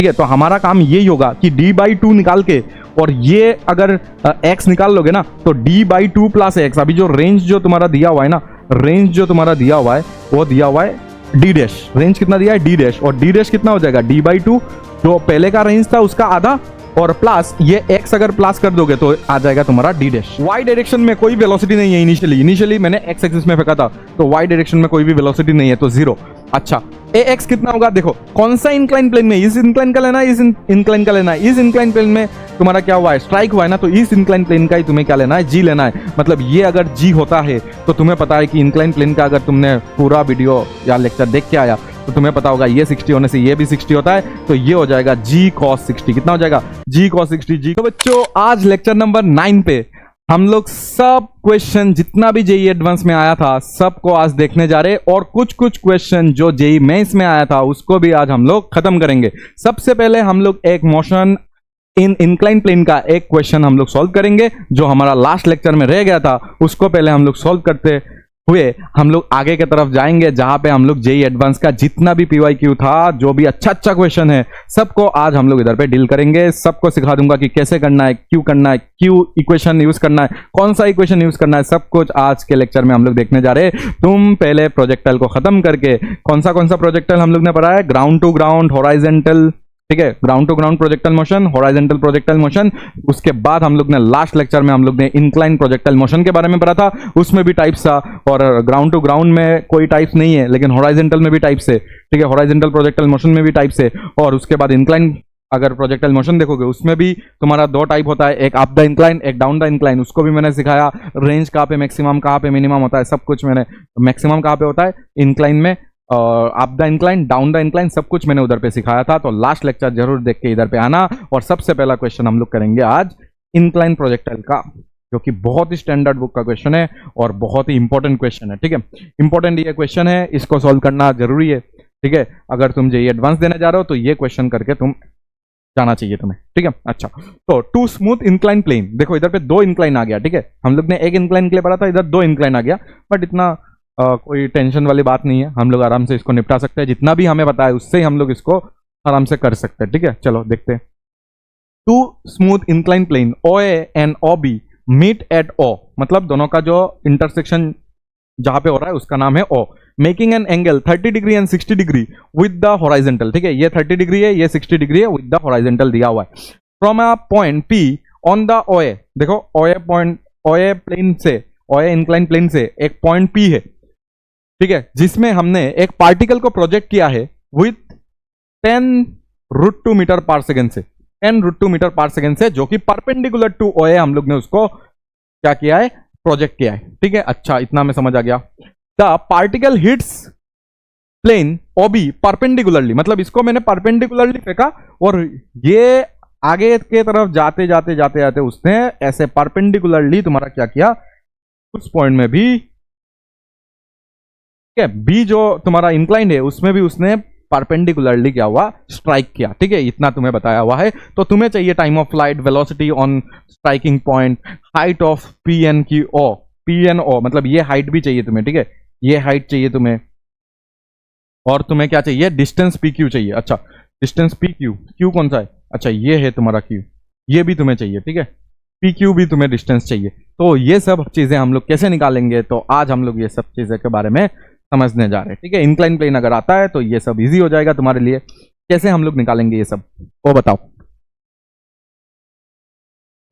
ठीक है। तो हमारा काम यही होगा कि d/2 निकाल के, और ये अगर x निकाल लोगे ना तो d/2 प्लस x, अभी जो रेंज जो तुम्हारा दिया हुआ है ना, रेंज जो तुम्हारा दिया हुआ है वो दिया हुआ है d डैश, रेंज कितना दिया है d डैश, और d डैश कितना हो जाएगा d/2, जो पहले का रेंज था उसका आधा, और प्लस ये x अगर प्लस कर दोगे तो आ जाएगा तुम्हारा d डैश। y डायरेक्शन में कोई वेलोसिटी नहीं है इनिशियली मैंने x एक्सिस में फेंका था, तो y डायरेक्शन में कोई भी वेलोसिटी नहीं है, तो 0। अच्छा, ax कितना होगा, देखो कौन सा इंक्लाइन प्लेन में, इस इंक्लाइन का लेना है, इस इंक्लाइन का लेना है। इस इंक्लाइन प्लेन में तुम्हारा क्या हुआ है, स्ट्राइक हुआ है ना, तो इस इंक्लाइन प्लेन का ही तुम्हें क्या लेना है, g लेना है। मतलब ये अगर g होता है तो तुम्हें पता है कि इंक्लाइन प्लेन का, अगर तुमने पूरा वीडियो या लेक्चर देख के आया तो तुम्हें पता होगा ये 60 होने से ये भी 60 होता है, तो ये हो जाएगा g cos 60। कितना हो जाएगा, g cos 60 g। तो बच्चों आज लेक्चर नंबर 9 पे हम लोग सब क्वेश्चन जितना भी जेई एडवांस में आया था सबको आज देखने जा रहे, और कुछ कुछ क्वेश्चन जो जेई मेंस में आया था उसको भी आज हम लोग खत्म करेंगे। सबसे पहले हम लोग एक मोशन इन इंक्लाइन प्लेन का एक क्वेश्चन हम लोग सॉल्व करेंगे, जो हमारा लास्ट लेक्चर में रह गया था उसको पहले हम लोग सॉल्व करते हुए हम लोग आगे की तरफ जाएंगे, जहां पे हम लोग जेई एडवांस का जितना भी पीवाईक्यू था, जो भी अच्छा क्वेश्चन है सबको आज हम लोग इधर पे डील करेंगे। सबको सिखा दूंगा कि कैसे करना है, क्यों इक्वेशन यूज करना है, कौन सा इक्वेशन यूज करना है, सब कुछ आज के लेक्चर में हम लोग देखने जा रहे हैं। तुम पहले प्रोजेक्टाइल को खत्म करके, कौन सा प्रोजेक्टाइल हम लोग ने पढ़ा है, ग्राउंड टू ग्राउंड, हॉराइजेंटल, ठीक है, ground to ground projectile motion, horizontal projectile motion. उसके बाद हम लोग ने लास्ट लेक्चर में हम लोग ने इंक्लाइन प्रोजेक्टाइल मोशन के बारे में पढ़ा था, उसमें भी टाइप्स था, और ग्राउंड टू ग्राउंड में कोई टाइप्स नहीं है, लेकिन हॉराइजेंटल में भी टाइप्स है, ठीक है, हॉराइजेंटल प्रोजेक्टाइल मोशन में भी टाइप्स है। और उसके बाद इंक्लाइन अगर प्रोजेक्टाइल मोशन देखोगे उसमें भी तुम्हारा दो टाइप होता है, एक अप द इंक्लाइन, एक डाउन द इंक्लाइन, उसको भी मैंने सिखाया। रेंज कहाँ पे मैक्सिमम, कहाँ पे मिनिमम होता है, सब कुछ मैंने, मैक्सिमम कहाँ पे होता है इंक्लाइन में, up the incline, down the incline, सब कुछ मैंने उधर पे सिखाया था। तो लास्ट लेक्चर जरूर देख के इधर पे आना। और सबसे पहला क्वेश्चन हम लोग करेंगे आज इंक्लाइन प्रोजेक्टाइल का, जो कि बहुत ही स्टैंडर्ड बुक का क्वेश्चन है और बहुत ही इंपॉर्टेंट क्वेश्चन है, ठीक है। इंपॉर्टेंट ये क्वेश्चन है, इसको सॉल्व करना जरूरी है, ठीक है। अगर तुम जेईई एडवांस देने जा रहे हो तो ये क्वेश्चन करके तुम जाना चाहिए तुम्हें, ठीक है। अच्छा, तो टू स्मूथ इंक्लाइन प्लेन, देखो इधर पे दो इंक्लाइन आ गया, ठीक है। हम लोग ने एक इंक्लाइन के लिए पढ़ा था, इधर दो इंक्लाइन आ गया, बट इतना कोई टेंशन वाली बात नहीं है, हम लोग आराम से इसको निपटा सकते हैं। जितना भी हमें पता है उससे ही हम लोग इसको आराम से कर सकते हैं, ठीक है। चलो देखते हैं। Two smooth incline plane OA and OB meet at O, मतलब दोनों का जो इंटरसेक्शन जहां पे हो रहा है उसका नाम है O, making an angle 30 degree and 60 degree with the horizontal, ठीक है। ये 30 डिग्री है, ये 60 डिग्री है, विद द हॉराइजेंटल दिया हुआ है। From a point P on the OA, देखो OA पॉइंट, OA प्लेन से, OA इंक्लाइन प्लेन से एक पॉइंट P है, ठीक है, जिसमें हमने एक पार्टिकल को प्रोजेक्ट किया है विथ 10√2 मीटर पर सेकेंड से, 10√2 मीटर पर सेकेंड से, जो कि परपेंडिकुलर टू OA हम लोग ने उसको क्या किया है, प्रोजेक्ट किया है, ठीक है। अच्छा, इतना में समझ आ गया। The particle hits plane OB perpendicularly, मतलब इसको मैंने परपेंडिकुलरली फेंका और ये आगे के तरफ जाते जाते जाते जाते उसने ऐसे परपेंडिकुलरली तुम्हारा क्या किया, उस पॉइंट में भी, ठीक है, बी जो तुम्हारा इंक्लाइंड है उसमें भी उसने परपेंडिकुलरली क्या हुआ, स्ट्राइक किया, ठीक है। इतना तुम्हें बताया हुआ है। तो तुम्हें चाहिए time of flight, velocity on striking point, height of PN की O, PNO, मतलब ये हाइट भी चाहिए तुम्हें, ठीक है, ये हाइट चाहिए तुम्हें, और तुम्हें क्या चाहिए, डिस्टेंस PQ चाहिए। अच्छा, डिस्टेंस PQ, Q कौन सा है, अच्छा ये है तुम्हारा Q, ये भी तुम्हें चाहिए, ठीक है, PQ भी तुम्हें डिस्टेंस चाहिए। तो ये सब चीजें हम लोग कैसे निकालेंगे, तो आज हम लोग ये सब चीजें के बारे में समझने जा रहे हैं, ठीक है। इंक्लाइन प्लेन अगर आता है तो ये सब इजी हो जाएगा तुम्हारे लिए। कैसे हम लोग निकालेंगे ये सब, वो बताओ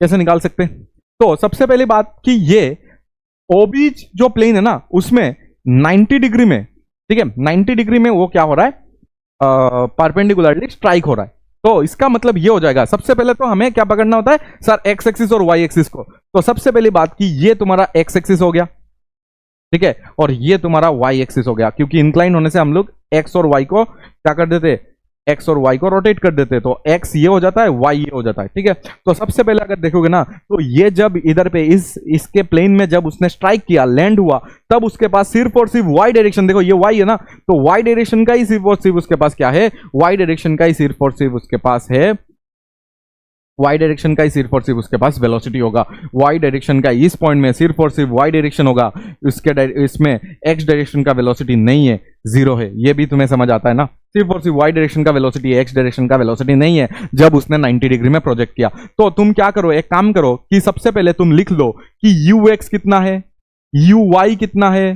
कैसे निकाल सकते हैं। तो सबसे पहली बात कि ये OB जो प्लेन है ना उसमें 90 डिग्री में, ठीक है, 90 डिग्री में वो क्या हो रहा है, परपेंडिकुलरली स्ट्राइक हो रहा है। तो इसका मतलब ये हो जाएगा, सबसे पहले तो हमें क्या पकड़ना होता है सर, एक्स एक्सिस और वाई एक्सिस को। तो सबसे पहली बात कि ये तुम्हारा एक्स एक्सिस हो गया, ठीक है, और ये तुम्हारा वाई एक्सिस हो गया, क्योंकि इंक्लाइन होने से हम लोग एक्स और वाई को क्या कर देते, एक्स और वाई को रोटेट कर देते, तो एक्स ये हो जाता है, वाई ये हो जाता है, ठीक है। तो सबसे पहले अगर देखोगे ना, तो ये जब इधर पे इसके प्लेन में जब उसने स्ट्राइक किया, लैंड हुआ, तब उसके पास सिर्फ और सिर्फ वाई डायरेक्शन, देखो ये वाई है ना, तो वाई डायरेक्शन का ही सिर्फ और सिर्फ उसके पास क्या है, वाई डायरेक्शन का ही सिर्फ और सिर्फ उसके पास है वाई डायरेक्शन का ही सिर्फ और सिर्फ उसके पास वेलोसिटी होगा, वाई डायरेक्शन का इस पॉइंट में सिर्फ और सिर्फ वाई डायरेक्शन होगा, इसमें एक्स डायरेक्शन का वेलोसिटी नहीं है, जीरो है। ये भी तुम्हें समझ आता है ना, सिर्फ और सिर्फ वाई डायरेक्शन का वेलोसिटी, एक्स डायरेक्शन का वेलोसिटी नहीं है जब उसने 90 डिग्री में प्रोजेक्ट किया। तो तुम क्या करो, एक काम करो कि सबसे पहले तुम लिख लो कि यू एक्स कितना है, यू वाई कितना है,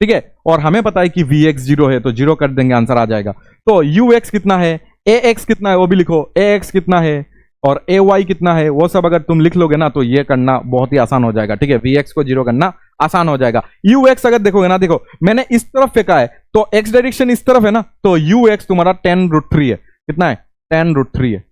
ठीक है, और हमें पता है कि वी एक्स जीरो है तो जीरो कर देंगे, आंसर आ जाएगा। तो यू एक्स कितना है, ए एक्स कितना है वो भी लिखो, ए एक्स कितना है और ए वाई कितना है, वो सब अगर तुम लिख लोगे ना तो ये करना बहुत ही आसान हो जाएगा, ठीक है, वी एक्स को जीरो करना आसान हो जाएगा। यू एक्स अगर देखोगे ना, देखो मैंने इस तरफ फेंका है तो एक्स डायरेक्शन इस तरफ है ना, तो यू एक्स तुम्हारा 10√3 है, कितना है 10√3 है।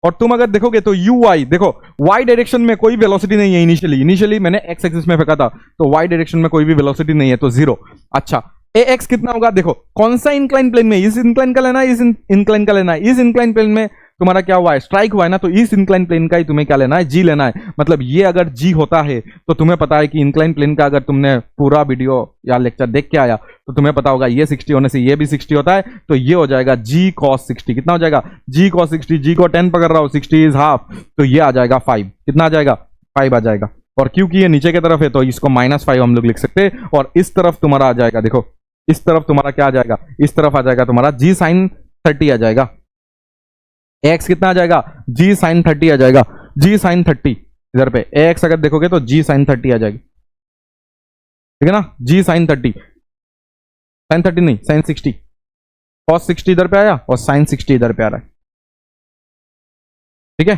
और तुम अगर देखोगे तो यू वाई, देखो वाई डायरेक्शन में कोई वेलोसिटी नहीं है इनिशियली मैंने एक्स एक्सिस में फेंका था तो वाई डायरेक्शन में कोई भी वेलोसिटी नहीं है तो जीरो। अच्छा ए एक्स कितना होगा, देखो कौन सा इंक्लाइन प्लेन में, इस इंक्लाइन का लेना है, इस इंक्लाइन का लेना है, इस इंक्लाइन प्लेन में तुम्हारा क्या हुआ है, स्ट्राइक हुआ है ना, तो इस इंक्लाइन प्लेन का ही तुम्हें क्या लेना है, जी लेना है। मतलब ये अगर जी होता है तो तुम्हें पता है कि इंक्लाइन प्लेन का अगर तुमने पूरा वीडियो या लेक्चर देख के आया तो तुम्हें पता होगा ये 60 होने से ये भी 60 होता है, तो ये हो जाएगा जी cos 60। कितना हो जाएगा, जी cos 60, जी को 10 पकड़ रहा हूं, 60 इज हाफ, तो ये आ जाएगा 5। कितना आ जाएगा, 5 आ जाएगा। और क्योंकि ये नीचे की तरफ है तो इसको -5 हम लोग लिख सकते हैं। और इस तरफ तुम्हारा आ जाएगा, देखो इस तरफ तुम्हारा क्या आ जाएगा, इस तरफ आ जाएगा तुम्हारा जी sin 30 आ जाएगा। एक्स कितना आ जाएगा, जी sin 30 आ जाएगा, जी sin 30 इधर पे एक्स अगर देखोगे तो जी sin 30 आ जाएगी, ठीक है ना, जी sin 30, sin 30 नहीं sin 60, cos 60 इधर पे आया और sin 60 इधर पे आ रहा है, ठीक है।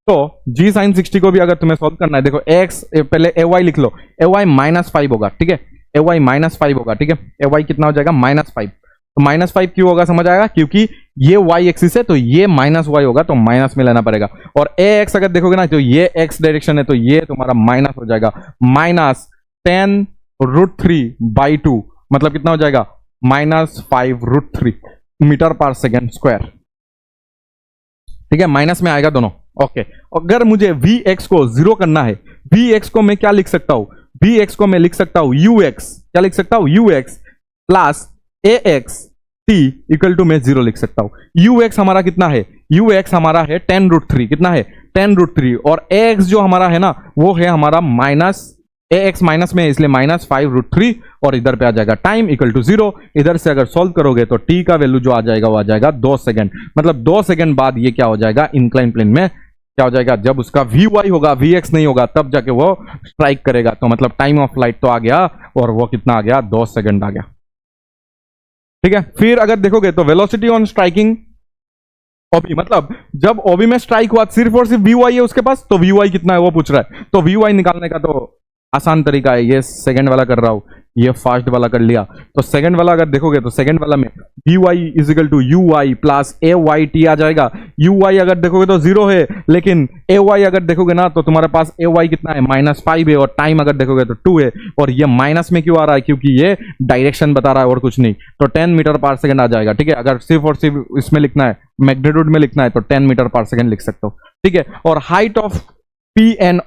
तो जी sin 60 को भी अगर तुम्हें सॉल्व करना है, देखो एक्स पहले ए वाई लिख लो, ए वाई -5 होगा, ठीक है, ए वाई -5 होगा, ठीक है, ए वाई कितना हो जाएगा -5। तो -5 क्यों होगा समझ आएगा, क्योंकि ये y एक्सिस है तो ये -y होगा तो माइनस में लेना पड़ेगा। और ए एक्स अगर देखोगे ना तो ये x डायरेक्शन है तो ये तुम्हारा माइनस हो जाएगा, -10√3/2 मतलब कितना हो जाएगा, -5√3 मीटर पर सेकेंड स्क्वायर, ठीक है, माइनस में आएगा दोनों। ओके, अगर मुझे वी एक्स को जीरो करना है, वी एक्स को मैं क्या लिख सकता हूं, वी एक्स को मैं लिख सकता हूं यू एक्स, क्या लिख सकता हूं, u x plus a x t equal to मैं जीरो लिख सकता हूं। यू एक्स हमारा कितना है, यू एक्स हमारा है 10√3, कितना है 10√3, और ए एक्स जो हमारा है ना वो है हमारा माइनस, ए एक्स माइनस में इसलिए -5√3 और इधर पे आ जाएगा टाइम इक्वल टू 0। इधर से अगर सॉल्व करोगे तो टी का वैल्यू जो आ जाएगा वो आ जाएगा 2 सेकंड, मतलब 2 सेकंड बाद ये क्या हो जाएगा, इंक्लाइन प्लेन में क्या हो जाएगा, जब उसका वी वाई होगा, वी एक्स नहीं होगा, तब जाके वो स्ट्राइक करेगा। तो मतलब टाइम ऑफ फ्लाइट तो आ गया और वो कितना आ गया, 2 सेकंड आ गया, ठीक है। फिर अगर देखोगे तो वेलोसिटी ऑन स्ट्राइकिंग ओबी, मतलब जब ओबी में स्ट्राइक हुआ सिर्फ और सिर्फ वी वाई है उसके पास, तो वी वाई कितना है वो पूछ रहा है, तो वी वाई निकालने का तो आसान तरीका है, ये सेकंड वाला कर रहा हूं, ये फास्ट वाला कर लिया। तो सेकंड वाला अगर देखोगे तो सेकंड वाला में v y is equal to u y plus a y t आ जाएगा। यू वाई अगर देखोगे तो 0 है, लेकिन ए वाई अगर देखोगे ना तो तुम्हारे पास ए वाई कितना है, -5 है, और टाइम अगर देखोगे तो 2 है। और ये माइनस में क्यों आ रहा है, क्योंकि ये डायरेक्शन बता रहा है और कुछ नहीं। तो 10 मीटर पर सेकंड आ जाएगा, ठीक है। अगर सिर्फ और सिर्फ इसमें लिखना है, मैग्नीट्यूड में लिखना है, तो 10 मीटर पर सेकंड लिख सकते हो, ठीक है। और height of P N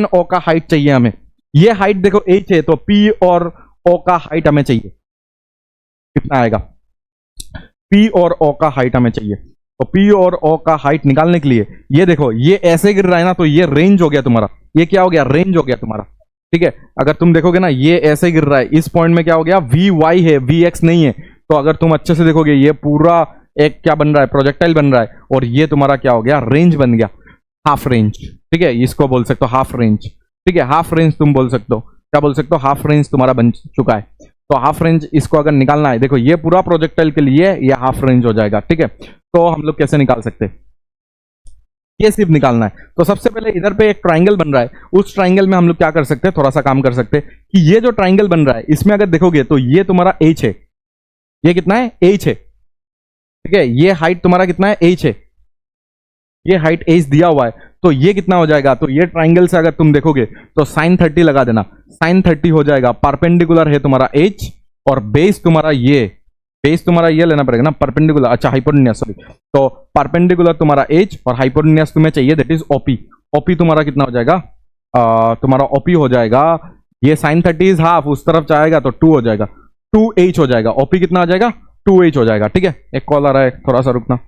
O का हाइट चाहिए हमें, ये हाइट देखो h है, तो P और O का हाइट हमें चाहिए, कितना आएगा, P और O का हाइट हमें चाहिए। तो P और O का हाइट निकालने के लिए ये देखो, ये ऐसे गिर रहा है ना, तो ये रेंज हो गया तुम्हारा, ये क्या हो गया, रेंज हो गया तुम्हारा, ठीक है। अगर तुम देखोगे ना ये ऐसे गिर रहा है, इस पॉइंट में क्या हो गया, वी वाई है, वी एक्स नहीं है। तो अगर तुम अच्छे से देखोगे ये पूरा एक क्या बन रहा है, प्रोजेक्टाइल बन रहा है, और ये तुम्हारा क्या हो गया, रेंज बन गया, हाफ रेंज, ठीक है। इसको बोल सकते हो हाफ रेंज, ठीक है, हाफ रेंज तुम बोल सकते हो, क्या बोल सकते हो, हाफ रेंज तुम्हारा बन चुका है। तो हाफ रेंज इसको अगर निकालना है, देखो ये पूरा प्रोजेक्टाइल के लिए ये हाफ रेंज हो जाएगा, ठीक है। तो हम लोग कैसे निकाल सकते हैं, ये सिर्फ निकालना है। तो सबसे पहले इधर पे एक ट्राइंगल बन रहा है, उस ट्राइंगल में हम लोग क्या कर सकते हैं, थोड़ा सा काम कर सकते हैं कि ये जो ट्राइंगल बन रहा है इसमें अगर देखोगे तो ये तुम्हारा h है, ये कितना है, h है, ठीक है। ये हाइट तुम्हारा कितना है, h है, ये हाइट h दिया हुआ है, तो ये कितना हो जाएगा, तो ये ट्राइंगल से अगर तुम देखोगे तो sin 30 लगा देना, sin 30 हो जाएगा, परपेंडिकुलर है तुम्हारा h, और बेस तुम्हारा ये लेना पड़ेगा ना, परपेंडिकुलर, अच्छा हाइपोटेन्यूस, सॉरी। तो परपेंडिकुलर तुम्हारा h और हाइपोटेन्यूस तुम्हें चाहिए, दैट इज OP। OP तुम्हारा कितना हो जाएगा, तुम्हारा OP हो जाएगा, ये sin 30 इज हाफ, उस तरफ जाएगा तो 2 हो जाएगा, 2h हो जाएगा। OP कितना हो जाएगा, 2h हो जाएगा, ठीक है। एक कॉल आ रहा है, थोड़ा सा रुकना।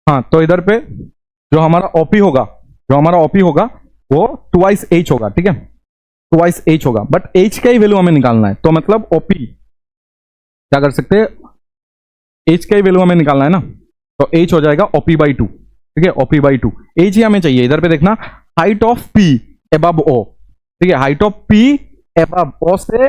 हाँ, तो इधर पे जो हमारा ओपी होगा वो ट्वाइस एच होगा, ठीक है, ट्वाइस एच होगा, बट एच का ही वैल्यू हमें निकालना है। तो मतलब ओपी क्या कर सकते हैं, एच का ही वैल्यू हमें निकालना है ना, तो एच हो जाएगा ओपी बाई टू, ठीक है, ओपी बाई टू एच ही हमें चाहिए। इधर पे देखना, हाइट ऑफ पी एबव ओ, ठीक है, हाइट ऑफ पी एबव ओ से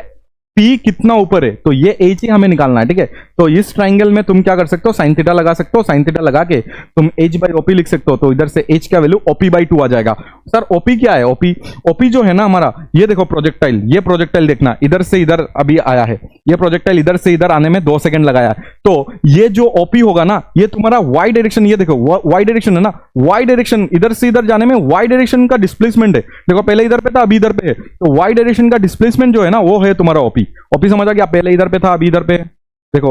पी कितना ऊपर है, तो ये एच ही हमें निकालना है, ठीक है। तो इस ट्राइंगल में तुम क्या कर सकते हो, साइन थीटा लगा सकते हो, साइन थीटा लगा के तुम एच बाई ओपी लिख सकते हो। तो इधर से एच का वैल्यू ओपी बाई टू आ जाएगा। सर ओपी क्या है, ओपी जो है ना हमारा, ये देखो प्रोजेक्टाइल, ये प्रोजेक्टाइल देखना, इधर से इधर अभी आया है, ये प्रोजेक्टाइल इधर से इधर आने में 2 सेकंड लगाया है। तो ये जो ओपी होगा ना, ये तुम्हारा वाई डायरेक्शन, ये देखो वाई डायरेक्शन है ना, वाई डायरेक्शन इधर से इधर जाने में वाई डायरेक्शन का डिस्प्लेसमेंट है। देखो पहले इधर पे था, अभी इधर पे है, तो वाई डायरेक्शन का डिस्प्लेसमेंट जो है ना, वो है तुम्हारा ओपी। ओपी समझ आ गया, पहले इधर पे था, अभी इधर पे है। देखो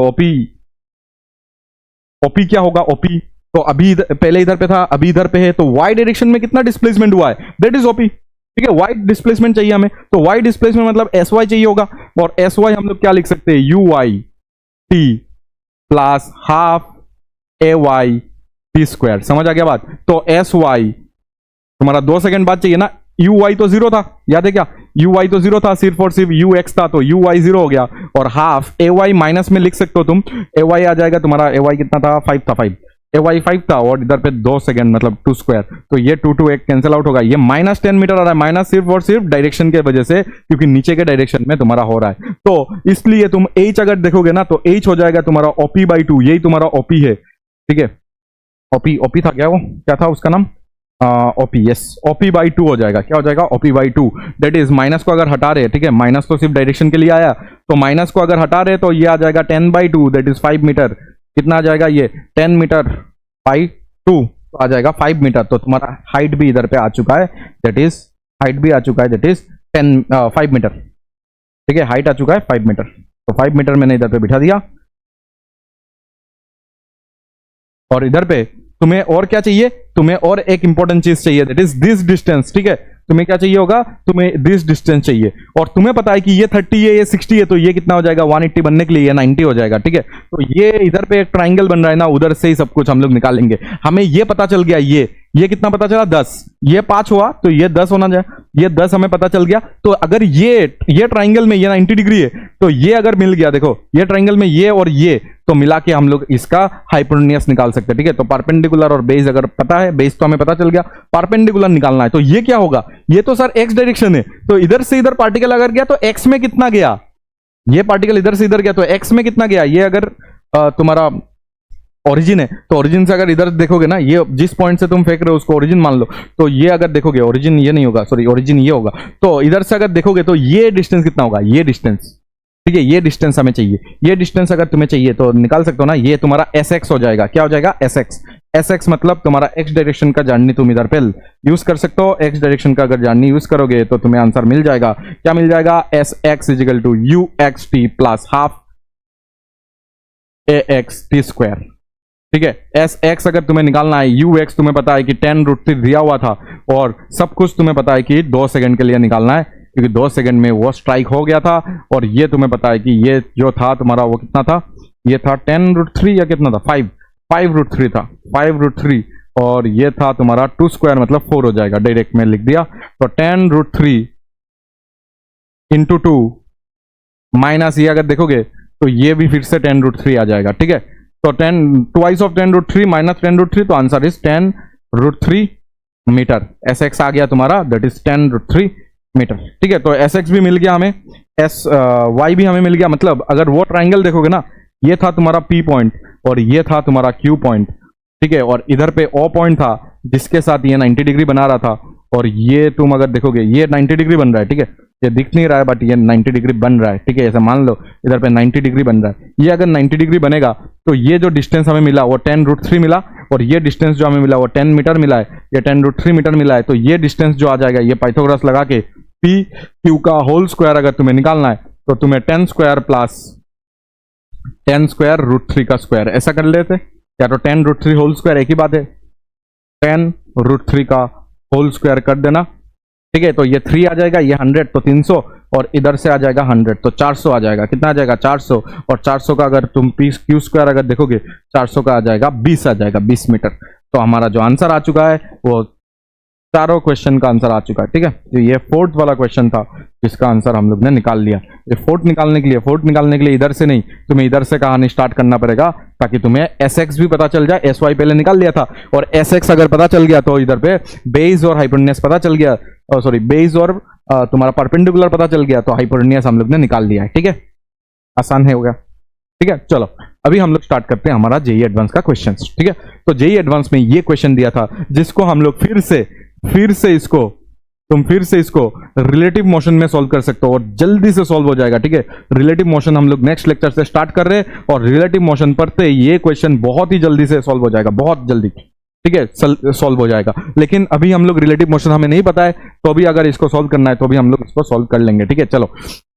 ओपी क्या होगा, ओपी तो अभी पहले इधर पे था, अभी इधर पे है, तो वाई डायरेक्शन में कितना डिस्प्लेसमेंट हुआ है, दैट इज ओपी, ठीक है। वाई डिस्प्लेसमेंट चाहिए हमें, तो वाई डिस्प्लेसमेंट मतलब एस वाई चाहिए होगा, और एस वाई हम लोग क्या लिख सकते हैं, u y t plus half a y t square. समझ आ गया बात। तो एस वाई तुम्हारा 2 सेकंड बाद चाहिए ना, यू वाई तो जीरो था, याद है क्या, यू वाई तो जीरो था, सिर्फ और सिर्फ यू एक्स था, तो यू वाई जीरो हो गया, और हाफ ए वाई माइनस में लिख सकते हो तुम, ए वाई आ जाएगा तुम्हारा, ए वाई कितना था, 5 था, 5 ए वाई 5 था, और इधर पे 2 सेकंड मतलब 2 स्क्वायर, तो ये 2 एक कैंसिल आउट होगा, ये माइनस 10 मीटर आ रहा है, माइनस सिर्फ और सिर्फ डायरेक्शन के वजह से, क्योंकि नीचे के डायरेक्शन में तुम्हारा हो रहा है। तो इसलिए तुम एच अगर देखोगे ना, तो एच हो जाएगा तुम्हारा ओपी बाई टू, यही तुम्हारा ओपी है, ठीक है। ओपी था क्या, वो क्या था उसका नाम, OP, yes, OP by two हो जाएगा, क्या हो जाएगा, OP by two, that is minus को अगर हटा रहे, ठीक है, माइनस तो सिर्फ डायरेक्शन के लिए आया, तो माइनस को अगर हटा रहे तो ये आ जाएगा 10 by two, that is 5 metre, कितना आ जाएगा ये 10 मीटर बाई टू, तो आ जाएगा 5 मीटर। तो तुम्हारा हाइट भी इधर पे आ चुका है, दैट इज हाइट भी आ चुका है, दैट इज 5 मीटर, ठीक है, हाइट आ चुका है 5 मीटर, तो 5 मीटर मैंने इधर पे बिठा दिया। और इधर पे तुम्हें और क्या चाहिए, तुम्हें और एक इंपॉर्टेंट चीज चाहिए, दैट इज दिस डिस्टेंस, ठीक है। तुम्हें क्या चाहिए होगा, तुम्हें दिस डिस्टेंस चाहिए, और तुम्हें पता है कि ये 30 है, ये 60 है, तो ये कितना हो जाएगा, 180 बनने के लिए ये 90 हो जाएगा, ठीक है। तो ये इधर पे एक ट्राइंगल बन रहा है ना, उधर से ही सब कुछ हम लोग निकालेंगे। हमें ये पता चल गया, ये कितना पता चला, 10, ये 5 हुआ, तो ये 10 होना चाहिए, ये 10 हमें पता चल गया। तो अगर ये ट्राइंगल में ये 90 डिग्री है, तो ये अगर मिल गया, देखो ये ट्राइंगल में ये और ये, तो मिला के हम लोग इसका हाइपोटेन्यूज निकाल सकते हैं, ठीक है। तो परपेंडिकुलर और बेस अगर पता है, बेस तो हमें पता चल गया, परपेंडिकुलर निकालना है। तो ये क्या होगा, ये तो सर एक्स डायरेक्शन है, तो इधर से इधर पार्टिकल अगर गया तो एक्स में कितना गया, ये पार्टिकल इधर से इधर गया तो एक्स में कितना गया। ये अगर तुम्हारा ओरिजिन है, तो ओरिजिन से अगर इधर देखोगे ना, ये जिस पॉइंट से तुम फेंक रहे हो उसको ओरिजिन मान लो, तो ये अगर देखोगे, ओरिजिन ये नहीं होगा, सॉरी ओरिजिन ये होगा, तो इधर से अगर देखोगे तो ये डिस्टेंस कितना होगा, ये डिस्टेंस, ठीक है, ये डिस्टेंस हमें चाहिए। ये डिस्टेंस अगर तुम्हें चाहिए तो निकाल सकते हो ना, ये तुम्हारा एस एक्स हो जाएगा, क्या हो जाएगा, एस एक्स। एस एक्स मतलब तुम्हारा एक्स डायरेक्शन का जाननी तुम इधर पे यूज कर सकते हो, एक्स डायरेक्शन का अगर जाननी यूज करोगे तो तुम्हें आंसर मिल जाएगा, क्या मिल जाएगा, s x equal to u x t plus half a x t square, ठीक है। एस एक्स अगर तुम्हें निकालना है, यू एक्स तुम्हें पता है कि 10√3 दिया हुआ था, और सब कुछ तुम्हें पता है कि 2 सेकंड के लिए निकालना है, क्योंकि 2 सेकंड में वो स्ट्राइक हो गया था। और ये तुम्हें पता है कि ये जो था तुम्हारा वो कितना था, ये था 10√3 या कितना था, 5√3 था, 5√3, और ये था तुम्हारा 2 स्क्वायर मतलब 4 हो जाएगा, डायरेक्ट में लिख दिया। तो 10√3 इंटू 2 माइनस ये अगर देखोगे तो ये भी फिर से 10√3 आ जाएगा, ठीक है। तो 10 ट्वाइस ऑफ 10√3 माइनस 10√3, तो answer is 10√3 metre. S x आ गया तुम्हारा, दैट इज 10√3 मीटर, ठीक है। तो एस एक्स भी मिल गया हमें, एस वाई भी हमें मिल गया। मतलब अगर वो ट्राइंगल देखोगे ना, ये था तुम्हारा पी पॉइंट और ये था तुम्हारा क्यू पॉइंट, ठीक है, और इधर पे ओ पॉइंट था जिसके साथ ये 90 डिग्री बना रहा था, और ये तुम अगर देखोगे ये 90 डिग्री बन रहा है, ठीक है, ये दिख नहीं रहा है बट ये 90 डिग्री बन रहा है, ठीक है। ऐसा मान लो इधर पे 90 डिग्री बन रहा है, ये अगर 90 डिग्री बनेगा तो ये जो डिस्टेंस हमें मिला वो 10√3 मिला, और ये डिस्टेंस जो हमें मिला वो 10 मीटर मिला है, ये 10√3 मीटर मिला है। तो ये डिस्टेंस जो आ जाएगा, ये पाइथागोरस लगा के पी क्यू का होल स्क्वायर अगर तुम्हें निकालना है, तो तुम्हें 10 स्क्वायर प्लस 10 स्क्वायर √3 का स्क्वायर ऐसा कर लेते, या तो 10√3 होल स्क्वायर, एक ही बात है, 10√3 का होल स्क्वायर कर देना, ठीक है। तो ये 3 आ जाएगा, ये 100, तो 300, और इधर से आ जाएगा 100, तो 400 आ जाएगा। कितना आ जाएगा? 400। और 400 का अगर तुम क्यू स्क्वायर अगर देखोगे 400 का आ जाएगा 20 आ जाएगा, 20 मीटर। तो हमारा जो आंसर आ चुका है वो चारों क्वेश्चन का आंसर आ चुका है। ठीक है, तो ये फोर्थ वाला क्वेश्चन था जिसका आंसर हम लोग ने निकाल लिया। ये फोर्थ निकालने के लिए इधर से नहीं, तुम्हें इधर से कहानी स्टार्ट करना पड़ेगा ताकि तुम्हें एस एक्स भी पता चल जाए। एस वाई पहले निकाल लिया था, और एस एक्स अगर पता चल गया तो इधर पे बेस और हाइपोटेन्यूज पता चल गया, सॉरी बेस और तुम्हारा परपेंडिकुलर पता चल गया, तो हाइपोटेन्यूज हम लोग ने निकाल लिया है। ठीक है, आसान है, हो गया। ठीक है, चलो अभी हम लोग स्टार्ट करते हैं हमारा जेईई एडवांस का क्वेश्चन। ठीक है, तो जेईई एडवांस में ये क्वेश्चन दिया था जिसको हम लोग फिर से इसको रिलेटिव मोशन में सॉल्व कर सकते हो और जल्दी से सॉल्व हो जाएगा। ठीक है, रिलेटिव मोशन हम लोग नेक्स्ट लेक्चर से स्टार्ट कर रहे हैं और रिलेटिव मोशन पढ़ते ये क्वेश्चन बहुत ही जल्दी से सॉल्व हो जाएगा, बहुत जल्दी। ठीक है, सॉल्व हो जाएगा। लेकिन अभी हम लोग रिलेटिव मोशन हमें नहीं पता है, तो भी अगर इसको सॉल्व करना है तो भी हम लोग इसको सॉल्व कर लेंगे। ठीक है, चलो।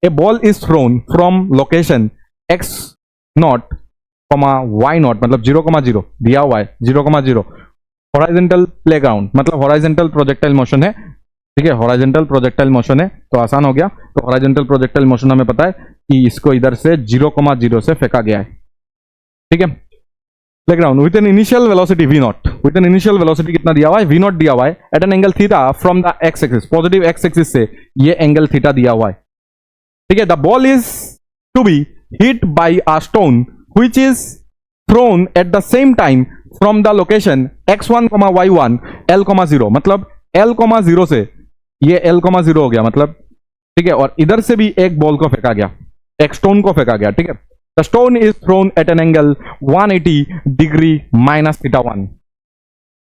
A ball is thrown from location x0, y0, मतलब 0,0 दिया हुआ है, 0,0 हॉराइजेंटल प्लेग्राउंड, मतलब हॉराइजेंटल प्रोजेक्टाइल मोशन है। ठीक है, हॉराइजेंटल प्रोजेक्टाइल मोशन है, तो आसान हो गया। तो हॉराइजेंटल प्रोजेक्टाइल मोशन हमें पता है कि इसको इधर से 0,0 से फेंका गया है। ठीक है, playground with an initial velocity v0, with an initial velocity कितना दिया हुआ है? v0 दिया हुआ है at an angle theta from the x axis, positive x axis से ये एंगल थीटा दिया हुआ है। ठीक है, the ball is to be hit by a stone which is thrown at the same time from the location x1, y1, l,0, मतलब l,0 से ये l,0 हो गया, मतलब ठीक है। और इधर से भी एक बॉल को फेंका गया, एक स्टोन को फेंका गया। ठीक है, the stone is thrown at an angle 180 degree minus θ1।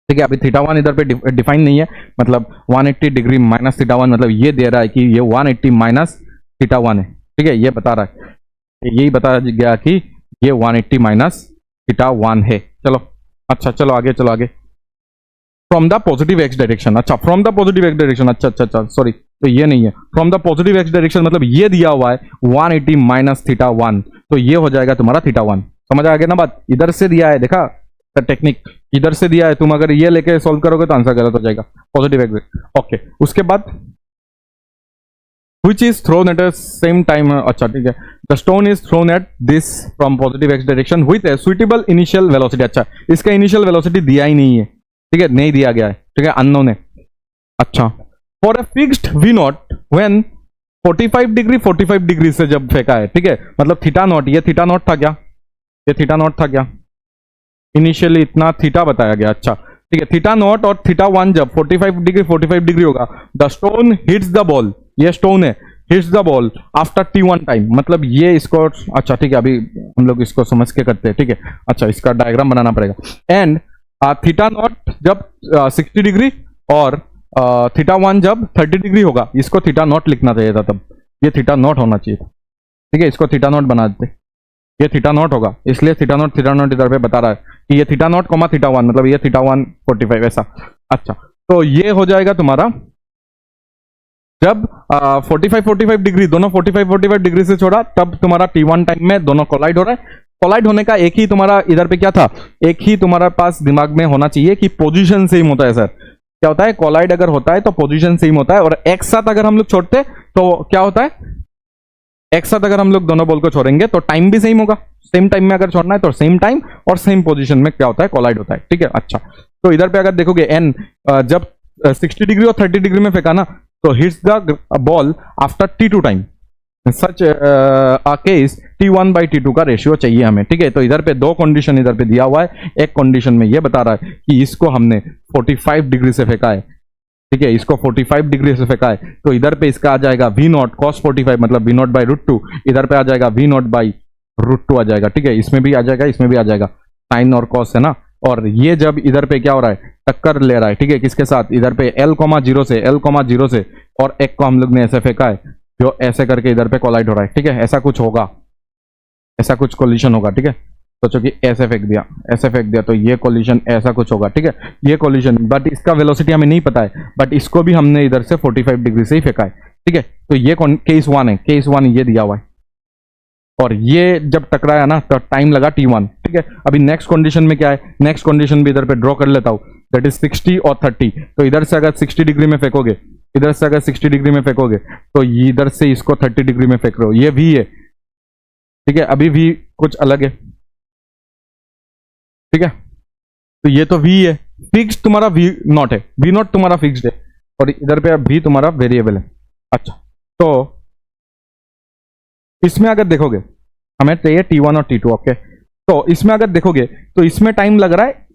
ठीक है, अभी θ1 इधर पे डिफाइन नहीं है, मतलब 180 डिग्री माइनस θ1, मतलब ये दे रहा है कि ये 180 माइनस θ1 है। ठीक है, ये बता रहा है, यही बता गया कि ये 180 माइनस θ1 है। चलो अच्छा, चलो आगे, चलो आगे। From the positive x direction, अच्छा from the positive x direction, अच्छा सॉरी, तो ये नहीं है। From the positive x direction मतलब ये दिया हुआ है 180 माइनस θ1, तो ये हो जाएगा तुम्हारा θ1। समझ आ गया ना बात? इधर से दिया है, देखा टेक्निक, इधर से दिया है, तुम अगर ये लेके सॉल्व करोगे तो आंसर गलत हो जाएगा। Positive x, okay. उसके बाद which is thrown at the same time, अच्छा ठीक है, the stone is thrown at this from positive x direction with a suitable initial velocity। अच्छा, इसका initial velocity दिया ही नहीं है। ठीक है, नहीं दिया गया है। ठीक है, unknown है। अच्छा, for a fixed v0 when 45 degree से जब फेंका है। ठीक है, मतलब θ0, ये θ0 था क्या? ये θ0 था क्या? इनिशियली इतना थीटा बताया गया। अच्छा ठीक है, θ0 और θ1 जब 45 डिग्री होगा, the stone hits the ball, ये स्टोन है, hits the ball after t1 time, मतलब ये इसको, अच्छा ठीक है, अभी हम लोग इसको समझ के करते हैं। ठीक है, अच्छा इसका डायग्राम बनाना पड़ेगा। एंड θ0 जब 60 डिग्री और θ1 जब 30 डिग्री होगा, इसको θ0 लिखना चाहिए था, तब ये θ0 होना चाहिए था। ठीक है, इसको θ0 बना देते, ये θ0 होगा, इसलिए θ0 इधर पे बता रहा है कि ये θ0, θ1, मतलब ये θ1 45 ऐसा। अच्छा, तो ये हो जाएगा तुम्हारा जब 45 डिग्री, दोनों 45 डिग्री से छोड़ा, तब तुम्हारा t1 टाइम में दोनों कोलाइड हो रहा है। कोलाइड होने का एक ही तुम्हारा इधर पे क्या था, एक ही तुम्हारा पास दिमाग में होना चाहिए कि पोजीशन सेम होता है। सर क्या होता है, कोलाइड अगर होता है तो पोजीशन सेम होता है, और एक साथ अगर हम लोग छोड़ते तो क्या होता है, एक साथ अगर हम लोग दोनों बॉल को छोड़ेंगे तो टाइम भी सेम होगा। सेम टाइम में अगर छोड़ना है तो सेम टाइम और सेम पोजीशन में क्या होता है, कोलाइड होता है। ठीक है, अच्छा तो इधर पे अगर देखोगे n जब 60 डिग्री और 30 डिग्री में फेंका ना, तो hits the ball after t2 time, such a case t1 by t2 का रेशियो चाहिए हमें। ठीक है, तो इधर पे दो कंडीशन इधर पे दिया हुआ है। एक कंडीशन में ये बता रहा है कि इसको हमने 45 डिग्री से फेंका है। ठीक है, इसको 45 डिग्री से फेंका है, तो इधर पे इसका आ जाएगा v0 cos 45, मतलब v0 बाई √2, इधर पे आ जाएगा v0 बाई √2 आ जाएगा। ठीक है, इसमें भी आ जाएगा, इसमें भी आ जाएगा, साइन और कॉस है ना। और ये जब इधर पे क्या हो रहा है, टक्कर ले रहा है। ठीक है, किसके साथ, इधर पे l,0 से और एक को हम लोग ने ऐसे फेंका है जो ऐसे करके इधर पे कोलाइड हो रहा है। ठीक है, ऐसा कुछ होगा, ऐसा कुछ कोलिशन होगा। ठीक है, सोचो कि ऐसे फेंक दिया, ऐसे फेंक दिया, तो ये कोलिशन ऐसा कुछ होगा। ठीक है, ये कोलिशन, बट इसका वेलोसिटी हमें नहीं पता है, बट इसको भी हमने इधर से 45 डिग्री से ही फेंका है। ठीक है, तो ये केस 1 है, केस 1 ये दिया हुआ है, और ये जब टकराया ना तो टाइम लगा t1। ठीक है, अभी नेक्स्ट कंडीशन में क्या है, नेक्स्ट कंडीशन भी इधर पे ड्रॉ कर लेता हूं, दैट इज 60 और 30। तो इधर से अगर 60 डिग्री में फेंकोगे इधर से अगर 60 डिग्री में फेंकोगे तो इधर से इसको 30 डिग्री में फेंक रहे हो, ये वी है, ठीक है। अभी वी कुछ अलग है, ठीक है। तो ये तो वी है, फिक्स्ड तुम्हारा वी नॉट है, वी नॉट तुम्हारा फिक्स्ड है, और इधर पे वी तुम्हारा वेरिएबल है। अच्छा, तो इसमें अगर देखोगे, हमें चाहिए T1 और T2, ओके। तो इसमें अगर देखोगे तो इसमें टाइम लग रहा है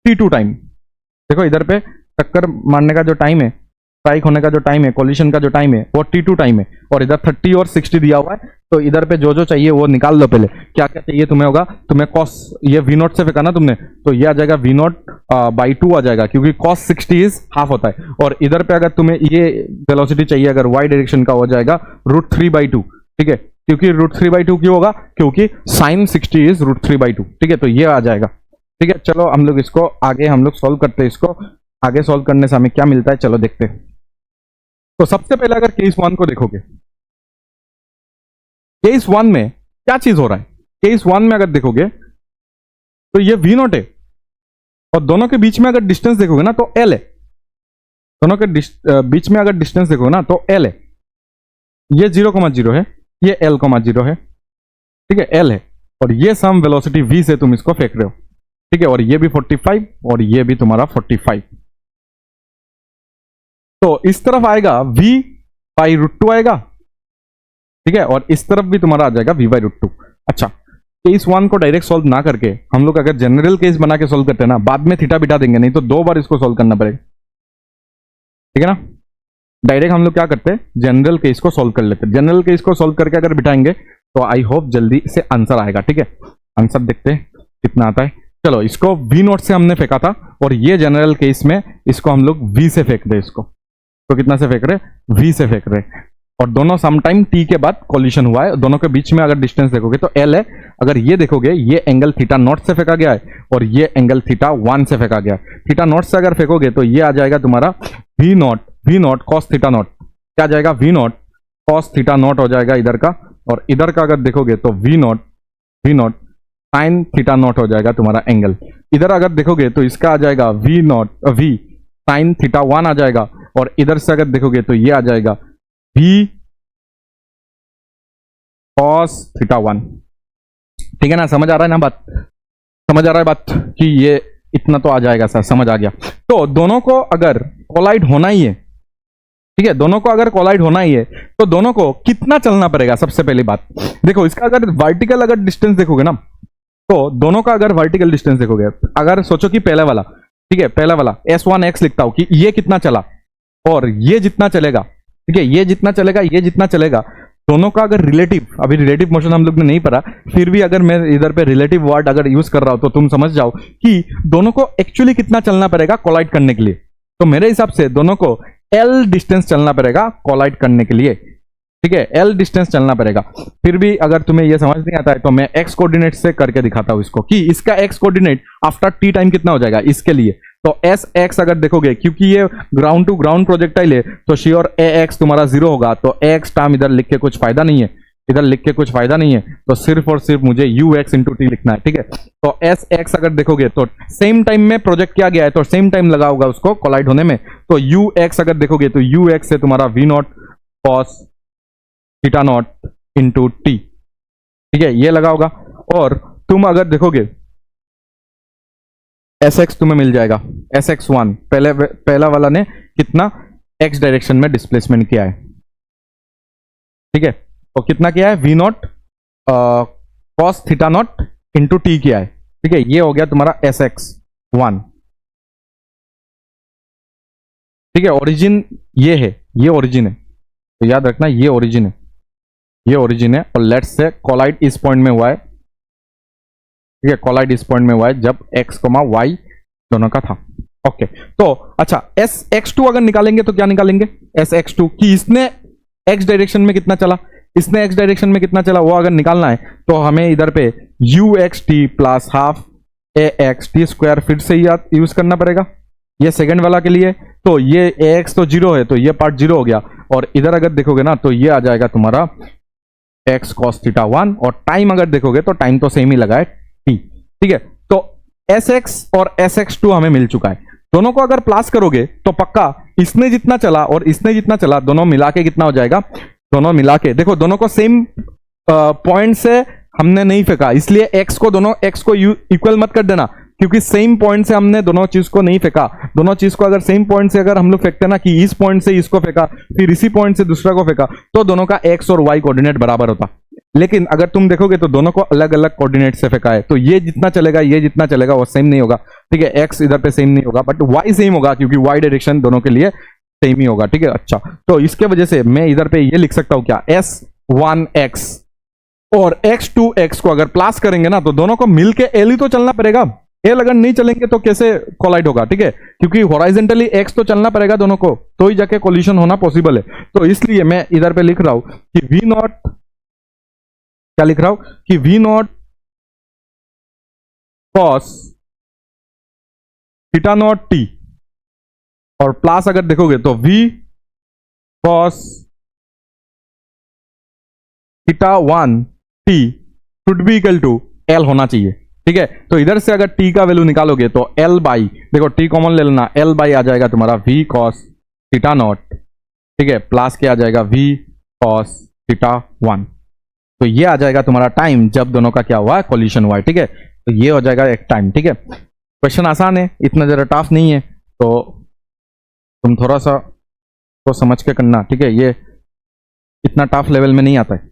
T2 टाइम। देखो इधर पे टक्कर मारने का जो टाइम है, स्ट्राइक होने का जो टाइम है, कोलिशन का जो टाइम है, वो T2 टाइम है, और इधर 30 और 60 दिया हुआ है। तो इधर पे जो जो चाहिए वो निकाल लो पहले। क्या क्या चाहिए तुम्हें होगा, तुम्हें कॉस, ये वी नॉट से फेंका ना तुमने, तो ये आ जाएगा वी नॉट बाई 2 आ जाएगा, क्योंकि कॉस 60 इज हाफ होता है। और इधर पे अगर तुम्हें ये वेलोसिटी चाहिए अगर वाई डायरेक्शन का, हो जाएगा √3/2, ठीक है। क्योंकि √3/2 क्यों होगा, क्योंकि साइन 60 इज √3/2, ठीक है। तो ये आ जाएगा, ठीक है। चलो हम लोग इसको आगे हम लोग सॉल्व करते हैं। इसको आगे सॉल्व करने से हमें क्या मिलता है, चलो देखते हैं। तो सबसे पहले अगर केस 1 को देखोगे, केस 1 में क्या चीज हो रहा है, केस 1 में अगर देखोगे तो ये वी नॉट है, और दोनों के बीच में अगर डिस्टेंस देखोगे ना तो एल है। दोनों के बीच में अगर डिस्टेंस देखोगे ना तो एल है। ये 0,0 है, ये L,0 है, ठीक है, एल है। और ये सम वेलोसिटी v से तुम इसको फेंक रहे हो, ठीक है। और ये भी 45 और ये भी तुम्हारा 45। तो इस तरफ आएगा v/√2 आएगा, ठीक है। और इस तरफ भी तुम्हारा आ जाएगा v/√2। अच्छा, केस 1 को डायरेक्ट सॉल्व ना करके हम लोग अगर जनरल केस बना के सॉल्व करते हैं ना, बाद में थीटा बिठा देंगे, नहीं तो 2 बार इसको सॉल्व करना पड़ेगा, ठीक है ना। डायरेक्ट हम लोग क्या करते हैं, जनरल केस को सॉल्व कर लेते हैं। जनरल केस को सॉल्व करके अगर बिठाएंगे तो आई होप जल्दी से आंसर आएगा, ठीक है। आंसर देखते हैं कितना आता है। चलो, इसको वी नॉट से हमने फेंका था, और ये जनरल केस में इसको हम लोग वी से फेंक रहे। इसको तो कितना से फेंक रहे, वी से फेंक रहे। और दोनों सम टाइम टी के बाद कोलिशन हुआ है। दोनों के बीच में अगर डिस्टेंस देखोगे तो एल है। अगर ये देखोगे, ये एंगल थीटा नॉट से फेंका गया है, और ये एंगल थीटा 1 से फेंका गया है। थीटा नॉट से अगर फेंकोगे तो ये आ जाएगा तुम्हारा v not cos theta not. क्या जाएगा, v not cos theta not हो जाएगा इधर का। और इधर का अगर देखोगे तो v not sine theta not हो जाएगा तुम्हारा एंगल। इधर अगर देखोगे तो इसका आ जाएगा वी साइन थीटा 1 आ जाएगा। और इधर से अगर देखोगे तो ये आ जाएगा v cos थीटा 1, ठीक है ना। समझ आ रहा है ना बात, समझ आ रहा है बात कि ये इतना तो आ जाएगा सर, समझ आ गया। तो दोनों को अगर कोलाइड होना ही है, ठीक है, दोनों को अगर कोलाइड होना ही है तो दोनों को कितना चलना पड़ेगा। सबसे पहली बात देखो, इसका अगर वर्टिकल अगर डिस्टेंस देखोगे ना, तो दोनों का अगर वर्टिकल डिस्टेंस देखोगे, अगर सोचो कि पहला वाला, ठीक है, पहला वाला S1x लिखता हूं कि ये कितना चला और ये जितना चलेगा, ठीक है, ये जितना चलेगा, ये जितना चलेगा, दोनों का अगर रिलेटिव, अभी रिलेटिव मोशन हम लोग ने नहीं पढ़ा, फिर भी अगर मैं इधर पे रिलेटिव वर्ड अगर यूज कर रहा हूं तो तुम समझ जाओ कि दोनों को एक्चुअली कितना चलना पड़ेगा कोलाइड करने के लिए। तो मेरे हिसाब से दोनों को L डिस्टेंस चलना पड़ेगा कोलाइड करने के लिए, ठीक है, L डिस्टेंस चलना पड़ेगा। फिर भी अगर तुम्हें यह समझ नहीं आता है तो मैं x कोऑर्डिनेट से करके दिखाता हूं इसको, कि इसका x coordinate after t time कितना हो जाएगा इसके लिए। तो sx अगर देखोगे, क्योंकि ये ग्राउंड टू ग्राउंड प्रोजेक्टाइल है, तो श्योर ax तुम्हारा 0 होगा। तो ax टर्म इधर लिख के कुछ फायदा नहीं है, इधर लिख के कुछ फायदा नहीं है, तो सिर्फ और सिर्फ मुझे ux इंटू टी लिखना है, ठीक है। तो sx अगर देखोगे तो सेम टाइम में प्रोजेक्ट किया गया है, तो सेम टाइम लगा होगा उसको कोलाइड होने में। तो ux अगर देखोगे तो ux से तुम्हारा v not cos theta not into T, ठीक है, ये लगा होगा। और तुम अगर देखोगे Sx तुम्हें मिल जाएगा Sx1, पहला वाला ने कितना x डायरेक्शन में डिस्प्लेसमेंट किया है, ठीक है, तो कितना किया है, v not cos theta not into T किया है, ठीक है, ये हो गया तुम्हारा Sx1, ठीक है। ओरिजिन ये है, ये ओरिजिन है, तो याद रखना ये ओरिजिन है, ये ओरिजिन है। और लेट्स से कोलाइड इस पॉइंट में हुआ है, ठीक है, कोलाइड इस पॉइंट में हुआ है जब x, y दोनों का था, ओके। तो अच्छा, Sx2 अगर निकालेंगे तो क्या निकालेंगे, Sx2 कि इसने x डायरेक्शन में कितना चला, इसने x डायरेक्शन में कितना चला, वो अगर निकालना है तो हमें इधर पे uxt plus half axt square फिर से यूज करना पड़ेगा, ये सेकंड वाला के लिए। तो ये ax तो 0 है, तो ये पार्ट 0 हो गया। और इधर अगर देखोगे ना तो ये आ जाएगा तुम्हारा x cos थीटा 1, और टाइम अगर देखोगे तो टाइम तो सेम ही लगा है t, ठीक है। तो sx और sx2 हमें मिल चुका है। दोनों को अगर प्लस करोगे तो पक्का इसने जितना चला और इसने जितना चला, दोनों मिला के कितना हो जाएगा? दोनों मिला के देखो, दोनों को सेम पॉइंट से हमने नहीं फेंका, इसलिए एक्स को इक्वल मत कर देना, क्योंकि सेम पॉइंट से हमने दोनों चीज को नहीं फेंका। दोनों चीज को अगर सेम पॉइंट से अगर हम लोग फेंकते ना, कि इस पॉइंट से इसको फेंका फिर इसी पॉइंट से दूसरा को फेंका, तो दोनों का एक्स और वाई कोऑर्डिनेट बराबर होता। लेकिन अगर तुम देखोगे तो दोनों को अलग अलग कोऑर्डिनेट से फेंका है, तो ये जितना चलेगा ये जितना चलेगा वो सेम नहीं होगा, ठीक है। एक्स इधर पे सेम नहीं होगा, बट वाई सेम होगा, क्योंकि वाई डायरेक्शन दोनों के लिए सेम ही होगा, ठीक है। अच्छा, तो इसके वजह से मैं इधर पे ये लिख सकता हूं क्या, S1x और x2x को अगर प्लस करेंगे ना, तो दोनों को मिलके एल ही तो चलना पड़ेगा। एल अगर नहीं चलेंगे तो कैसे कोलाइड होगा, ठीक है, क्योंकि हॉराइजेंटली एक्स तो चलना पड़ेगा दोनों को, तो ही जाके कोलिशन होना पॉसिबल है। तो इसलिए मैं इधर पे लिख रहा हूं कि v नॉट, क्या लिख रहा हूं कि v not cos theta not t, और प्लस अगर देखोगे तो v cos theta 1 t should be equal to L होना चाहिए, ठीक है। तो इधर से अगर t का वैल्यू निकालोगे तो l बाई, देखो t कॉमन ले लेना, l बाई आ जाएगा तुम्हारा v कॉस थीटा नॉट, ठीक है, प्लस क्या आ जाएगा v कॉस थीटा 1। तो ये आ जाएगा तुम्हारा टाइम जब दोनों का क्या हुआ है, कोलिशन हुआ है, ठीक है। तो ये हो जाएगा एक टाइम, ठीक है। क्वेश्चन आसान है, इतना जरा टफ नहीं है, तो तुम थोड़ा सा तो समझ के करना, ठीक है। ये इतना टफ लेवल में नहीं आता है,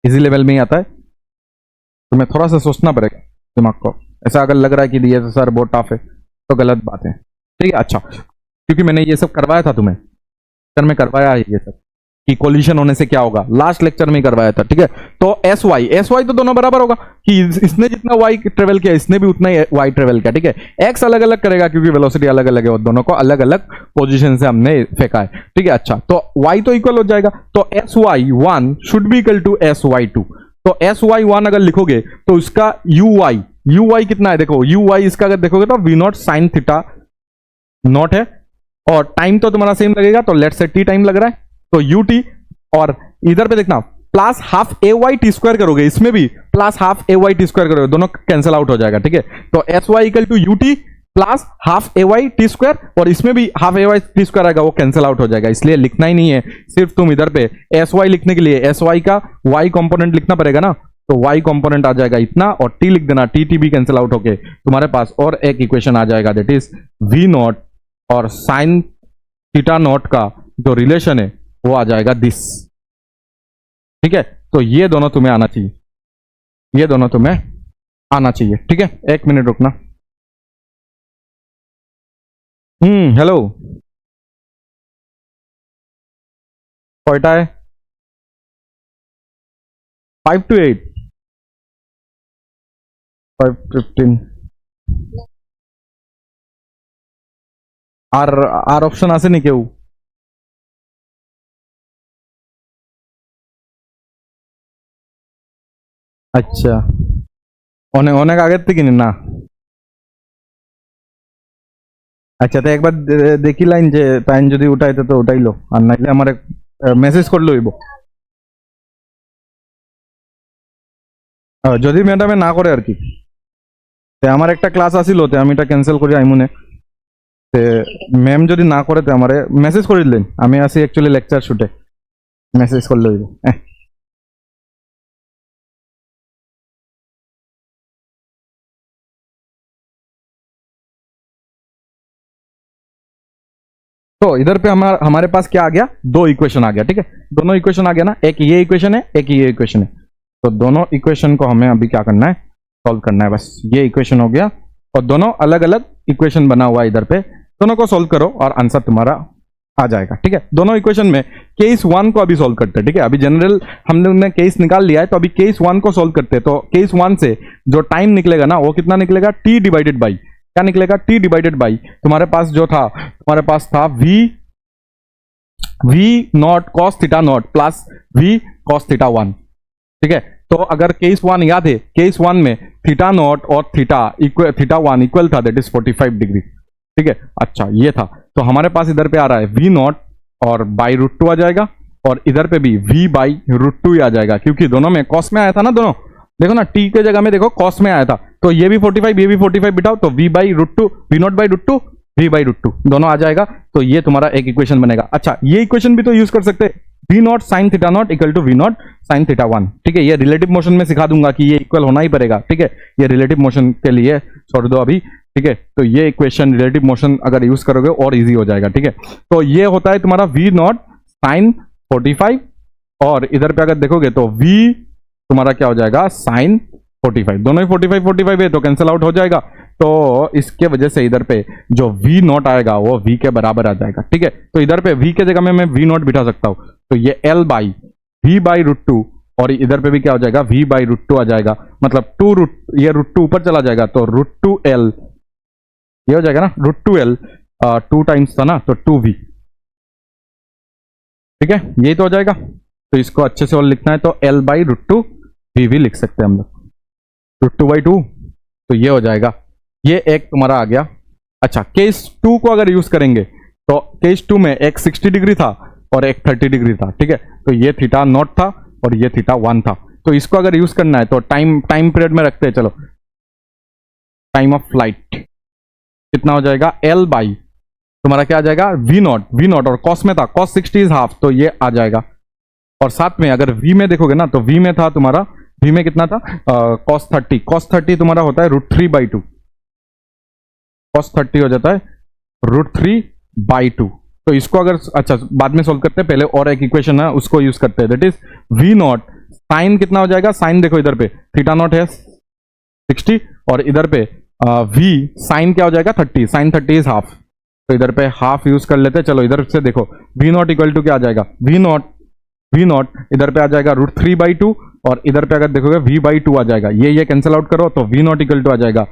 इजी लेवल में ही आता है, तुम्हें थोड़ा सा सोचना पड़ेगा दिमाग को। ऐसा अगर लग रहा है कि ये तो सर बहुत टफ है, तो गलत बात है, ठीक है। अच्छा, क्योंकि मैंने ये सब करवाया था तुम्हें, लेक्चर में करवाया है ये सब कि कोलिशन होने से क्या होगा, लास्ट लेक्चर में करवाया था, ठीक है। तो एस वाई तो दोनों बराबर होगा, कि इसने जितना वाई ट्रेवल किया इसने भी उतना ही वाई ट्रेवल किया, ठीक है। एक्स अलग अलग करेगा क्योंकि वेलोसिटी अलग अलग है और दोनों को अलग अलग पोजीशन से हमने फेंका है, ठीक है। अच्छा, तो वाई तो इक्वल हो जाएगा, तो SY1 should be equal to SY2। तो SY1 अगर लिखोगे तो उसका UY कितना है, देखो UY इसका अगर देखोगे तो V not sine theta not है, और टाइम तो तुम्हारा सेम लगेगा, तो लेट्स से t टाइम लग रहा है, तो UT, और इधर पे देखना plus half AY t square करोगे, इसमें भी plus half AY t square करोगे, दोनों कैंसिल आउट हो जाएगा, ठीक है। तो SY equal to UT plus half AY t square, और इसमें भी हाफ AY टी स्क्वायर आएगा, वो कैंसिल आउट हो जाएगा, इसलिए लिखना ही नहीं है। सिर्फ तुम इधर पे SY लिखने के लिए SY का Y कंपोनेंट लिखना पड़ेगा ना, तो Y कंपोनेंट आ जाएगा इतना, और T लिख देना, T भी कैंसिल आउट होके तुम्हारे पास और एक इक्वेशन आ जाएगा, दैट इज V नॉट और साइन थीटा नॉट का जो रिलेशन है वो आ जाएगा दिस, ठीक है। तो ये दोनों तुम्हें आना चाहिए, ये दोनों तुम्हें आना चाहिए, ठीक है। एक मिनट रुकना। हेलो, कयटा है? 5 to 8, 5:15। আর অপশন আছে নি কেউ? আচ্ছা, অনেক অনেক আগের থেকে না? আচ্ছা, তো একবার দেখি লাইন যে টাইম যদি উঠাইতে তো উঠাইলো, আর নাইলে আমার মেসেজ করলে হইব। যদি ম্যাডামে না করে আর কি, আমার একটা ক্লাস আসিল, আমি এটা ক্যান্সেল করি আইমুনে, ম্যাম যদি না করে তো আমারে মেসেজ করে দিলেন, আমি আসি অ্যাকচুয়ালি লেকচার শুটে, মেসেজ করলে হইব। तो इधर पे हमारे पास क्या आ गया, दो इक्वेशन आ गया, ठीक है। दोनों इक्वेशन आ गया ना, एक ये इक्वेशन है, एक ये इक्वेशन है, तो दोनों इक्वेशन को हमें अभी क्या करना है, सॉल्व करना है, बस ये इक्वेशन हो गया, और दोनों अलग अलग इक्वेशन बना हुआ है इधर पे, दोनों को सॉल्व करो और आंसर तुम्हारा आ जाएगा, ठीक है। दोनों इक्वेशन में केस 1 को अभी सॉल्व करते हैं, ठीक है। अभी जनरल हमने केस निकाल लिया है, तो अभी केस 1 को सॉल्व करते हैं। तो केस 1 से जो टाइम निकलेगा ना, वो कितना निकलेगा, t डिवाइडेड बाई, क्या निकलेगा, t डिवाइडेड बाई तुम्हारे पास जो था, तुम्हारे पास था v not cos theta not plus v cos theta 1, ठीक है। तो अगर केस 1 याद है, केस 1 में थीटा नॉट और थीटा 1 इक्वल था, दैट इज 45 डिग्री, ठीक है। अच्छा, ये था, तो हमारे पास इधर पे आ रहा है v नॉट और बाई √2 आ जाएगा, और इधर पे भी v बाई √2 ही आ जाएगा, क्योंकि दोनों में कॉस में आया था ना, दोनों देखो ना, t के जगह में देखो कॉस में आया था, तो ये भी 45 ये भी 45 बिठाओ, तो v by √2, v not by √2 v/√2 दोनों आ जाएगा, तो ये तुम्हारा एक इक्वेशन बनेगा। अच्छा, ये इक्वेशन भी तो यूज कर सकते हैं, v0 sin θ0 equal to v0 sin θ1। ठीक है, ये रिलेटिव मोशन में सिखा दूंगा कि ये इक्वल होना ही पड़ेगा। ठीक है, ये रिलेटिव मोशन के लिए छोड़ दो अभी। ठीक है, तो ये इक्वेशन रिलेटिव मोशन अगर यूज करोगे और इजी हो जाएगा। ठीक है, तो ये होता है तुम्हारा v0 sin 45, और इधर पे अगर देखोगे तो v तुम्हारा क्या हो जाएगा sin 45, दोनों ही 45 45 है तो कैंसिल आउट हो जाएगा। तो इसके वजह से इधर पे जो v0 आएगा वो v के बराबर आ जाएगा। ठीक है, तो इधर पे v के जगह में मैं v0 बिठा सकता हूं, तो ये l बाई v/√2, और इधर पे भी क्या हो जाएगा v/√2 आ जाएगा, मतलब ये √2 ऊपर चला जाएगा तो √2l, ये हो जाएगा ना √2l, 2 टाइम्स था ना तो 2v। ठीक है, यही तो हो जाएगा। तो इसको अच्छे से और लिखना है तो l/√2 v लिख सकते हैं हम लोग, √2/2, तो ये हो जाएगा। ये एक तुम्हारा आ गया। अच्छा, केस 2 को अगर यूज करेंगे तो केस 2 में एक 60 डिग्री था और एक 30 डिग्री था। ठीक है, तो ये θ0 था और ये θ1 था। तो इसको अगर यूज करना है तो टाइम पीरियड में रखते हैं, चलो टाइम ऑफ फ्लाइट कितना हो जाएगा l बाई तुम्हारा क्या आ जाएगा v0, और कॉस में था cos 60 इज हाफ, तो ये आ जाएगा। और साथ में अगर v में देखोगे ना तो v में था तुम्हारा, v में कितना था cos 30 तुम्हारा होता है √3/2, cos 30 हो जाता है √3/2। तो इसको अगर अच्छा बाद में सोल्व करते हैं, पहले और एक इक्वेशन है उसको यूज करते हैं, दैट इज v0 साइन कितना हो जाएगा, साइन देखो इधर पे θ0 है 60 और इधर पे v साइन क्या हो जाएगा 30, साइन 30 इज हाफ, तो इधर पे हाफ यूज कर लेते हैं। चलो इधर से देखो v0 इक्वल टू क्या आ जाएगा, v0 इधर पे आ जाएगा √3/2, और इधर पे अगर देखोगे v/2 आ जाएगा, ये कैंसिल आउट करो तो v0 इक्वल टू आ जाएगा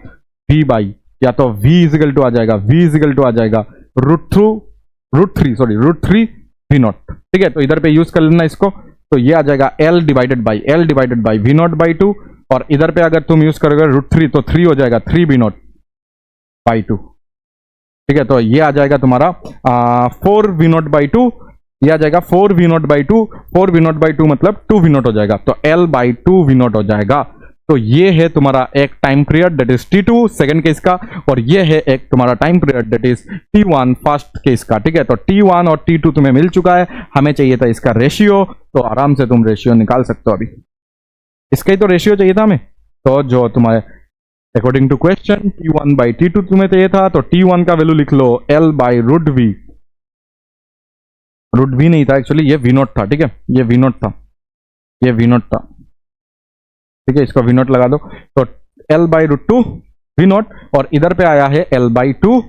v बाई, या तो v इज इक्वल टू आ जाएगा √3 v0। ठीक है, तो इधर पे यूज कर लेना इसको, तो ये आ जाएगा l डिवाइडेड बाई v0/2, और इधर पे अगर तुम यूज करोगे √3 तो 3 हो जाएगा 3 v0/2। ठीक है, तो ये आ जाएगा तुम्हारा 4 v0/2, ये आ जाएगा 4 v0/2 मतलब 2 v0 हो जाएगा, तो l/2 v0 हो जाएगा। तो ये है तुम्हारा एक time period that is t2 second case का, और ये है एक तुम्हारा time period that is t1 first case का। ठीक है, तो t1 और t2 तुम्हें मिल चुका है, हमें चाहिए था इसका रेशियो, तो आराम से तुम रेशियो निकाल सकते हो। अभी इसका ही तो रेशियो चाहिए था हमें, तो जो तुम्हारे अकॉर्डिंग टू क्वेश्चन t1/t2 तुम्हें चाहिए था, तो t1 का वैल्यू लिख लो l/√v, √v नहीं था एक्चुअली, ये v0 था। ठीक है, ये v0 था। ठीक है, इसको v0 लगा दो, तो l/√2 v0, और इधर पे आया है l/2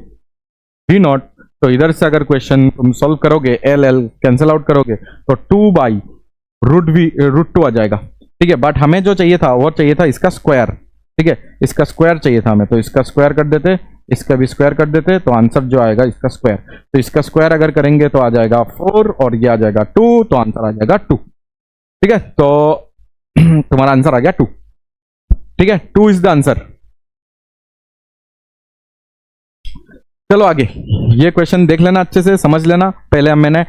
v0, तो इधर से अगर क्वेश्चन तुम सॉल्व करोगे l कैंसिल आउट करोगे तो 2/√2 आ जाएगा। ठीक है, बट हमें जो चाहिए था वो चाहिए था इसका स्क्वायर। ठीक है, इसका स्क्वायर चाहिए था हमें, तो इसका स्क्वायर कर देते, इसका भी स्क्वायर कर देते, तो आंसर जो आएगा इसका स्क्वायर, तो इसका स्क्वायर अगर करेंगे तो आ जाएगा 4 और ये आ जाएगा 2, तो आंसर आ जाएगा 2। ठीक है, तो तुम्हारा आंसर आ गया 2। ठीक है, 2 इज द आंसर। चलो आगे, ये क्वेश्चन देख लेना अच्छे से, समझ लेना। पहले मैंने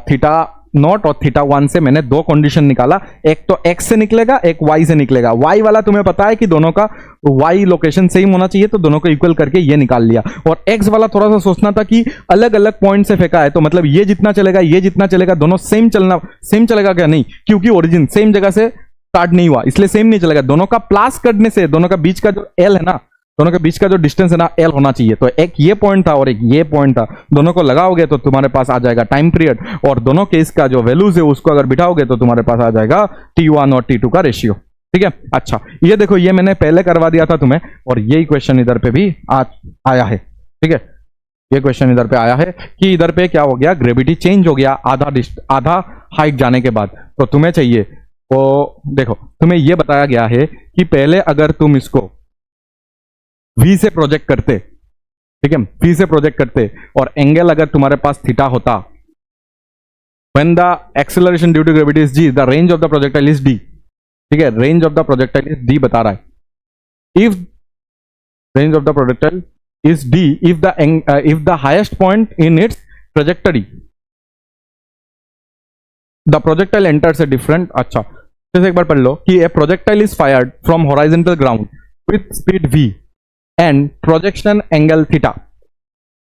θ0 और θ1 से मैंने दो कंडीशन निकाला, एक तो x से निकलेगा, एक y से निकलेगा। y वाला तुम्हें पता है कि दोनों का y लोकेशन सेम होना चाहिए, तो दोनों को इक्वल करके ये निकाल लिया। और x वाला थोड़ा सा सोचना था कि अलग अलग पॉइंट से फेंका है, तो मतलब ये जितना चलेगा दोनों सेम चलेगा क्या, नहीं, क्योंकि ओरिजिन सेम जगह से स्टार्ट नहीं हुआ, इसलिए सेम नहीं चलेगा। दोनों का प्लस करने से दोनों का बीच का जो l है ना, दोनों के बीच का जो डिस्टेंस है ना l होना चाहिए। तो एक ये पॉइंट था और एक ये पॉइंट था, दोनों को लगाओगे तो तुम्हारे पास आ जाएगा टाइम पीरियड, और दोनों केस का जो वैल्यूज है उसको अगर बिठाओगे तो तुम्हारे पास आ जाएगा t1 और t2 का रेशियो। ठीक है, अच्छा ये देखो, ये मैंने पहले करवा दिया था तुम्हें, और यही क्वेश्चन इधर पे भी आया है। ठीक है, ये क्वेश्चन इधर पे आया है कि इधर पे क्या हो गया, ग्रेविटी चेंज हो गया आधा हाइट जाने के बाद। तो तुम्हें चाहिए, तो देखो तुम्हें यह बताया गया है कि पहले अगर तुम इसको v से प्रोजेक्ट करते, ठीक है, v से प्रोजेक्ट करते, और एंगल अगर तुम्हारे पास थीटा होता, when the acceleration due to gravity is g, the range of the projectile is d। ठीक है, range of the projectile is d बता रहा है। If range of the projectile is d, if the highest point in its trajectory the projectile enters a different, अच्छा जैसे एक बार पढ़ लो कि a projectile is fired from horizontal ground with speed v and projection angle theta,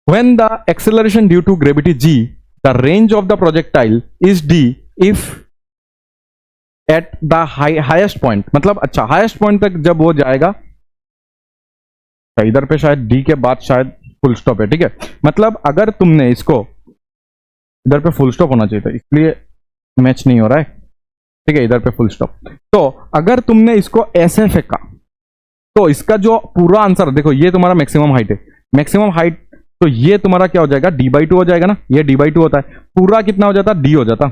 when the acceleration due to gravity g, the range of the projectile is d if at the highest point, मतलब अच्छा highest point तक जब वो जाएगा, इधर पे शायद D के बाद शायद फुल स्टॉप है, ठीक है। मतलब अगर तुमने इसको, इधर पे फुल स्टॉप होना चाहिए था इसलिए मैच नहीं हो रहा है, ठीक है, इधर पे फुल स्टॉप। तो अगर तुमने इसको ऐसे फेंका तो इसका जो पूरा आंसर देखो, ये तुम्हारा मैक्सिमम हाइट है, मैक्सिमम हाइट, तो ये तुम्हारा क्या हो जाएगा, d/2 हो जाएगा ना, ये d/2 होता है, पूरा कितना हो जाता, d हो जाता,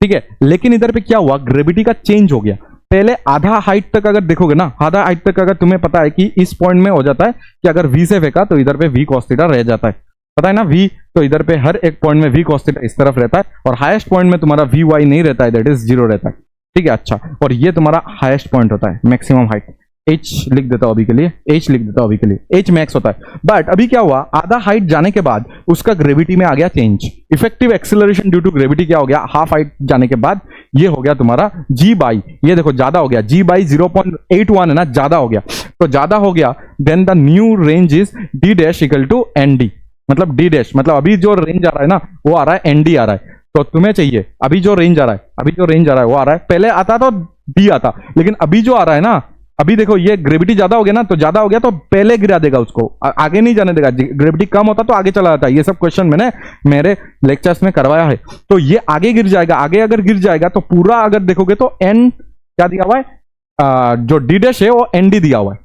ठीक है। लेकिन इधर पे क्या हुआ, ग्रेविटी का चेंज हो गया। पहले आधा हाइट तक अगर देखोगे ना, आधा हाइट तक अगर तुम्हें पता है कि इस पॉइंट में हो जाता है कि अगर v से फेंका तो इधर पे v cos थीटा रह जाता है, पता है ना v, तो इधर पे हर एक पॉइंट में v cos थीटा इस तरफ रहता है, और हाईएस्ट पॉइंट में तुम्हारा vy नहीं रहता है, दैट इज 0 रहता है, ठीक है। अच्छा, और ये तुम्हारा हाईएस्ट पॉइंट होता है, मैक्सिमम हाइट, h लिख देता हूं अभी के लिए, h लिख देता हूं अभी के लिए, h मैक्स होता है। बट अभी क्या हुआ, आधा हाइट जाने के बाद उसका ग्रेविटी में आ गया change, effective acceleration due to gravity क्या हो गया, हाफ हाइट जाने के बाद ये हो गया तुम्हारा g बाई, ये देखो ज्यादा हो गया, g बाई 0.81 है ना, ज्यादा हो गया, तो ज्यादा हो गया, then the new range is d dash equal to nd, मतलब d डैश मतलब अभी जो रेंज आ रहा है ना वो आ रहा है nd आ रहा है, तो तुम्हें चाहिए अभी जो रेंज आ रहा है, अभी जो रेंज आ रहा है वो आ रहा है, पहले आता तो d आता, लेकिन अभी जो आ रहा है ना, अभी देखो ये ग्रेविटी ज्यादा हो गया ना, तो ज्यादा हो गया तो पहले गिरा देगा उसको, आगे नहीं जाने देगा, ग्रेविटी कम होता तो आगे चला जाता, ये सब क्वेश्चन मैंने मेरे लेक्चर्स में करवाया है, तो ये आगे गिर जाएगा, आगे अगर गिर जाएगा तो पूरा अगर देखोगे तो n क्या दिया हुआ है, जो d डैश है वो nd दिया हुआ है,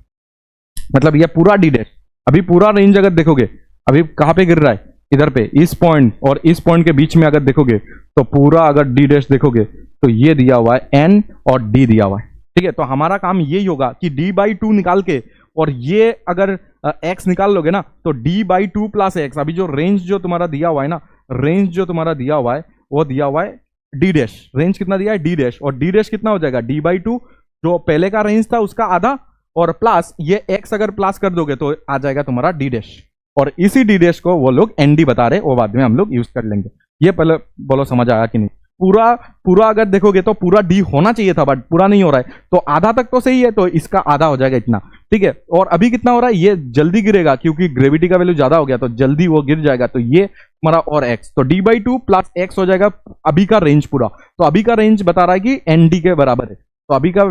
मतलब ये पूरा d डैश, अभी पूरा रेंज अगर देखोगे अभी कहां पे गिर रहा है, इधर पे, इस पॉइंट और इस पॉइंट के बीच में अगर देखोगे तो पूरा अगर d डैश देखोगे तो ये दिया हुआ है n और d दिया हुआ है, ठीक है। तो हमारा काम यही होगा कि d/2 निकाल के, और ये अगर x निकाल लोगे ना तो d/2 प्लस x, अभी जो रेंज जो तुम्हारा दिया हुआ है ना, रेंज जो तुम्हारा दिया हुआ है वो दिया हुआ है d डैश, रेंज कितना दिया है d डैश, और d डैश कितना हो जाएगा d/2, जो पहले का रेंज था उसका आधा, और प्लस ये x अगर प्लस कर दोगे तो आ जाएगा तुम्हारा d डैश, और इसी d डैश को वो लोग nd बता रहे, वो बाद में हम लोग यूज कर लेंगे। ये पहले बोलो समझ आया कि नहीं, पूरा पूरा अगर देखोगे तो पूरा डी होना चाहिए था, बट पूरा नहीं हो रहा है, तो आधा तक तो सही है, तो इसका आधा हो जाएगा इतना, ठीक है। और अभी कितना हो रहा है, ये जल्दी गिरेगा क्योंकि ग्रेविटी का वैल्यू ज्यादा हो गया, तो जल्दी वो गिर जाएगा, तो ये हमारा और x, तो d/2 प्लस x हो जाएगा अभी का रेंज पूरा, तो अभी का रेंज बता रहा है कि nd के बराबर है, तो अभी का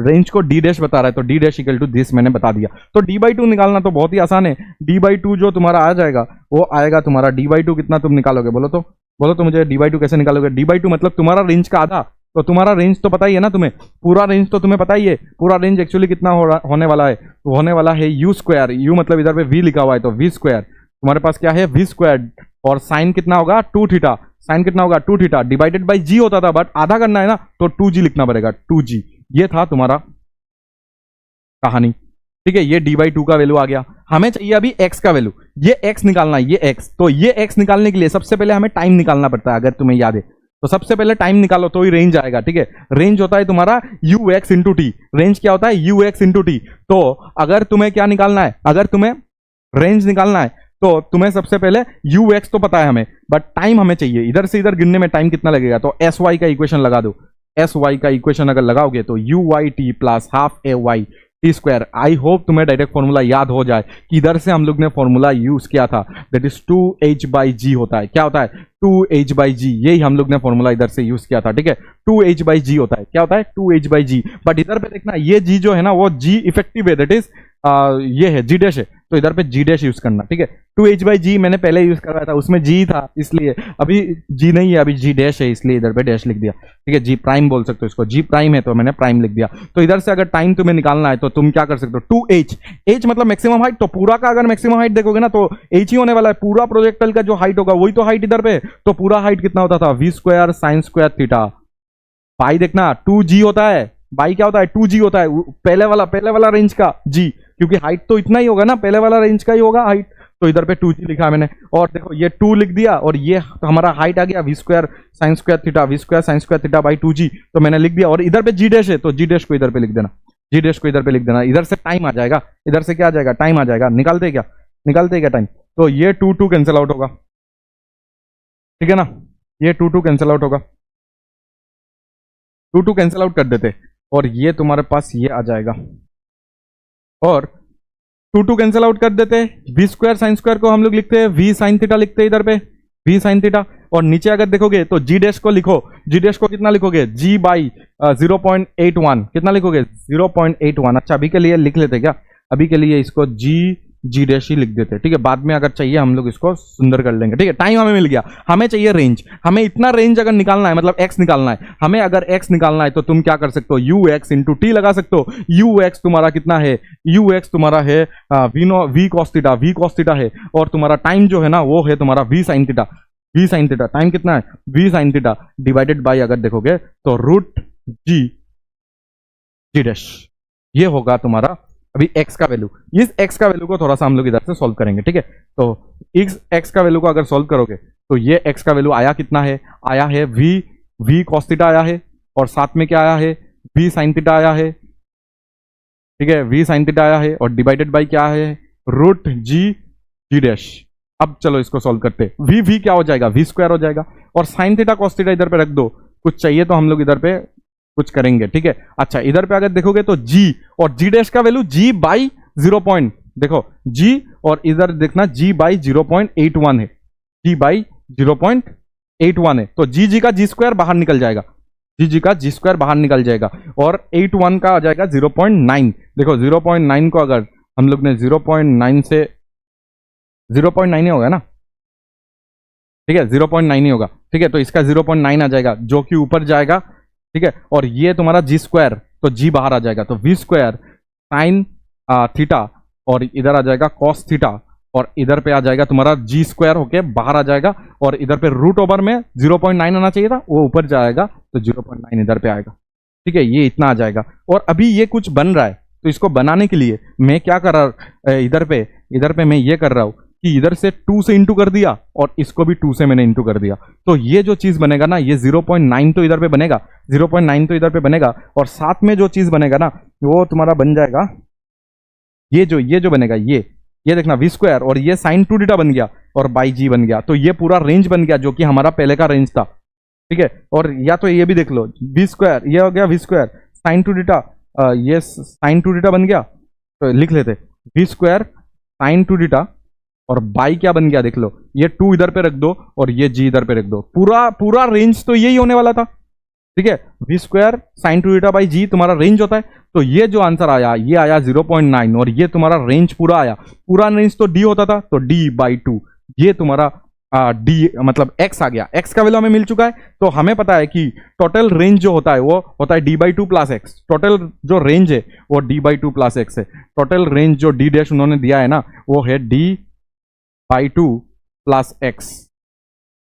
रेंज को d डैश बता रहा है, तो d dash equal to this मैंने बता दिया। तो d/2 निकालना तो बहुत ही आसान है, d/2 जो तुम्हारा आ जाएगा वो आएगा तुम्हारा d/2 कितना तुम निकालोगे, बोलो तो मुझे d/2 कैसे निकालोगे, d/2 मतलब तुम्हारा रेंज का आधा, तो तुम्हारा रेंज तो पता ही है ना तुम्हें, पूरा रेंज तो तुम्हें पता ही है, पूरा रेंज एक्चुअली कितना होने वाला है, तो होने वाला है u स्क्वायर, u मतलब इधर पे v लिखा हुआ है तो v स्क्वायर, तुम्हारे पास क्या है v स्क्वायर, और साइन कितना होगा 2 थीटा, साइन कितना होगा 2 थीटा डिवाइडेड बाई g होता था, बट आधा करना है ना तो 2g लिखना पड़ेगा, 2g, ये था तुम्हारा कहानी, ठीक है। ये d/2 का वैल्यू आ गया, हमें चाहिए अभी x का वैल्यू, ये x निकालना है, ये x, तो ये x निकालने के लिए सबसे पहले हमें टाइम निकालना पड़ता है, अगर तुम्हें याद है तो सबसे पहले टाइम निकालो तो ही रेंज आएगा, ठीक है। रेंज होता है तुम्हारा ux इंटू टी, रेंज क्या होता है ux इंटू टी, तो अगर तुम्हें क्या निकालना है, अगर तुम्हें रेंज निकालना है तो तुम्हें सबसे पहले ux तो पता है हमें, बट टाइम हमें चाहिए, इधर से इधर गिरने में टाइम कितना लगेगा, तो sy का इक्वेशन लगा दो, sy का इक्वेशन अगर लगाओगे तो uyt plus half ay t square, I hope तुम्हें डायरेक्ट फॉर्मूला याद हो जाए कि इधर से हम लोग ने फॉर्मूला यूज किया था, दैट इज 2h/g होता है, क्या होता है 2h/g, यही हम लोग ने फॉर्मूला इधर से यूज किया था, ठीक है। 2h/g होता है, क्या होता है 2h/g, बट इधर पे देखना ये g जो है ना वो g इफेक्टिव है, दैट इज ये है g डैश है, तो इधर पे g डैश यूज करना, ठीक है। 2h/g मैंने पहले यूज करवाया था, उसमें g था इसलिए, अभी g नहीं है, अभी g डैश है इसलिए इधर पे डैश लिख दिया, ठीक है। g प्राइम बोल सकते हो इसको, g प्राइम है तो मैंने प्राइम लिख दिया। तो इधर से अगर टाइम तुम्हें निकालना है तो तुम क्या कर सकते हो, 2h, h मतलब मैक्सिमम हाइट, तो पूरा का अगर मैक्सिमम हाइट देखोगे ना तो h ही होने वाला है, पूरा प्रोजेक्टाइल का जो हाइट होगा वही तो हाइट इधर पे, तो पूरा हाइट कितना होता था v square sine square theta, by देखना 2g होता है, बाई क्या होता है 2g होता है, पहले वाला रेंज का g, क्योंकि हाइट तो इतना ही होगा ना, पहले वाला रेंज का ही होगा हाइट, तो इधर पे 2g लिखा है मैंने, और देखो ये 2 लिख दिया, और ये हमारा हाइट आ गया v square sine square theta, v square sine square theta by 2g, तो मैंने लिख दिया, और इधर पे g डैश है तो g डैश को इधर पे लिख देना, g डैश को इधर पे लिख देना, इधर से टाइम आ जाएगा, इधर से क्या आ जाएगा टाइम आ जाएगा, निकालते क्या टाइम, तो ये 2 कैंसिल आउट होगा, ठीक है ना, ये 2 कैंसिल आउट होगा, 2 कैंसिल आउट कर देते, और ये तुम्हारे पास ये आ जाएगा, और टू कैंसिल आउट कर देते हैं, वी स्क्वायर साइन स्क्वायर को हम लोग लिखते हैं वी साइन थीटा लिखते हैं इधर पे, वी साइन थीटा। और नीचे अगर देखोगे तो जी डैश को लिखो, जी डैश को कितना लिखोगे, जी बाई 0.81, कितना लिखोगे 0.81। अच्छा अभी के लिए लिख लेते क्या, अभी के लिए इसको जी डैश ही लिख देते, ठीक है, बाद में अगर चाहिए हम लोग इसको सुंदर कर लेंगे, ठीक है। टाइम हमें मिल गया, हमें चाहिए रेंज, हमें इतना रेंज अगर निकालना है, मतलब एक्स निकालना है हमें, अगर एक्स निकालना है तो तुम क्या कर सकते हो, यू एक्स इंटू टी लगा सकते हो। यू एक्स तुम्हारा कितना है, यू एक्स तुम्हारा है v cos theta, v cos theta है, और तुम्हारा टाइम जो है ना वो है तुम्हारा v sine theta, v sine theta, time कितना है v sine theta divided by अगर देखोगे तो रूट जी डैश, ये होगा तुम्हारा अभी x का वैल्यू। इस x का वैल्यू को थोड़ा सा हम लोग इधर से सॉल्व करेंगे, ठीक है। तो इस x का वैल्यू को अगर सॉल्व करोगे तो ये x का वैल्यू आया कितना है, आया है v cos थीटा आया है, और साथ में क्या आया है v sin थीटा आया है, ठीक है, v sin थीटा आया है, और डिवाइडेड बाय क्या है रूट जी डैश। अब चलो इसको सॉल्व करते, v क्या हो जाएगा v स्क्वायर हो जाएगा, और sin थीटा cos थीटा इधर पे रख दो, कुछ चाहिए तो हम लोग इधर पे कुछ करेंगे, ठीक है। अच्छा इधर पे अगर देखोगे तो g और g डैश का वैल्यू g बाई 0 पॉइंट, देखो g, और इधर देखना g बाई 0.81 है, g बाई 0.81 है, तो g का g स्क्वायर बाहर निकल जाएगा, g का g स्क्वायर बाहर निकल जाएगा, और 81 का आ जाएगा 0.9। देखो 0.9 को अगर हम लोग ने 0.9 से 0.9 ही होगा ना, ठीक है 0.9 ही होगा, ठीक है, तो इसका 0.9 आ जाएगा जो कि ऊपर जाएगा, ठीक है, और ये तुम्हारा जी स्क्वायर, तो जी बाहर आ जाएगा, तो वी स्क्वायर साइन थीटा, और इधर आ जाएगा कॉस थीटा, और इधर पे आ जाएगा तुम्हारा जी स्क्वायर होके बाहर आ जाएगा, और इधर पे रूट ओवर में 0.9 आना चाहिए था, वो ऊपर जाएगा तो 0.9 इधर पे आएगा, ठीक है, ये इतना आ जाएगा। और अभी ये कुछ बन रहा है, तो इसको बनाने के लिए मैं क्या कर रहा, इधर पे मैं ये कर रहा हूं कि इधर से 2 से इंटू कर दिया, और इसको भी 2 से मैंने इंटू कर दिया, तो ये जो चीज बनेगा ना, ये 0.9 तो इधर पे बनेगा, 0.9 तो इधर पे बनेगा, और साथ में जो चीज बनेगा ना वो तुम्हारा बन जाएगा ये जो बनेगा, ये देखना वी स्क्वायर, और ये साइन 2 थीटा बन गया, और बाई जी बन गया, तो ये पूरा रेंज बन गया जो कि हमारा पहले का रेंज था, ठीक है। और या तो ये भी देख लो वी स्क्वायर, ये हो गया वी स्क्वायर साइन 2 थीटा, ये साइन 2 थीटा बन गया, तो लिख लेते वी स्क्वायर साइन 2 थीटा, और बाई क्या बन गया देख लो, ये 2 इधर पे रख दो और ये जी इधर पे रख दो, पूरा रेंज तो यही होने वाला था, ठीक है, v square sine 2 theta by g तुम्हारा रेंज होता है, तो ये जो आंसर आया ये आया 0.9, और ये तुम्हारा रेंज पूरा आया, पूरा रेंज तो डी होता था, तो डी बाई 2, ये तुम्हारा डी मतलब एक्स आ गया, एक्स का वैल्यू हमें मिल चुका है, तो हमें पता है कि टोटल रेंज जो होता है वो होता है D by 2 plus x, total जो रेंज है वो डी बाई 2 प्लस एक्स है, टोटल रेंज जो डी डैश उन्होंने दिया है ना वो है D by 2 plus x,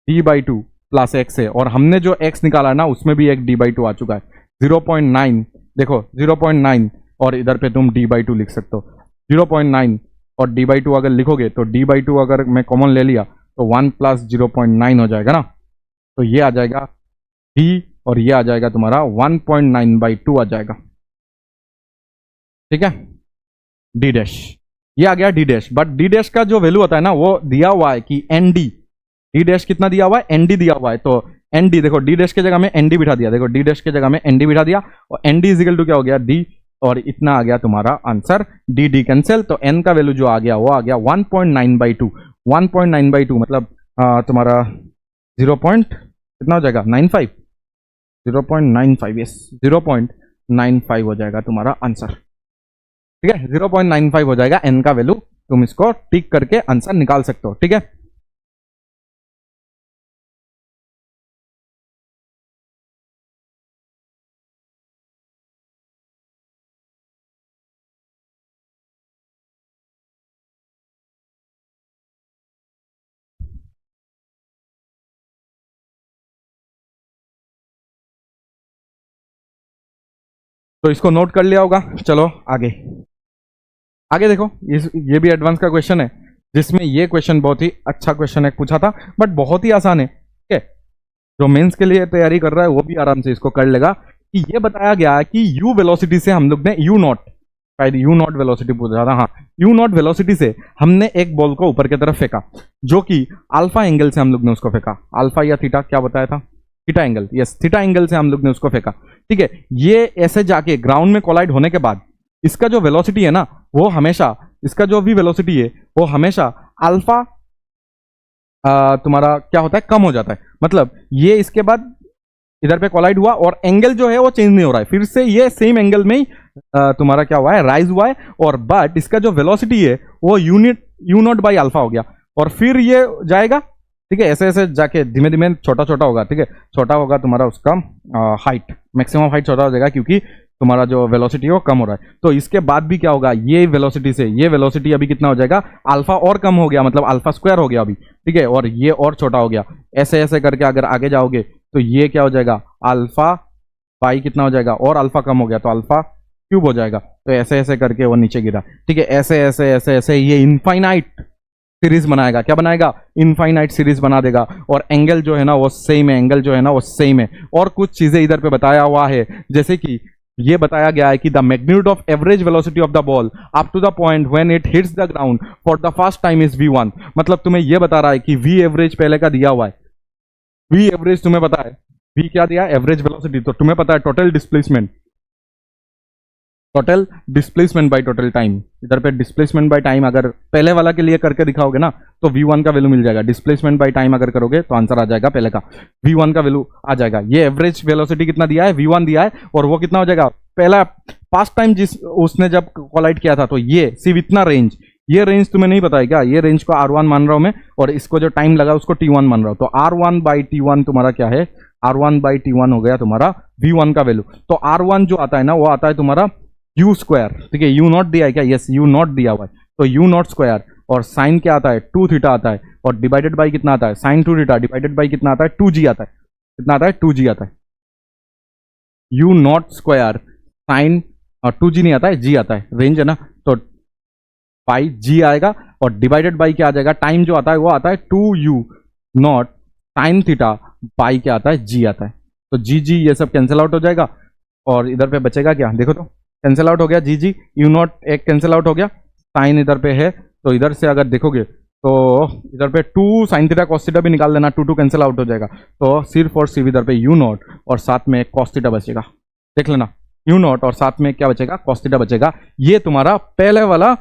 D by 2 plus x है, और हमने जो एक्स निकाला ना उसमें भी एक डी बाई 2 आ चुका है, 0.9, देखो 0.9, और इधर पे तुम डी बाई 2 लिख सकते हो, 0.9 और डी बाई 2 अगर लिखोगे तो डी बाई 2 अगर मैं कॉमन ले लिया तो 1 प्लस 0.9 हो जाएगा ना, तो ये आ जाएगा डी, और ये आ जाएगा तुम्हारा 1.9/2 आ जाएगा, ठीक है, डी डैश, ये आ गया D dash. But D dash का जो वैल्यू होता है ना वो दिया हुआ है कि एन डी, डी डैश कितना दिया हुआ है, एन डी दिया हुआ है, तो एन डी देखो डी डैश की जगह में एन डी बिठा दिया, देखो डी डैश की जगह में एन डी बिठा दिया, और एन डी इजिकल टू क्या हो गया डी, और इतना आ गया तुम्हारा आंसर, डी डी कैंसिल, तो एन का वैल्यू जो आ गया वो आ गया 1.9/2, 1.9/2 मतलब तुम्हारा 0. कितना हो जाएगा 95, 0.95, यस 0.95 हो जाएगा तुम्हारा आंसर, ठीक है, 0.95 हो जाएगा एन का वैल्यू, तुम इसको टिक करके आंसर निकाल सकते हो, ठीक है। तो इसको नोट कर लिया होगा, चलो आगे देखो, ये भी एडवांस का क्वेश्चन है, जिसमें ये क्वेश्चन बहुत ही अच्छा क्वेश्चन है, पूछा था बट बहुत ही आसान है, ठीक है, जो मेंस के लिए तैयारी कर रहा है वो भी आराम से इसको कर लेगा। कि ये बताया गया है कि यू वेलोसिटी से हम लोग ने यू नॉट वेलोसिटी पूछा था, हाँ यू नॉट वेलोसिटी से हमने एक बॉल को ऊपर की तरफ फेंका, जो कि अल्फा एंगल से हम लोग ने उसको फेंका, अल्फा या थीटा क्या बताया था, theta angle, yes theta angle से हम लोग ने उसको फेंका, ठीक है। ये ऐसे जाके ग्राउंड में कोलाइड होने के बाद इसका जो वेलोसिटी है ना वो हमेशा इसका जो v वेलोसिटी है वो हमेशा अल्फा तुम्हारा क्या होता है, कम हो जाता है। मतलब ये इसके बाद इधर पे कोलाइड हुआ और एंगल जो है वो चेंज नहीं हो रहा है, फिर से ये सेम एंगल में ही तुम्हारा क्या हुआ है, राइज हुआ है। और बट इसका जो वेलोसिटी है वो यू नॉट बाई अल्फा हो गया, और फिर ये जाएगा, ठीक है, ऐसे ऐसे जाके धीमे धीमे छोटा छोटा होगा, ठीक है, छोटा होगा तुम्हारा उसका हाइट, मैक्सिमम हाइट छोटा हो जाएगा क्योंकि तुम्हारा जो वेलोसिटी है वो कम हो रहा है। तो इसके बाद भी क्या होगा, ये वेलोसिटी से ये वेलोसिटी अभी कितना हो जाएगा, अल्फा और कम हो गया, मतलब अल्फा स्क्वायर हो गया अभी, ठीक है, और ये और छोटा हो गया। ऐसे ऐसे करके अगर आगे जाओगे तो ये क्या हो जाएगा, अल्फा पाई कितना हो जाएगा, और अल्फा कम हो गया तो अल्फा क्यूब हो जाएगा। तो ऐसे ऐसे करके वो नीचे गिरा, ठीक है, ऐसे ऐसे ऐसे ऐसे ये इनफाइनाइट सीरीज बनाएगा, क्या बनाएगा, इनफाइनाइट सीरीज बना देगा। और एंगल जो है ना वो सेम है, एंगल जो है ना वो सेम है। और कुछ चीजें इधर पे बताया हुआ है, जैसे कि ये बताया गया है कि the magnitude of average velocity of the ball up to the point when it hits the ground for the first time is v1। मतलब तुम्हें ये बता रहा है कि v एवरेज पहले का दिया हुआ है, v एवरेज तुम्हें पता है, v क्या दिया, एवरेज वेलोसिटी, तो तुम्हें पता है total displacement, total displacement by total time. इधर पे डिस्प्लेसमेंट बाय टाइम अगर पहले वाला के लिए करके दिखाओगे ना तो v1 का वैल्यू मिल जाएगा। डिस्प्लेसमेंट बाय टाइम अगर करोगे तो आंसर आ जाएगा पहले का, v1 का वैल्यू आ जाएगा। ये एवरेज वेलोसिटी कितना दिया है, v1 दिया है, और वो कितना हो जाएगा, पहला पास्ट टाइम जिस उसने जब कोलाइड किया था, तो ये सिर्फ इतना रेंज, ये रेंज तुम्हें नहीं पता है क्या, ये रेंज को r1 मान रहा हूं मैं, और इसको जो टाइम लगा उसको t1 मान रहा हूं। तो r1 बाई t1 तुम्हारा क्या है, r1 बाई t1 हो गया तुम्हारा v1 का वैल्यू। तो r1 जो आता है ना वो आता है तुम्हारा यू स्क्वायर, ठीक है, यू नॉट दिया है क्या, यस यू नॉट दिया हुआ है, तो यू नॉट स्क्वायर, और साइन क्या आता है, 2 थीटा आता है, और डिवाइडेड बाई कितना आता है, साइन 2 थीटा डिवाइडेड बाई कितना आता है, 2g आता है, कितना आता है, 2g आता है, यू नॉट स्क्वायर साइन, और 2g नहीं आता है, g आता है, रेंज है ना, तो पाई g आएगा, और डिवाइडेड बाई क्या आ जाएगा, टाइम जो आता है वो आता है 2u not sine theta pi क्या आता है, g आता है। तो g ये सब कैंसिल आउट हो जाएगा, और इधर पे बचेगा क्या, देखो तो कैंसिल आउट हो गया, g यू नॉट एक कैंसिल आउट हो गया, साइन इधर पे है, तो इधर से अगर देखोगे तो इधर पे 2 साइन थीटा कॉस थीटा भी निकाल देना, 2 कैंसिल आउट हो जाएगा, तो सिर्फ और सिर्फ इधर पे यू नॉट और साथ में कॉस थीटा बचेगा, देख लेना, यू नॉट और साथ में क्या बचेगा, कॉस थीटा बचेगा। ये तुम्हारा पहले वाला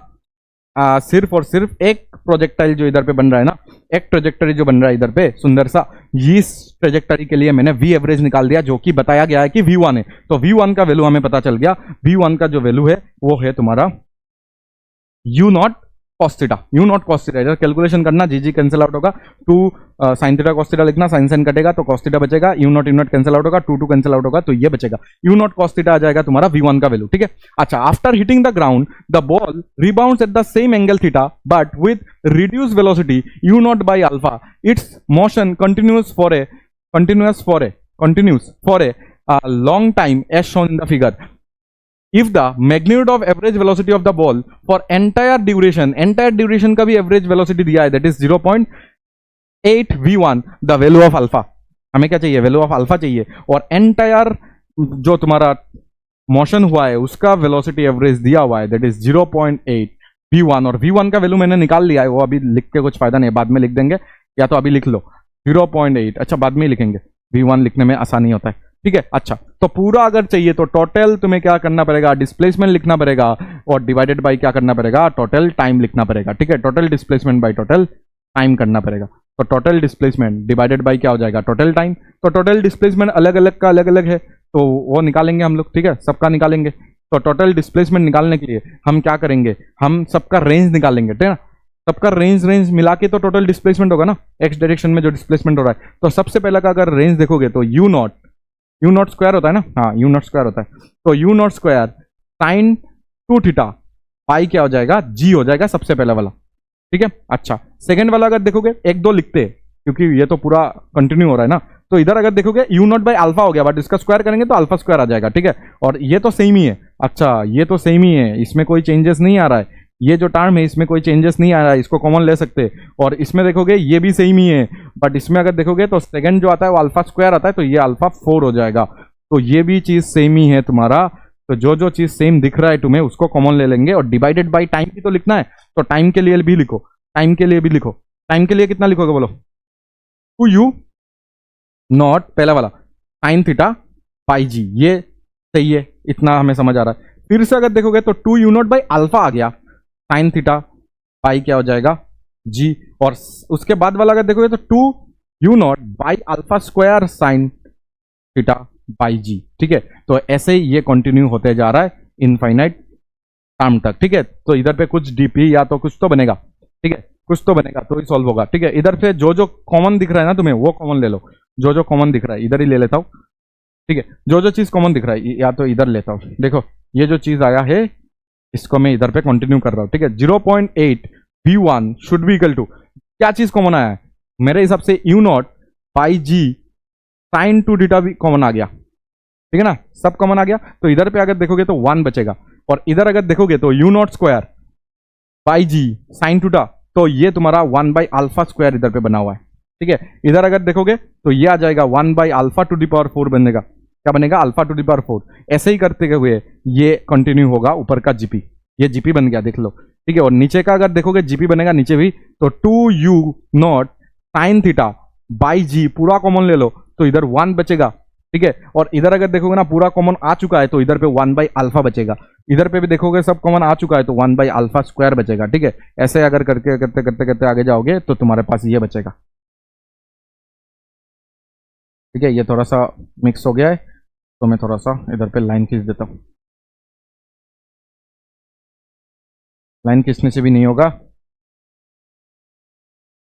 सिर्फ और सिर्फ एक प्रोजेक्टाइल जो इधर पे बन रहा है ना, एक ट्रेजेक्टरी जो बन रहा है इधर पे सुंदर सा, इस ट्रेजेक्टरी के लिए मैंने v एवरेज निकाल दिया, जो कि बताया गया है कि v1 है। तो v1 का वैल्यू हमें पता चल गया, v1 का जो वैल्यू है वो है तुम्हारा u not cos theta, u not cos theta. इधर कैलकुलेशन करना, जी कैंसिल आउट होगा, 2 साइन थीटा कॉस थीटा लिखना, साइन साइन कटेगा तो कॉस थीटा बचेगा, यू नॉट कैंसिल आउट होगा, 2 कैंसिल आउट होगा, तो ये बचेगा, यू नॉट कॉस थीटा आ जाएगा तुम्हारा v1 का वैल्यू, ठीक है। अच्छा, after hitting the ground the ball rebounds at the same angle theta but with reduce velocity u not by alpha, it's motion continuous for a long time as shown in the figure. If the magnitude of average velocity of the ball for entire duration का भी average velocity दिया है, that is 0.8 v1, the value of alpha, हमें क्या चाहिए, value of alpha चाहिए, और entire जो तुम्हारा मोशन हुआ है उसका वेलोसिटी एवरेज दिया हुआ है, दैट इज 0.8 v1, और v1 का वैल्यू मैंने निकाल लिया है, वो अभी लिख के कुछ फायदा नहीं है, बाद में लिख देंगे, या तो अभी लिख लो 0.8, अच्छा बाद में ही लिखेंगे, v1 लिखने में आसानी होता है, ठीक है। अच्छा, तो पूरा अगर चाहिए तो टोटल तुम्हें क्या करना पड़ेगा, डिस्प्लेसमेंट लिखना पड़ेगा, और डिवाइडेड बाय क्या करना पड़ेगा, टोटल टाइम लिखना पड़ेगा, ठीक है। Total displacement by total time करना पड़ेगा, तो टोटल डिस्प्लेसमेंट डिवाइडेड बाय क्या हो जाएगा, टोटल टाइम। तो टोटल डिस्प्लेसमेंट अलग अलग का अलग अलग है, तो वो निकालेंगे हम लोग, ठीक है, सबका निकालेंगे। तो टोटल डिस्प्लेसमेंट निकालने के लिए हम क्या करेंगे, हम सबका रेंज निकालेंगे, ठीक है ना, सबका रेंज मिला के तो टोटल डिस्प्लेसमेंट होगा ना, एक्स डायरेक्शन में जो डिस्प्लेसमेंट हो रहा है। तो सबसे पहले का अगर रेंज देखोगे तो यू नॉट स्क्वायर होता है ना, हाँ यू नॉट स्क्वायर होता है, तो you not square sine 2 theta pi क्या हो जाएगा, जी हो जाएगा सबसे पहला वाला, ठीक है। अच्छा, सेकंड वाला अगर देखोगे 1-2 लिखते हैं क्योंकि ये तो पूरा कंटिन्यू हो रहा है ना, तो इधर अगर देखोगे यू नॉट बाई अल्फा हो गया, बट इसका स्क्वायर करेंगे तो अल्फा स्क्वायर आ जाएगा, ठीक है। और ये तो सेम ही है, अच्छा ये तो सेम ही है, इसमें कोई चेंजेस नहीं आ रहा है, ये जो टर्म है इसमें कोई चेंजेस नहीं आ रहा है, इसको कॉमन ले सकते। और इसमें देखोगे ये भी सेम ही है, बट इसमें अगर देखोगे तो सेकंड जो आता है वो अल्फा स्क्वायर आता है, तो ये अल्फा 4 हो जाएगा, तो ये भी चीज सेम ही है तुम्हारा। तो जो चीज सेम दिख रहा है तुम्हें उसको कॉमन ले लेंगे, और डिवाइडेड बाय टाइम भी तो लिखना है, तो टाइम के लिए भी लिखो, टाइम के लिए कितना लिखोगे बोलो, 2u नॉट पहला वाला साइन थीटा पाई जी, ये सही है, इतना हमें समझ आ रहा है। फिर से अगर देखोगे तो 2u नॉट बाई अल्फा आ गया, साइन थीटा बाई क्या हो जाएगा जी, और उसके बाद वाला अगर देखोगे तो 2u0 by alpha square sine theta by g. ठीक है, तो ऐसे ही ये कंटिन्यू होते जा रहा है इनफाइनाइट टर्म तक। ठीक है, तो इधर पे कुछ डीपी या तो कुछ तो बनेगा। ठीक है, कुछ तो बनेगा तो ही सॉल्व होगा। ठीक है, इधर पे जो जो कॉमन दिख रहा है ना तुम्हें वो कॉमन ले लो, जो जो कॉमन दिख रहा है इधर ही ले लेता हूं। ठीक है, जो जो चीज कॉमन दिख रहा है या तो इधर लेता हूं। देखो ये जो चीज आया है इसको मैं इधर पे कंटिन्यू कर रहा हूं। ठीक है, 0.8 v1 should be equal to क्या चीज कॉमन आया है मेरे हिसाब से u0 पाई जी साइन 2 थीटा भी कॉमन आ गया। ठीक है ना, सब कॉमन आ गया। तो इधर पे अगर देखोगे तो 1 बचेगा, और इधर अगर देखोगे तो u0 स्क्वायर पाई जी साइन थीटा, तो ये तुम्हारा 1 बाई अल्फा स्क्वायर इधर पे बना हुआ है। ठीक है, इधर अगर देखोगे तो ये आ जाएगा 1 by alpha to the power 4 बनेगा। क्या बनेगा? Alpha to the power 4। ऐसे ही करते हुए ये कंटिन्यू होगा ऊपर का जीपी, ये जीपी बन गया देख लो। ठीक है, और नीचे का अगर देखोगे जीपी बनेगा नीचे भी, तो 2u0 साइन थीटा बाई जी पूरा कॉमन ले लो तो इधर 1 बचेगा। ठीक है, और इधर अगर देखोगे ना पूरा कॉमन आ चुका है तो इधर पे 1 बाई अल्फा बचेगा। इधर पे भी देखोगे सब कॉमन आ चुका है तो 1 बाई अल्फा स्क्वायर बचेगा। ठीक है, ऐसे अगर करके करते करते करते आगे जाओगे तो तुम्हारे पास ये बचेगा। ठीक है, ये थोड़ा सा मिक्स हो गया है तो मैं थोड़ा सा इधर पे लाइन खींच देता हूं। लाइन खींचने से भी नहीं होगा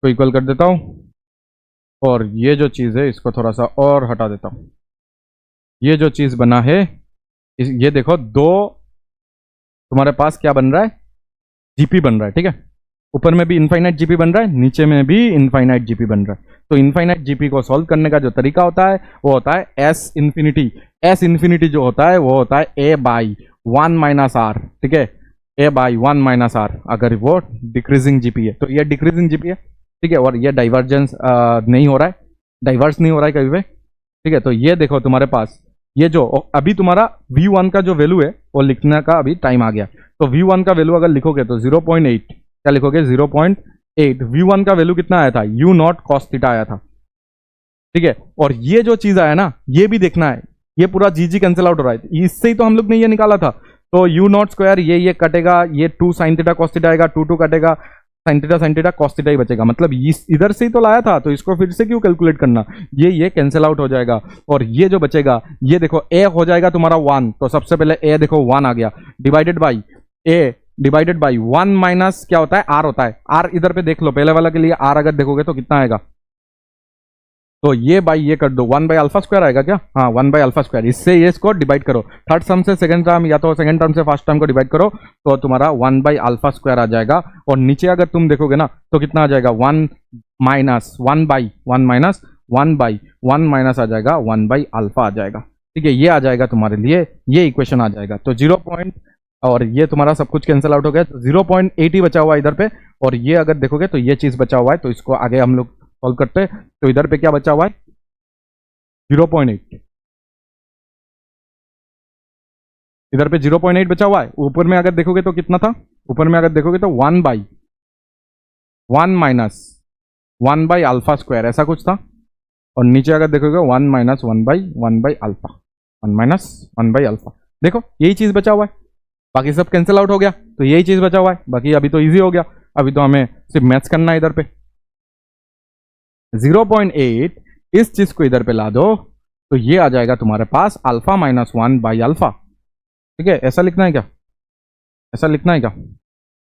तो इक्वल कर देता हूं, और ये जो चीज़ है इसको थोड़ा सा और हटा देता हूं। ये जो चीज़ बना है ये देखो, दो तुम्हारे पास क्या बन रहा है? जीपी बन रहा है। ठीक है, ऊपर में भी इनफाइनाइट जीपी बन रहा है, नीचे में भी इनफाइनाइट जीपी बन रहा है। तो इनफाइनाइट जीपी को सॉल्व करने का जो तरीका होता है वो होता है एस इन्फिनिटी। एस इन्फिनिटी जो होता है वो होता है ए बाई 1 माइनस आर। ठीक है, ए बाई 1 माइनस आर, अगर वो डिक्रीजिंग जीपी है तो ये डिक्रीजिंग जीपी है। ठीक है, और ये डाइवर्जेंस नहीं हो रहा है, डाइवर्स नहीं हो रहा है कभी भी। ठीक है, तो ये देखो तुम्हारे पास ये जो अभी तुम्हारा v1 का जो वैल्यू है वो लिखने का अभी टाइम आ गया। तो v1 का वैल्यू अगर लिखोगे तो 0.8, क्या लिखोगे? 0.8। v1 का वैल्यू कितना आया था? u0 cos थीटा आया था। ठीक है, और ये जो चीज आया ना ये भी देखना है, ये पूरा जी कैंसिल आउट हो रहा है, इससे ही तो हम लोग ने ये निकाला था। तो u0 स्क्वायर ये कटेगा, ये 2 साइन थीटा cos थीटा आएगा, 2 कटेगा, साइन थीटा cos थीटा ही बचेगा। मतलब इधर से ही तो लाया था तो इसको फिर से क्यों कैलकुलेट करना? ये कैंसिल आउट हो जाएगा, और ये जो बचेगा ये देखो a हो जाएगा तुम्हारा 1। तो सबसे पहले a देखो 1 आ गया, divided by a divided by 1 minus क्या होता है? r होता है। r इधर पे देख लो, पहले वाला के लिए r अगर देखोगे तो कितना आएगा? तो ये बाई ये कर दो, 1 बाई अल्फा स्क्वायर आएगा क्या? हाँ, 1 बाई अल्फा स्क्वायर। इससे ये इसको डिवाइड करो, थर्ड टर्म से सेकंड टर्म या तो सेकंड टर्म से फर्स्ट टर्म को डिवाइड करो तो तुम्हारा 1 बाई अल्फा स्क्वायर आ जाएगा। और नीचे अगर तुम देखोगे ना तो कितना आ जाएगा? 1 minus 1 by 1 minus 1 by 1 minus आ जाएगा 1 बाई अल्फा आ जाएगा। ठीक है, ये आ जाएगा तुम्हारे लिए, ये इक्वेशन आ जाएगा। तो 0 पॉइंट, और ये तुम्हारा सब कुछ कैंसिल आउट हो गया, तो 0.8 ही बचा हुआ है इधर पे। और ये अगर देखोगे तो ये चीज बचा हुआ है, तो इसको आगे हम लोग सॉल्व करते हैं। तो इधर पे क्या बचा हुआ है? 0.8। इधर पे 0.8 बचा हुआ है। ऊपर में अगर देखोगे तो कितना था? ऊपर में अगर देखोगे तो 1 by 1 minus 1 by alpha square ऐसा कुछ था, और नीचे अगर देखोगे 1 minus 1 by alpha, 1 minus 1 by alpha. देखो यही चीज बचा हुआ है, बाकी सब कैंसिल आउट हो गया तो यही चीज बचा हुआ है। बाकी अभी तो इजी हो गया, अभी तो हमें सिर्फ मैथ्स करना है। इधर पे 0.8 इस चीज को इधर पे ला दो तो ये आ जाएगा तुम्हारे पास अल्फा माइनस 1 बाई अल्फा। ठीक है, ऐसा लिखना है क्या? ऐसा लिखना है क्या?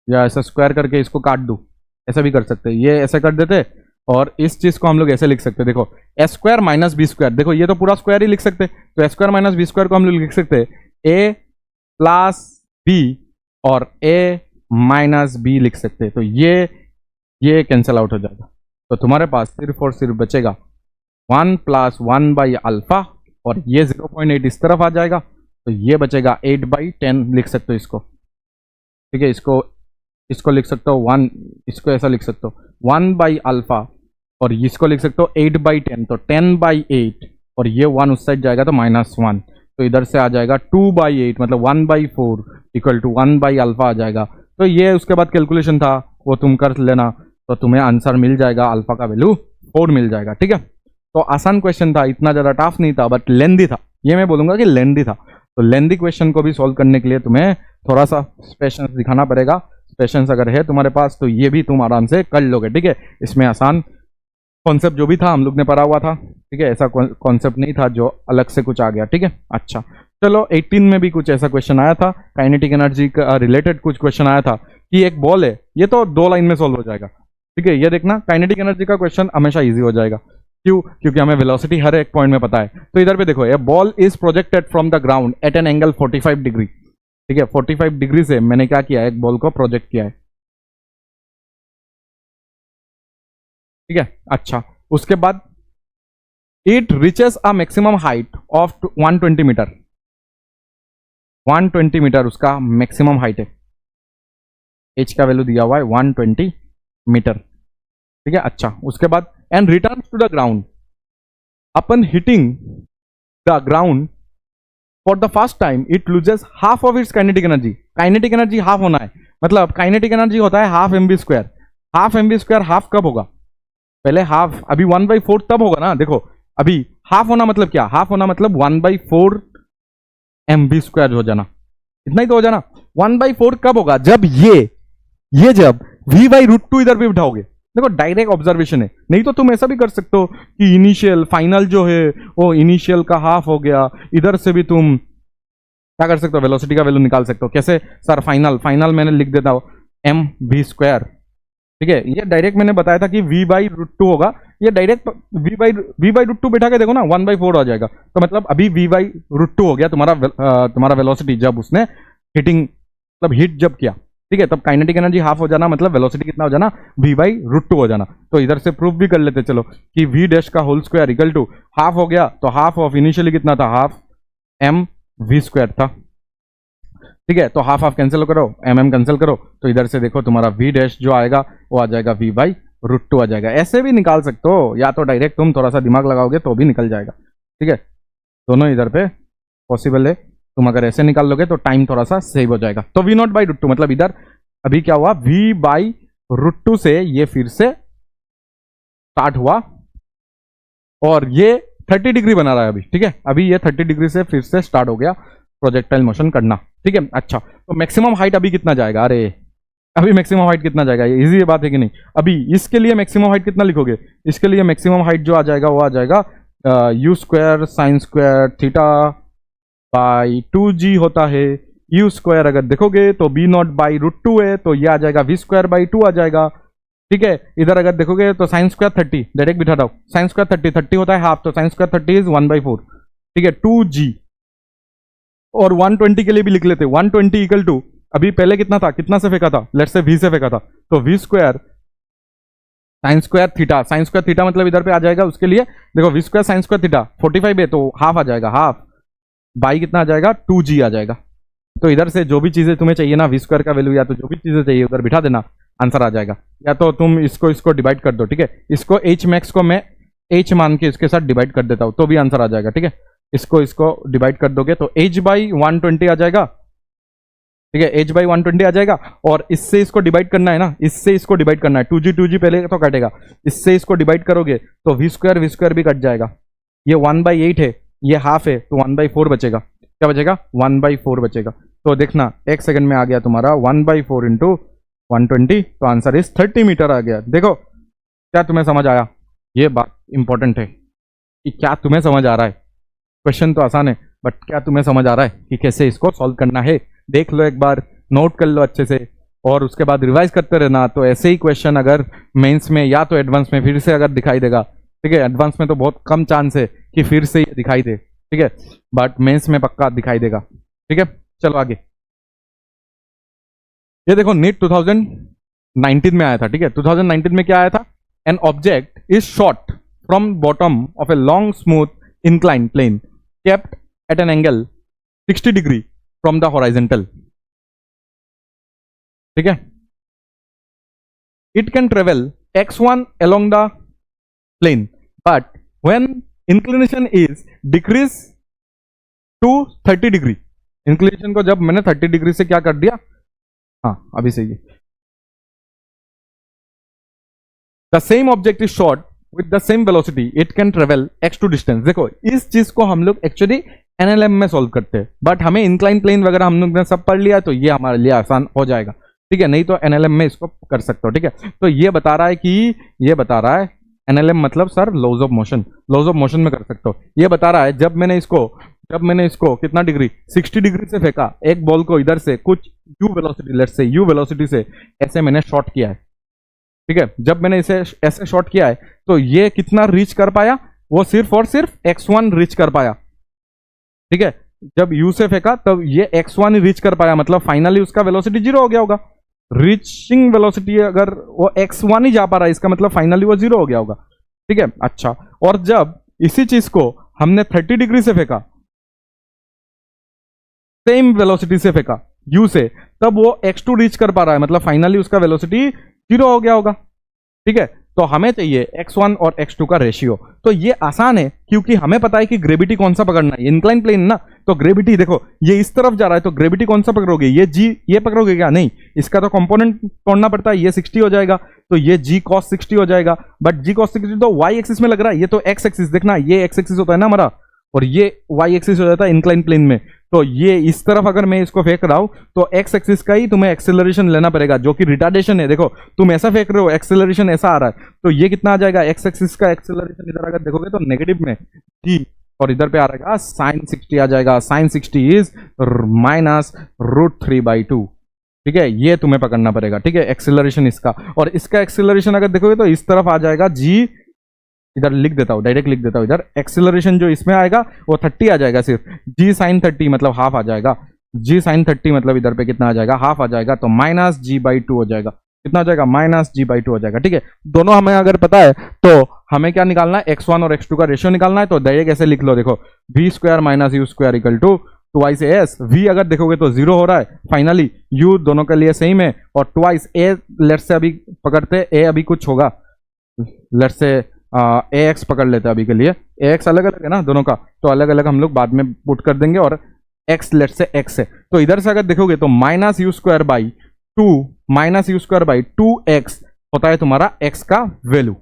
या ऐसा स्क्वायर करके इसको काट दूं? ऐसा भी कर सकते हैं, ये ऐसे कर देते, और इस चीज को हम लोग ऐसे लिख सकते हैं। देखो ए स्क्वायर माइनस बी स्क्वायर, देखो ये तो पूरा स्क्वायर ही लिख सकते हैं। तो ए स्क्वायर माइनस बी स्क्वायर को हम लोग लिख सकते हैं ए प्लस बी, और ए माइनस बी लिख सकते हैं। तो ये कैंसिल आउट हो जाएगा, तो तुम्हारे पास सिर्फ और सिर्फ बचेगा 1 प्लस 1 बाई अल्फा, और ये 0.8 इस तरफ आ जाएगा तो ये बचेगा 8 बाई 10 लिख सकते हो इसको। ठीक है, इसको लिख सकते हो 1, इसको ऐसा लिख सकते हो 1 बाई अल्फा, और इसको लिख सकते हो 8 बाई 10, तो 10 बाई 8, और ये 1 उस साइड जाएगा तो -1, तो इधर से आ जाएगा 2 बाई 8 मतलब 1 by 4 equal to 1 by alpha आ जाएगा। तो ये उसके बाद कैलकुलेशन था वो तुम कर लेना, तो तुम्हें आंसर मिल जाएगा, अल्फा का वैल्यू 4 मिल जाएगा। ठीक है, तो आसान क्वेश्चन था, इतना ज़्यादा टफ नहीं था, बट लेंदी था। ये मैं बोलूँगा कि लेंदी था। तो लेंदी क्वेश्चन को भी सॉल्व करने के लिए तुम्हें थोड़ा सा पेशेंस दिखाना पड़ेगा, पेशेंस अगर है तुम्हारे पास तो ये भी तुम आराम से कर लोगे, ठीक है। इसमें आसान कॉन्सेप्ट जो भी था हम लोग ने पढ़ा हुआ था, ठीक है, ऐसा कॉन्सेप्ट नहीं था जो अलग से कुछ आ गया, ठीक है। अच्छा चलो 18 में भी कुछ ऐसा क्वेश्चन आया था, काइनेटिक एनर्जी का रिलेटेड कुछ क्वेश्चन आया था कि एक बॉल है, ये तो 2 लाइन में सॉल्व हो जाएगा, ठीक है। ये देखना काइनेटिक एनर्जी का क्वेश्चन हमेशा इजी हो जाएगा, क्यों? क्योंकि हमें वेलोसिटी हर एक पॉइंट में पता है। तो इधर पे देखो, ये ball is projected from the ground eight an angle 45 degree, ठीक है। 45 डिग्री से मैंने क्या किया है, एक बॉल को प्रोजेक्ट किया है, ठीक है। अच्छा उसके बाद it reaches a maximum height of 120 metre, 120 metre उसका मैक्सिमम हाइट है, एच का वैल्यू दिया हुआ है 120 मीटर, ठीक है। अच्छा उसके बाद and return to the ground upon hitting the ground for the first time it loses half of its kinetic energy. Kinetic energy half होना है, मतलब काइनेटिक एनर्जी होता है half m v square. Half m v square half कब होगा, पहले half, अभी 1/4 तब होगा ना। देखो अभी हाफ होना मतलब क्या, हाफ होना मतलब 1/4 एम बी स्क्वायर हो जाना, इतना ही तो हो जाना। 1/4 कब होगा, जब ये जब v/√2 इधर भी बिठाओगे। देखो डायरेक्ट ऑब्जर्वेशन है, नहीं तो तुम ऐसा भी कर सकते हो कि इनिशियल फाइनल जो है वो इनिशियल का हाफ हो गया, इधर से भी तुम क्या कर सकते हो, वेलोसिटी का वैल्यू निकाल सकते हो। कैसे सर, फाइनल मैंने लिख देता हूं एम वी स्क्वायर, ठीक है। ये डायरेक्ट मैंने बताया था कि v/√2 होगा, ये डायरेक्ट v/√2 बैठा के देखो ना 1/4 आ जाएगा। तो मतलब अभी v/√2 हो गया तुम्हारा वेलोसिटी जब उसने हिटिंग मतलब हिट जब किया, ठीक है। तब काइनेटिक एनर्जी हाफ हो जाना, मतलब वेलोसिटी कितना हो जाना, v/√2 हो जाना। तो इधर से प्रूफ भी कर लेते चलो कि v डैश का whole square equal to half हो गया, तो हाफ ऑफ इनिशियली कितना था, हाफ एम वी स्क्वायर था, ठीक है। तो हाफ कैंसिल करो, एम कैंसिल करो, तो इधर से देखो तुम्हारा v डैश जो आएगा वो आ जाएगा v/√2 आ जाएगा। ऐसे भी निकाल सकते हो, या तो डायरेक्ट तुम थोड़ा सा दिमाग लगाओगे तो भी निकल जाएगा, ठीक है। दोनों इधर पे पॉसिबल है, तुम अगर ऐसे निकाल लोगे तो टाइम थोड़ा सा सेव हो जाएगा। तो v0/√2 मतलब इधर अभी क्या हुआ, v/√2 से ये फिर से स्टार्ट हुआ और ये 30 डिग्री बना रहा है अभी, ठीक है। अभी ये 30 डिग्री से फिर से स्टार्ट हो गया प्रोजेक्टाइल मोशन करना, ठीक है। अच्छा तो मैक्सिमम हाइट अभी कितना जाएगा, अरे अभी मैक्सिमम हाइट कितना जाएगा, ये इजी बात है कि नहीं। अभी इसके लिए मैक्सिमम हाइट कितना लिखोगे, इसके लिए मैक्सिमम हाइट जो आ जाएगा वो आ जाएगा u square sine square theta by 2g होता है। u स्क्वायर अगर देखोगे तो v0/√2 है, तो ये आ जाएगा v स्क्वायर बाई 2 आ जाएगा, ठीक है। इधर अगर देखोगे तो साइन स्क्वायर 30 डायरेक्ट बिठा दो, साइन स्क्वायर 30 होता है हाफ, तो साइन स्क्वायर 30 इज 1/4, ठीक है। 2g और 120 के लिए भी लिख लेते, 120 इक्वल टू अभी पहले कितना था, कितना से फेंका था, लेट्स से v से फेंका था, तो v square sine square theta, sine square theta मतलब इधर पे आ जाएगा, उसके लिए देखो v square sine square theta 45 है तो हाफ आ जाएगा, हाफ बाई कितना आ जाएगा 2g आ जाएगा। तो इधर से जो भी चीजें तुम्हें चाहिए ना, v स्क्वायर का वैल्यू या तो जो भी चीजें चाहिए उधर बिठा देना, आंसर आ जाएगा। या तो तुम इसको डिवाइड कर दो, ठीक है। इसको h मैक्स को मैं h मान के इसके साथ डिवाइड कर देता हूं तो भी आंसर आ जाएगा, ठीक है। इसको डिवाइड कर दोगे तो h/120 आ जाएगा, ठीक है। h/120 आ जाएगा और इससे इसको डिवाइड करना है ना, इससे इसको डिवाइड करना है, 2g पहले तो कटेगा, इससे इसको डिवाइड करोगे तो v स्क्वायर भी कट जाएगा, ये 1/8 है, ये हाफ है, तो 1/4 बचेगा। क्या बचेगा, 1/4 बचेगा। तो देखना एक सेकंड में आ गया तुम्हारा 1/4 इंटू 120, तो आंसर इज 30 मीटर आ गया। देखो क्या तुम्हें समझ आया, ये बात इंपॉर्टेंट है कि क्या तुम्हें समझ आ रहा है। क्वेश्चन तो आसान है बट क्या तुम्हें समझ आ रहा है कि कैसे इसको सॉल्व करना है। देख लो एक बार, नोट कर लो अच्छे से और उसके बाद रिवाइज करते रहना। तो ऐसे ही क्वेश्चन अगर मेंस में या तो एडवांस में फिर से अगर दिखाई देगा, ठीक है। एडवांस में तो बहुत कम चांस है कि फिर से दिखाई दे, ठीक है, बट मेंस में पक्का दिखाई देगा, ठीक है। चलो आगे, ये देखो नीट 2019 में आया था, ठीक है। 2019 में क्या आया था, an object is shot from bottom of a long smooth incline plane kept at an angle 60 degree from the horizontal, ठीक है। It can travel x1 along the plane but when inclination is decrease to 30 degree, inclination को जब मैंने 30 degree से क्या कर दिया, हाँ अभी सही है। The same object is shot with the same velocity it can travel x2 distance. देखो इस चीज को हम लोग एक्चुअली एनएलएम में सॉल्व करते हैं, बट हमें इंक्लाइन प्लेन वगैरह हम लोग ने सब पढ़ लिया, तो ये हमारे लिए आसान हो जाएगा, ठीक है, नहीं तो एनएलएम में इसको कर सकते हो। ठीक है, तो ये बता रहा है कि ये बता रहा है एनएलएम मतलब sir laws of motion, laws of motion में कर सकते हो। ये बता रहा है जब मैंने इसको कितना डिग्री 60 डिग्री से फेंका एक बॉल को इधर से कुछ you velocity, let's say you velocity से ऐसे मैंने शॉट किया है। ठीक है, जब मैंने इसे ऐसे शॉट किया है तो ये कितना रीच कर पाया, वो सिर्फ और सिर्फ x1 रीच कर पाया। ठीक है, जब u से फेंका तब ये x1 ही रीच कर पाया, मतलब फाइनली उसका वेलोसिटी 0 हो गया होगा। रीचिंग वेलोसिटी अगर वो x1 ही जा पा रहा है, इसका मतलब फाइनली वो 0 हो गया होगा। ठीक है, अच्छा, और जब इसी चीज को हमने 30 डिग्री से फेंका, सेम वेलोसिटी से फेंका u से, तब वो x2 रीच कर पा रहा है, मतलब फाइनली उसका वेलोसिटी 0 हो गया होगा। ठीक है, तो हमें चाहिए x1 और x2 का रेशियो। तो ये आसान है क्योंकि हमें पता है कि ग्रेविटी कौन सा पकड़ना है, इंक्लाइन प्लेन ना, तो ग्रेविटी देखो ये इस तरफ जा रहा है, तो ग्रेविटी कौन सा पकड़ोगे, ये g ये पकड़ोगे क्या, नहीं, इसका तो कंपोनेंट तोड़ना पड़ता है, ये 60 हो जाएगा, तो ये g cos 60 हो जाएगा। बट g cos 60 तो y एक्सिस में लग रहा है, ये तो x एक्सिस, देखना ये x एक्सिस होता है ना हमारा, और ये y एक्सिस हो जाता है इंक्लाइन प्लेन में। तो ये इस तरफ अगर मैं इसको फेंक रहा हूं तो x एक्सिस का ही तुम्हें एक्सेलरेशन लेना पड़ेगा, जो कि रिटार्डेशन है। देखो तुम ऐसा फेंक रहे हो, एक्सेलरेशन ऐसा आ रहा है, तो ये कितना आ जाएगा, x एक्सिस का एक्सेलरेशन इधर अगर देखोगे तो नेगेटिव में g, और इधर पे आ रहेगा साइन 60 आ जाएगा, साइन 60 इज -√3/2। ठीक है, ये तुम्हें पकड़ना पड़ेगा। ठीक है, एक्सेलरेशन इसका, और इसका एक्सेलरेशन अगर देखोगे तो इस तरफ आ जाएगा g, इधर लिख देता हूं, डायरेक्ट लिख देता हूं, इधर एक्सेलरेशन जो इसमें आएगा वो 30 आ जाएगा, सिर्फ g sin 30 मतलब हाफ आ जाएगा, g sin 30 मतलब इधर पे कितना आ जाएगा, हाफ आ जाएगा, तो -g/2 हो जाएगा, कितना हो जाएगा, -g/2 हो जाएगा। ठीक है, दोनों हमें अगर पता है तो हमें क्या निकालना है, x1 और x2 का रेशियो निकालना है। तो डायरेक्ट ऐसे लिख लो, देखो v² - u² equal to twice as, v अगर देखोगे तो 0 हो रहा है, फाइनली u दोनों के लिए सेम है, और ट्वाइस a, लेट से अभी पकड़ते a अभी कुछ होगा, लेट से ax पकड़ लेते हैं अभी के लिए, ax अलग अलग है ना दोनों का, तो अलग अलग हम लोग बाद में पुट कर देंगे, और x लेट से x है, तो इधर से अगर देखोगे तो -u²/2 होता है तुम्हारा x का वैल्यू।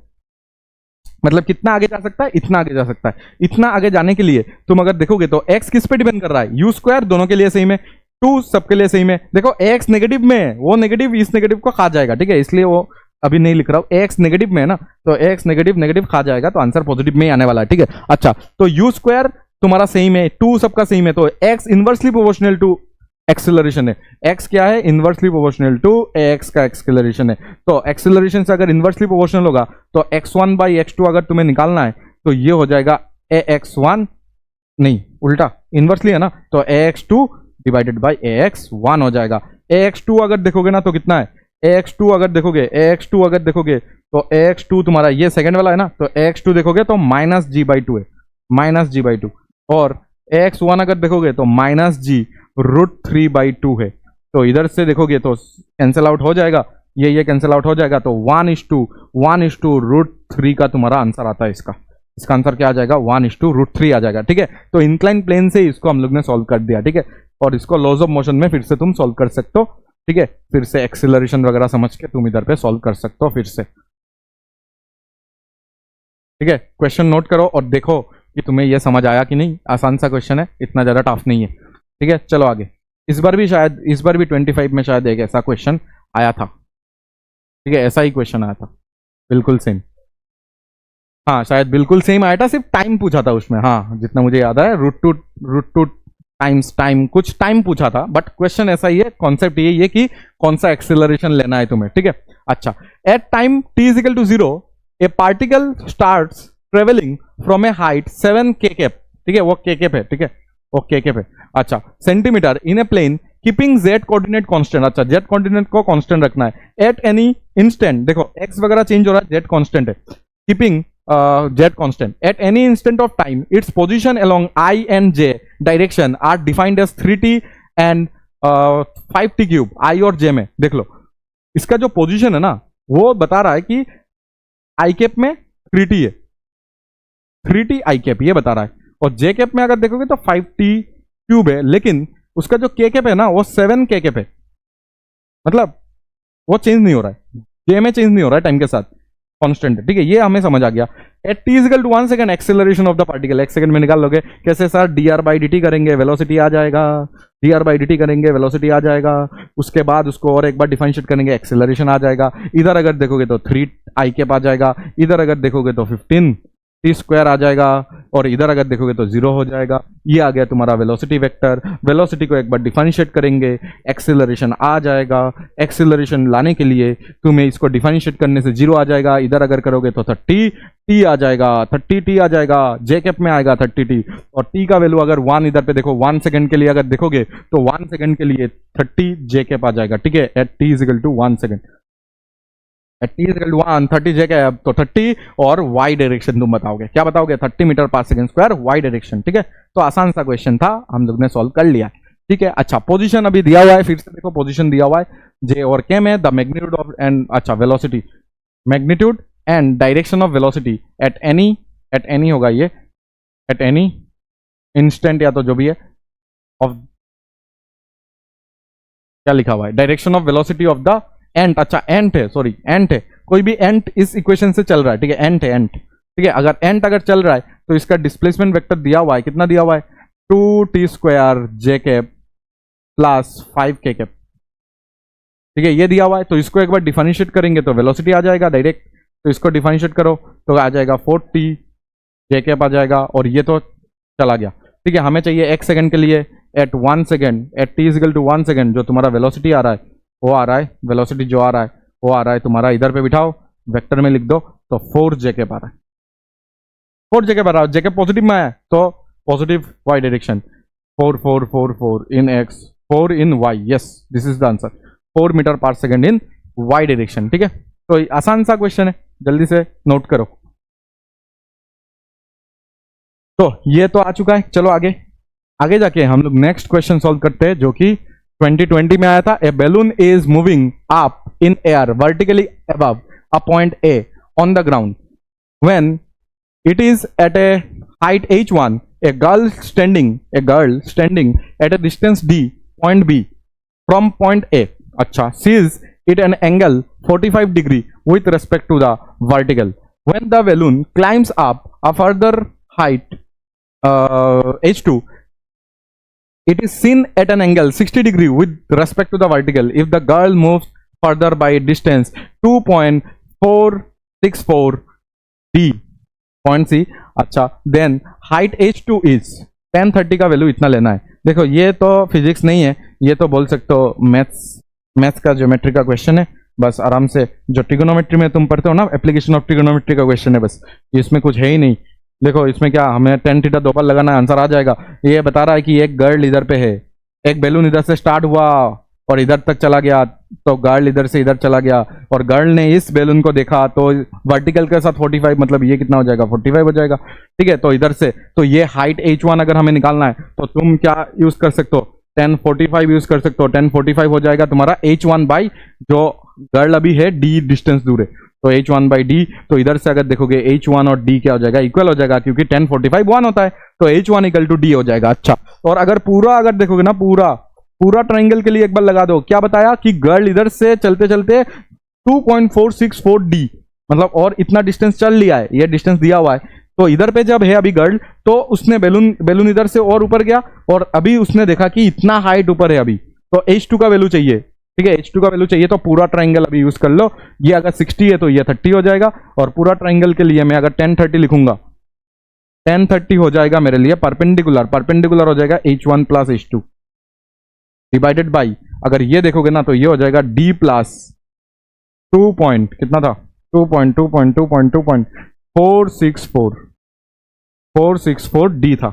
मतलब कितना आगे जा सकता है, इतना आगे जा सकता है। इतना आगे जाने के लिए तुम अगर देखोगे तो x किस पे डिपेंड कर रहा है, u² दोनों के लिए सेम है, 2 सबके लिए सेम है। देखो x नेगेटिव में है, वो नेगेटिव इस नेगेटिव को खा जाएगा। ठीक है, इसलिए वो अभी नहीं लिख रहा हूं, x नेगेटिव में है ना, तो x नेगेटिव नेगेटिव खा जाएगा, तो आंसर पॉजिटिव में ही आने वाला है। ठीक है, अच्छा, तो u² तुम्हारा सेम है, 2 सबका सेम है, तो x inversely proportional to acceleration है, x क्या है, इनवर्सली प्रोपोर्शनल टू x का एक्सेलरेशन है। तो एक्सेलरेशन से अगर इनवर्सली प्रोपोर्शनल होगा तो x1/x2 अगर तुम्हें निकालना है तो ये हो जाएगा ax1, नहीं उल्टा, इनवर्सली है ना, तो ax2 डिवाइडेड बाई ax1 हो जाएगा। ax2 अगर देखोगे ना तो कितना है, ax2 अगर देखोगे तो ax2 तुम्हारा ये सेकंड वाला है ना, तो ax2 देखोगे तो -g/2 है, -g/2, और ax1 अगर देखोगे तो -g√3/2 है। तो इधर से देखोगे तो कैंसिल आउट हो जाएगा, ये कैंसिल आउट हो जाएगा, तो 1:1/√3 का तुम्हारा आंसर आता है। इसका आंसर क्या आ जाएगा, 1:√3 आ जाएगा। ठीक है, तो इंक्लाइन प्लेन से इसको हम लोग ने सॉल्व कर दिया। ठीक है, और इसको लॉज ऑफ मोशन में फिर से तुम सॉल्व कर सकते हो। ठीक है, फिर से एक्सेलरेशन वगैरह समझ के तुम इधर पे सॉल्व कर सकते हो फिर से। ठीक है, क्वेश्चन नोट करो और देखो कि तुम्हें यह समझ आया कि नहीं। आसान सा क्वेश्चन है, इतना ज्यादा टफ नहीं है। ठीक है, चलो आगे। इस बार भी 25 में शायद एक ऐसा क्वेश्चन आया था। ठीक है, ऐसा ही क्वेश्चन आया था, बिल्कुल सेम। हाँ, शायद बिल्कुल सेम आया था, सिर्फ टाइम पूछा था उसमें। हाँ, जितना मुझे याद है, √2 टाइम्स टाइम, कुछ टाइम पूछा था, बट क्वेश्चन ऐसा ही है, कॉन्सेप्ट ये है कि कौन सा एक्सेलरेशन लेना है तुम्हें। ठीक है, अच्छा, at time t = 0 a particle starts travelling from a height 7 kp। ठीक है, वो kp है। ठीक है, वो kp है। अच्छा, centimetre in a plane keeping z coordinate constant. अच्छा, z कोऑर्डिनेट को कांस्टेंट रखना है। एट एनी इंस्टेंट, देखो x वगैरह चेंज हो रहा है, z कांस्टेंट है, keeping z constant at any instant of time its position along I and j direction are defined as 3t and 5t cube। I और j में देख लो, इसका जो पोजीशन है ना वो बता रहा है कि i कैप में 3t है, 3t i कैप ये बता रहा है, और j कैप में अगर देखोगे तो 5t क्यूब है, लेकिन उसका जो k कैप है ना वो 7 k कैप है, मतलब वो चेंज नहीं हो रहा है, j में चेंज नहीं हो रहा है टाइम के साथ, कांस्टेंट है। ठीक है, ये हमें समझ आ गया। At t = 1 second acceleration of the particle, 1 second में निकाल लोगे कैसे सर, dr/dt करेंगे, वेलोसिटी आ जाएगा, dr/dt करेंगे, वेलोसिटी आ जाएगा। उसके बाद उसको और एक बार डिफरेंशिएट करेंगे, एक्सेलरेशन आ जाएगा। इधर अगर देखोगे तो 3 कैप आ जाएगा, इधर अगर देखोगे तो 15 टी स्क्वायर आ जाएगा, और इधर अगर देखोगे तो 0 हो जाएगा। ये आ गया तुम्हारा वेलोसिटी वेक्टर। वेलोसिटी को एक बार डिफरेंशिएट करेंगे, एक्सेलरेशन आ जाएगा। एक्सेलरेशन लाने के लिए तुम्हें इसको डिफरेंशिएट करने से 0 आ जाएगा। इधर अगर करोगे तो 30 टी आ जाएगा, 30 टी आ जाएगा, जे कैप में आएगा 30 टी। और टी का वैल्यू अगर 1 इधर पे देखो 1 सेकंड के लिए अगर देखोगे तो 1 सेकंड के लिए 30 जे कैप आ जाएगा, ठीक है, at t is equal to 1 second. At t is equal to 1, 30 j cap, तो 30 और वाई डायरेक्शन तुम बताओगे, क्या बताओगे? 30 मीटर पर सेकंड स्क्वायर वाई डायरेक्शन, ठीक है। तो आसान सा क्वेश्चन था, हम लोग ने सॉल्व कर लिया, ठीक है। अच्छा, पोजीशन अभी दिया हुआ है, फिर से देखो पोजीशन दिया हुआ है, जे और के में द मैग्नीट्यूड ऑफ एंड, अच्छा velocity, magnitude and direction of velocity at any होगा ये, एट एनी इंस्टेंट या तो जो भी है ऑफ, क्या लिखा हुआ है, direction of velocity of the ant, अच्छा एंट है, सॉरी एंट है, कोई भी एंट इस इक्वेशन से चल रहा है, ठीक है, एंट है, एंट, ठीक है। अगर एंट अगर चल रहा है तो इसका डिस्प्लेसमेंट वेक्टर दिया हुआ है, कितना दिया हुआ है, 2t स्क्वायर जे कैप प्लस 5k कैप, ठीक है, ये दिया हुआ है। तो इसको एक बार डिफरेंशिएट करेंगे तो वेलोसिटी आ जाएगा डायरेक्ट, तो इसको डिफरेंशिएट करो तो आ जाएगा 4t जे कैप आ जाएगा, और ये तो चला गया, ठीक है। हमें चाहिए x सेकंड के लिए at 1 second, at t equal to 1 second, जो तुम्हारा वेलोसिटी आ रहा है वो आ रहा है, वेलोसिटी जो आ रहा है वो आ रहा है तुम्हारा, इधर पे बिठाओ वेक्टर में लिख दो तो 4 जे कैप आ रहा है, 4 जे कैप आ रहा है, जे कैप पॉजिटिव में है तो positive y direction, 4 4 4 4 in x, 4 in y, yes this is the answer, 4 metre पर सेकंड इन y डायरेक्शन, ठीक है। तो आसान सा क्वेश्चन है, जल्दी से नोट करो। तो ये तो आ चुका है, चलो आगे आगे जाके हम लोग नेक्स्ट क्वेश्चन सॉल्व करते हैं, जो कि 2020 में आया था। A balloon is moving up in air vertically above a point A on the ground when it is at a height h1, a girl standing at a distance d, point b from point a, अच्छा, sees it an angle 45 degree with respect to the vertical. When the balloon climbs up a further height h2, it is seen at an angle 60 degree with respect to the vertical if the girl moves further by distance 2.464 d, point c, अच्छा, then height h2 is 1030 का value इतना लेना है। देखो ये तो physics नहीं है, ये तो बोल सकते हो मैथ्स का ज्योमेट्री का क्वेश्चन है, बस आराम से जो ट्रिगोनोमेट्री में तुम पढ़ते हो ना, एप्लीकेशन ऑफ ट्रिगोनोमेट्री का क्वेश्चन है, बस इसमें कुछ है ही नहीं। देखो इसमें क्या, हमें tan थीटा 2 बार लगाना है, आंसर आ जाएगा। ये बता रहा है कि एक गर्ल इधर पे है, एक बैलून इधर से स्टार्ट हुआ और इधर तक चला गया, तो गर्ल इधर से इधर चला गया, और गर्ल ने इस बैलून को देखा तो वर्टिकल के साथ 45, मतलब ये कितना हो जाएगा, 45 हो जाएगा, ठीक है। तो इधर से, तो ये हाइट h1 अगर हमें निकालना है तो तुम क्या यूज कर सकते हो, 1045 यूज कर सकते हो। 1045 हो जाएगा तुम्हारा h1 बाई जो गर्ल अभी है d डिस्टेंस दूर है, तो h1 बाई d, तो इधर से अगर देखोगे h1 और d क्या हो जाएगा, इक्वल हो जाएगा, क्योंकि 1045 1 होता है, तो h1 इक्वल टू d हो जाएगा। अच्छा, और अगर पूरा अगर देखोगे ना, पूरा ट्राइंगल के लिए एक बार लगा दो, क्या बताया कि गर्ल इधर से चलते चलते 2.464 d, मतलब और इतना डिस्टेंस चल लिया है, ये डिस्टेंस दिया हुआ है। तो इधर पे जब है अभी गर्ल, तो उसने बैलून इधर से और ऊपर गया, और अभी उसने देखा कि इतना हाइट ऊपर है अभी, तो h2 का वैल्यू चाहिए, ठीक है, h2 का वैल्यू चाहिए, तो पूरा ट्राइंगल अभी यूज कर लो। ये अगर 60 है तो ये 30 हो जाएगा, और पूरा ट्राइंगल के लिए मैं अगर 1030 लिखूंगा, 1030 हो जाएगा मेरे लिए परपेंडिकुलर हो जाएगा h1 plus h2 divided by, अगर ये देखोगे ना तो ये हो जाएगा d प्लस 2 पॉइंट कितना था, 2.464 d था,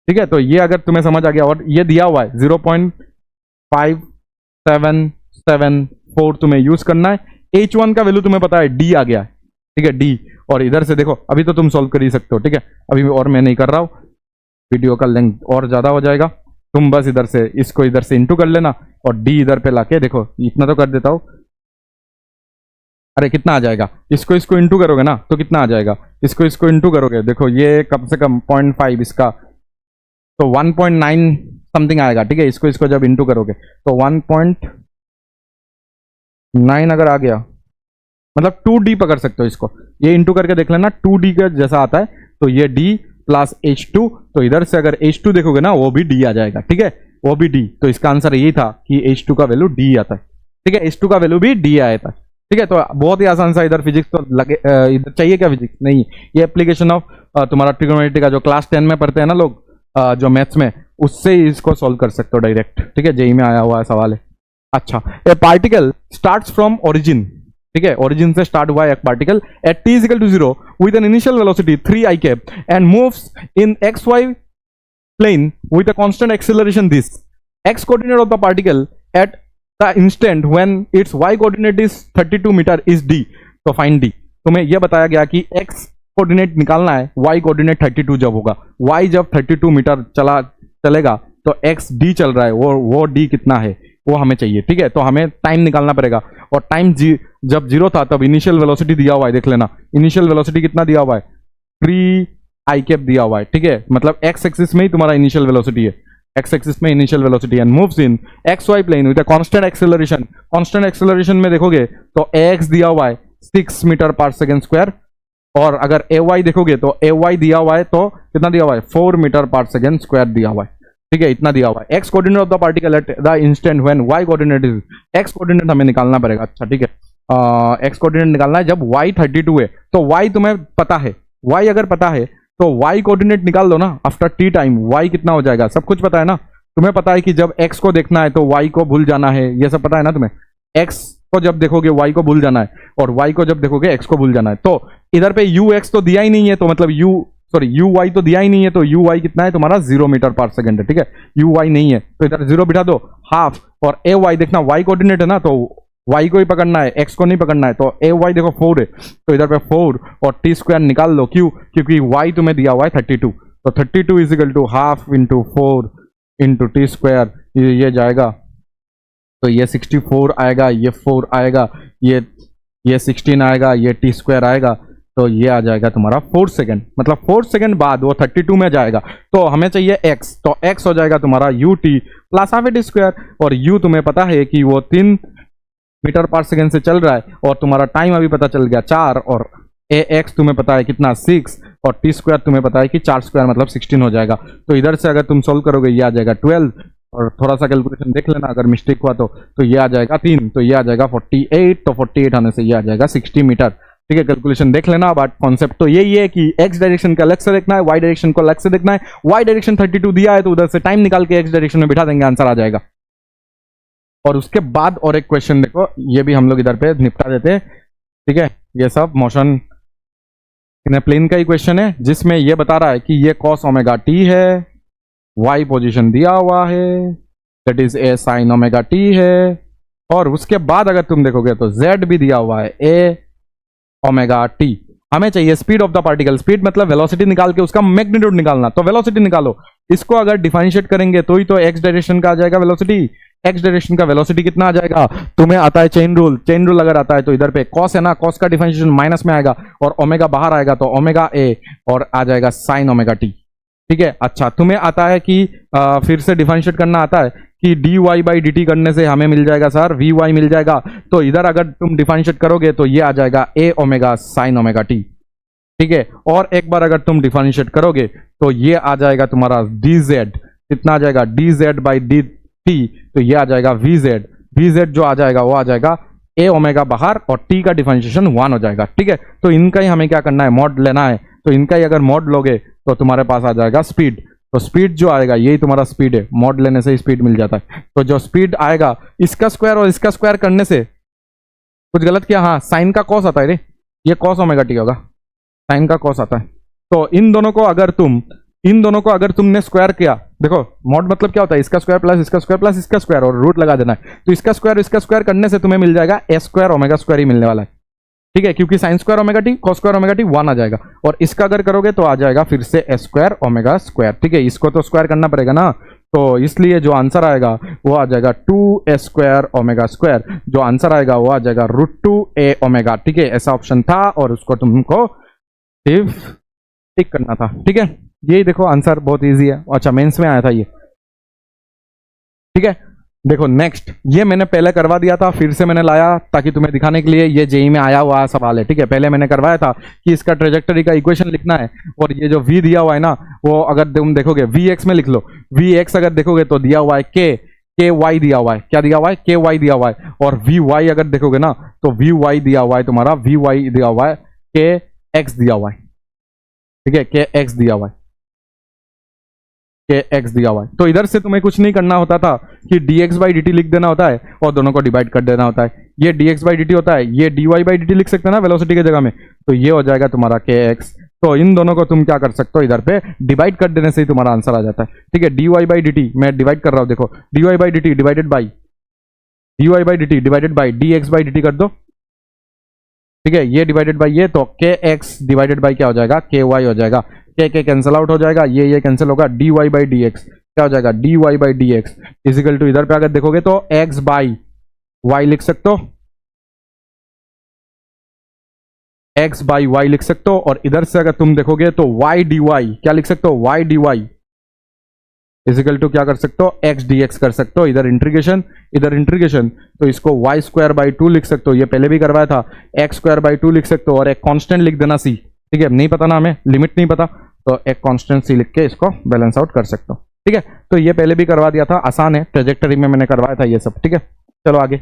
ठीक है। तो ये अगर तुम्हें समझ आ गया, और ये दिया हुआ है 0.5774 तुम्हें यूज करना है। h1 का वैल्यू तुम्हें पता है d आ गया है, ठीक है, d, और इधर से देखो अभी तो तुम सॉल्व कर ही सकते हो, ठीक है, अभी और मैं नहीं कर रहा हूं, वीडियो का लेंथ और ज्यादा हो जाएगा। तुम बस इधर से इसको इधर से इंटू कर लेना, और d इधर पे लाके देखो, इतना तो कर देता हूं, अरे कितना आ जाएगा, इसको इंटू करोगे ना तो कितना आ जाएगा, इसको इंटू करोगे, देखो ये कम से कम 0.5 इसका, तो 1.9 समथिंग आएगा, ठीक है। इसको जब इंटू करोगे तो 1.9 अगर आ गया, मतलब 2d पकड़ सकते हो इसको, ये इंटू करके देख लेना, 2d का जैसा आता है, तो ये d प्लस h2, तो इधर से अगर h2 देखोगे ना वो भी d आ जाएगा, ठीक है। वो भी डी, तो इसका आंसर यही था कि H2 का वैल्यू डी आता है। ठीक है, H2 का वैल्यू भी डी आया था। ठीक है, तो बहुत ही आसान सा। इधर फिजिक्स तो लगे, इधर चाहिए क्या फिजिक्स? नहीं, ये एप्लीकेशन ऑफ तुम्हारा ट्रिग्नोमेट्री का जो क्लास 10 में पढ़ते हैं ना लोग, जो मैथ्स में, उससे ही इसको सॉल्व कर सकते हो डायरेक्ट। ठीक है, जेई में आया हुआ है सवाल है। अच्छा, a particle starts from origin. ठीक है, ओरिजिन से स्टार्ट हुआ है एक पार्टिकल at t equal to 0 with an initial velocity 3 i cap and moves in xy plane with a constant acceleration. This x coordinate of the particle at the instant when its y coordinate is 32 meter is d. तो find d। तुम्हें यह बताया गया कि x coordinate निकालना है, y coordinate 32 जब होगा, y जब 32 मीटर चलेगा तो x d चल रहा है, वो d कितना है वो हमें चाहिए। ठीक है, तो हमें टाइम निकालना पड़ेगा, और टाइम जब 0 था तब इनिशियल वेलोसिटी दिया हुआ है, देख लेना इनिशियल वेलोसिटी कितना दिया हुआ है, 3 आई कैप दिया हुआ है। ठीक है, मतलब एक्स एक्सिस में ही तुम्हारा इनिशियल वेलोसिटी है, एक्स एक्सिस में initial velocity and moves in x y plane with a constant acceleration. Constant acceleration में देखोगे तो एक्स दिया हुआ है 6 मीटर पर सेकंड स्क्वायर, और अगर ए वाई देखोगे तो ए वाई दिया हुआ है तो कितना दिया हुआ है, 4 मीटर पर सेकंड स्क्वायर दिया हुआ है। ठीक है, इतना दिया हुआ है। X coordinate of the particle at the instant when y coordinate is, x coordinate हमें निकालना पड़ेगा। अच्छा ठीक है, एक्स कोऑर्डिनेट निकालना है जब वाई 32 है, तो वाई तुम्हें पता है, वाई अगर पता है तो y कोऑर्डिनेट निकाल दो ना आफ्टर t टाइम, y कितना हो जाएगा, सब कुछ पता है ना तुम्हें। पता है कि जब x को देखना है तो y को भूल जाना है, ये सब पता है ना तुम्हें। x को जब देखोगे y को भूल जाना है, और y को जब देखोगे x को भूल जाना है। तो इधर पे ux तो दिया ही नहीं है, तो मतलब uy तो दिया ही नहीं है, तो uy कितना है तुम्हारा 0 मीटर पर सेकंड है। ठीक है, uy नहीं है तो इधर 0 बिठा दो, हाफ, और ay देखना y कोऑर्डिनेट है ना, तो y को ही पकड़ना है, x को नहीं पकड़ना है। तो ए वाई देखो 4 है, तो इधर पे 4 और t स्क्वायर निकाल लो, क्यों, क्योंकि y तुम्हें दिया हुआ है 32, तो 32 is equal to half into 4 into t square, ये जाएगा तो ये 64 आएगा, ये 4 आएगा, ये 16 आएगा, ये टी स्क्वायर आएगा, तो ये आ जाएगा तुम्हारा 4 सेकंड, मतलब 4 सेकंड बाद वो 32 में जाएगा। तो हमें चाहिए x, तो x हो जाएगा तुम्हारा U T plus half A T square, और u तुम्हें पता है कि वो 3 मीटर पर सेकंड से चल रहा है, और तुम्हारा टाइम अभी पता चल गया 4, और ए एक्स तुम्हें पता है कितना 6, और टी स्क्वायर तुम्हें पता है कि 4 स्क्वायर मतलब 16 हो जाएगा। तो इधर से अगर तुम सोल्व करोगे ये आ जाएगा 12, और थोड़ा सा कैलकुलेशन देख लेना अगर मिस्टेक हुआ तो ये आ जाएगा 3, तो ये आ जाएगा 48, तो 48 आने से ये आ जाएगा 60 मीटर। ठीक है, कैलकुलेशन देख लेना, बट कॉन्सेप्ट तो यही है कि एक्स डायरेक्शन का अलग से देखना है, वाई डायरेक्शन को अलग से देखना है। वाई डायरेक्शन 32 दिया है तो उधर से टाइम निकाल के एक्स डायरेक्शन में बिठा देंगे, आंसर आ जाएगा। और उसके बाद और एक क्वेश्चन देखो, ये भी हम लोग इधर पे निपटा देते हैं। ठीक है, ये सब मोशन इन प्लेन का ही क्वेश्चन है, जिसमें ये बता रहा है कि ये cos ओमेगा टी है, y पोजीशन दिया हुआ है, that is a sin omega T है, और उसके बाद अगर तुम देखोगे तो z भी दिया हुआ है a ओमेगा टी। हमें चाहिए speed of the particle, speed मतलब वेलोसिटी निकाल के उसका मैग्नीट्यूड निकालना, तो वेलोसिटी निकालो। इसको अगर डिफरेंशिएट करेंगे तो ही तो x डायरेक्शन का आ जाएगा वेलोसिटी, एक्स डायरेक्शन का वेलोसिटी कितना आ जाएगा, तुम्हें आता है चेन रूल, चेन रूल अगर आता है तो इधर पे कॉस है ना, कॉस का डिफरेंशिएशन माइनस में आएगा, और ओमेगा बाहर आएगा तो ओमेगा ए, और आ जाएगा साइन ओमेगा टी। ठीक है, अच्छा तुम्हें आता है कि फिर से डिफरेंशिएट करना आता है कि d y by d t करने से हमें मिल जाएगा सर वी वाई मिल जाएगा, तो इधर अगर तुम डिफरेंशिएट करोगे तो ये आ जाएगा ए ओमेगा साइन ओमेगा टी। ठीक है, और एक बार अगर तुम डिफरेंशिएट करोगे तो ये आ जाएगा तुम्हारा डी जेड, कितना आ जाएगा D Z by d T, तो ये आ जाएगा वी जेड जो आ जाएगा वो आ जाएगा ए ओमेगा बाहर, और टी का डिफरेंशिएशन 1 हो जाएगा। ठीक है, तो इनका ही हमें क्या करना है, मॉड लेना है, तो इनका ही अगर मॉड लोगे तो तुम्हारे पास आ जाएगा स्पीड, तो स्पीड जो आएगा यही तुम्हारा स्पीड है, मॉड लेने से ही स्पीड मिल जाता है। तो जो स्पीड आएगा इसका स्क्वायर और इसका स्क्वायर करने से कुछ गलत किया, हाँ साइन का कॉस आता है रे, ये कॉस ओमेगा टी होगा, साइन का कॉस आता है। तो इन दोनों को अगर तुमने स्क्वायर किया, देखो मॉड मतलब क्या होता है, इसका स्क्वायर प्लस इसका स्क्वायर प्लस इसका स्क्वायर, और रूट लगा देना है, तो इसका स्क्वायर करने से तुम्हें मिल जाएगा ए स्क्वायर ओमेगा स्क्वायर ही मिलने वाला है। ठीक है, क्योंकि sine square omega T cos square omega T 1 आ जाएगा, और इसका अगर करोगे तो आ जाएगा फिर से ए स्क्वायर ओमेगा स्क्वायर। ठीक है, इसको तो स्क्वायर करना पड़ेगा ना, तो इसलिए जो आंसर आएगा वो आ जाएगा 2 ए स्क्वायर ओमेगा स्क्वायर, जो आंसर आएगा वो आ जाएगा √2 ए ओमेगा। ठीक है, ऐसा ऑप्शन था और उसको तुमको सिर्फ टिक करना था। ठीक है, यही देखो आंसर बहुत इजी है, अच्छा मेंस में आया था ये। ठीक है, देखो नेक्स्ट, ये मैंने पहले करवा दिया था, फिर से मैंने लाया ताकि तुम्हें दिखाने के लिए, ये जेई में आया हुआ सवाल है। ठीक है, पहले मैंने करवाया था कि इसका ट्रेजेक्टरी का इक्वेशन लिखना है, और ये जो v दिया हुआ है ना, वो अगर तुम देखोगे vx में लिख लो, वी एक्स अगर देखोगे तो दिया हुआ है के वाई दिया हुआ है, क्या दिया हुआ है, के वाई दिया हुआ है। और वी वाई अगर देखोगे ना तो वी वाई दिया हुआ है तुम्हारा, वी वाई दिया हुआ है, के एक्स दिया हुआ है, ठीक है, के एक्स दिया हुआ है, के एक्स दिया हुआ है। तो इधर से तुम्हें कुछ नहीं करना होता था कि dx बाई dt लिख देना होता है और दोनों को डिवाइड कर देना होता है। ये dx बाई dt होता है, ये dy बाई dt लिख सकते हैं ना वेलोसिटी की जगह में, तो ये हो जाएगा तुम्हारा के एक्स। तो इन दोनों को तुम क्या कर सकते हो, इधर पे डिवाइड कर देने से ही तुम्हारा आंसर आ जाता है, ठीक है। dy बाई dt मैं डिवाइड कर रहा हूं, देखो dy by dt divided by dy by dt divided by dx by dt कर दो, ठीक है, ये डिवाइडेड बाई ये, तो के एक्स डिवाइडेड बाई क्या हो जाएगा, के वाई हो जाएगा, के कैंसिल आउट हो जाएगा, ये कैंसिल होगा, dy बाई डी एक्स क्या हो जाएगा, dy by d x equal to, इधर पे अगर देखोगे तो x बाई वाई लिख सकते हो, x बाई वाई लिख सकते हो। और इधर से अगर तुम देखोगे तो y dy क्या लिख सकते हो, y dy इजिकल टू क्या कर सकते हो, x dx कर सकते हो। इधर इंटीग्रेशन, इधर इंटीग्रेशन, तो इसको y स्क्वायर बाई 2 लिख सकते हो, ये पहले भी करवाया था, x स्क्वायर बाई 2 लिख सकते हो। और एक कांस्टेंट लिख देना c, ठीक है, नहीं पता ना हमें, लिमिट नहीं पता, तो एक कांस्टेंट c लिख के इसको बैलेंस आउट कर सकते हो, ठीक है। तो ये पहले भी करवा दिया था, आसान है, ट्रेजेक्टरी में मैंने करवाया था ये सब, ठीक है। चलो आगे,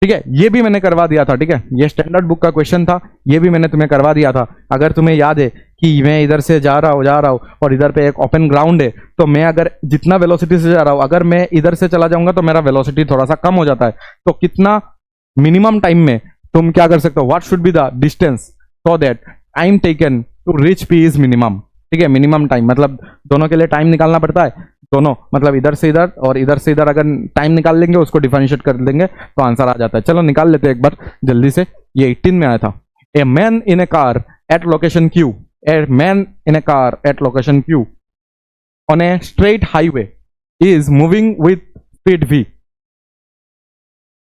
ठीक है, ये भी मैंने करवा दिया था, ठीक है, ये स्टैंडर्ड बुक का क्वेश्चन था, ये भी मैंने तुम्हें करवा दिया था। अगर तुम्हें याद है कि मैं इधर से जा रहा हूं और इधर पे एक ओपन ग्राउंड है, तो मैं अगर जितना वेलोसिटी से जा रहा हूं, अगर मैं इधर से चला जाऊंगा तो मेरा वेलोसिटी थोड़ा सा कम हो जाता है, तो कितना मिनिमम टाइम में तुम क्या कर सकते हो, what should be the distance so that time taken to reach p is minimum, ठीक है। मिनिमम टाइम मतलब दोनों के लिए टाइम निकालना पड़ता है, दोनों मतलब इधर से इधर और इधर से इधर अगर टाइम निकाल लेंगे, उसको डिफरेंशिएट कर लेंगे तो आंसर आ जाता है। चलो निकाल लेते हैं एक बार जल्दी से, ये 18 में आया था। A man in A car eight location Q, a man in A car eight location Q on a straight highway is moving with speed v,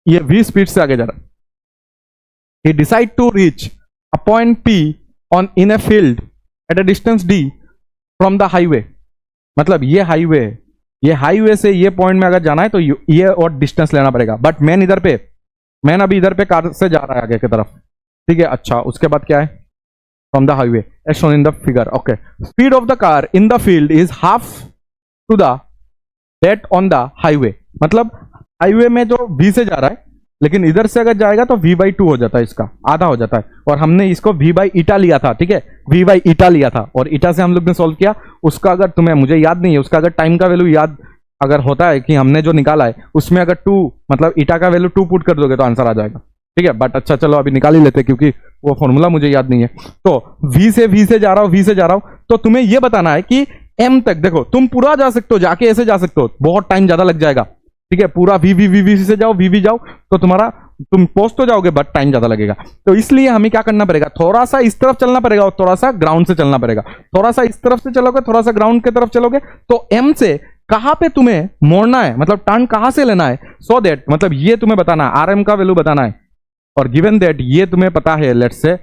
ये v स्पीड से आगे जा रहा है। He decide to reach a point P on in a field at a distance d from the highway, मतलब ये highway है, ये हाईवे से ये पॉइंट में अगर जाना है तो ये और डिस्टेंस लेना पड़ेगा। बट मैन इधर पे, मैन अभी इधर पे कार से जा रहा है आगे की तरफ, ठीक है। अच्छा, उसके बाद क्या है, from the highway as shown in the figure, okay. Speed of the car in the field is half to the that on the highway, मतलब हाईवे में जो v से जा रहा है, लेकिन इधर से अगर जाएगा तो v बाई 2 हो जाता है, इसका आधा हो जाता है। और हमने इसको v बाई ईटा लिया था, ठीक है, v बाई ईटा लिया था, और ईटा से हम लोग ने सॉल्व किया। उसका अगर तुम्हें, मुझे याद नहीं है, उसका अगर टाइम का वैल्यू याद अगर होता है कि हमने जो निकाला है उसमें अगर 2 मतलब ईटा का वैल्यू 2 पुट कर दोगे तो आंसर आ जाएगा, ठीक है। बट अच्छा चलो अभी निकाल ही लेते क्योंकि वो फॉर्मूला मुझे याद नहीं है। तो v से जा रहा हूं, v से जा रहा हूं, तो तुम्हें यह बताना है कि m तक, देखो तुम पूरा जा सकते हो, जाके ऐसे जा सकते हो, बहुत टाइम ज्यादा लग जाएगा, ठीक है। पूरा v से जाओ, v जाओ तो तुम्हारा, तुम पहुंच तो जाओगे बट टाइम ज्यादा लगेगा। तो इसलिए हमें क्या करना पड़ेगा, थोड़ा सा इस तरफ चलना पड़ेगा और थोड़ा सा ग्राउंड से चलना पड़ेगा। थोड़ा सा इस तरफ से चलोगे, थोड़ा सा ग्राउंड की तरफ चलोगे, तो m से कहां पे तुम्हें मोड़ना है, मतलब टर्न कहां से लेना है, सो दैट मतलब ये तुम्हें बताना है, rm का वैल्यू बताना है। और गिवन दैट ये तुम्हें पता है, लेट्स से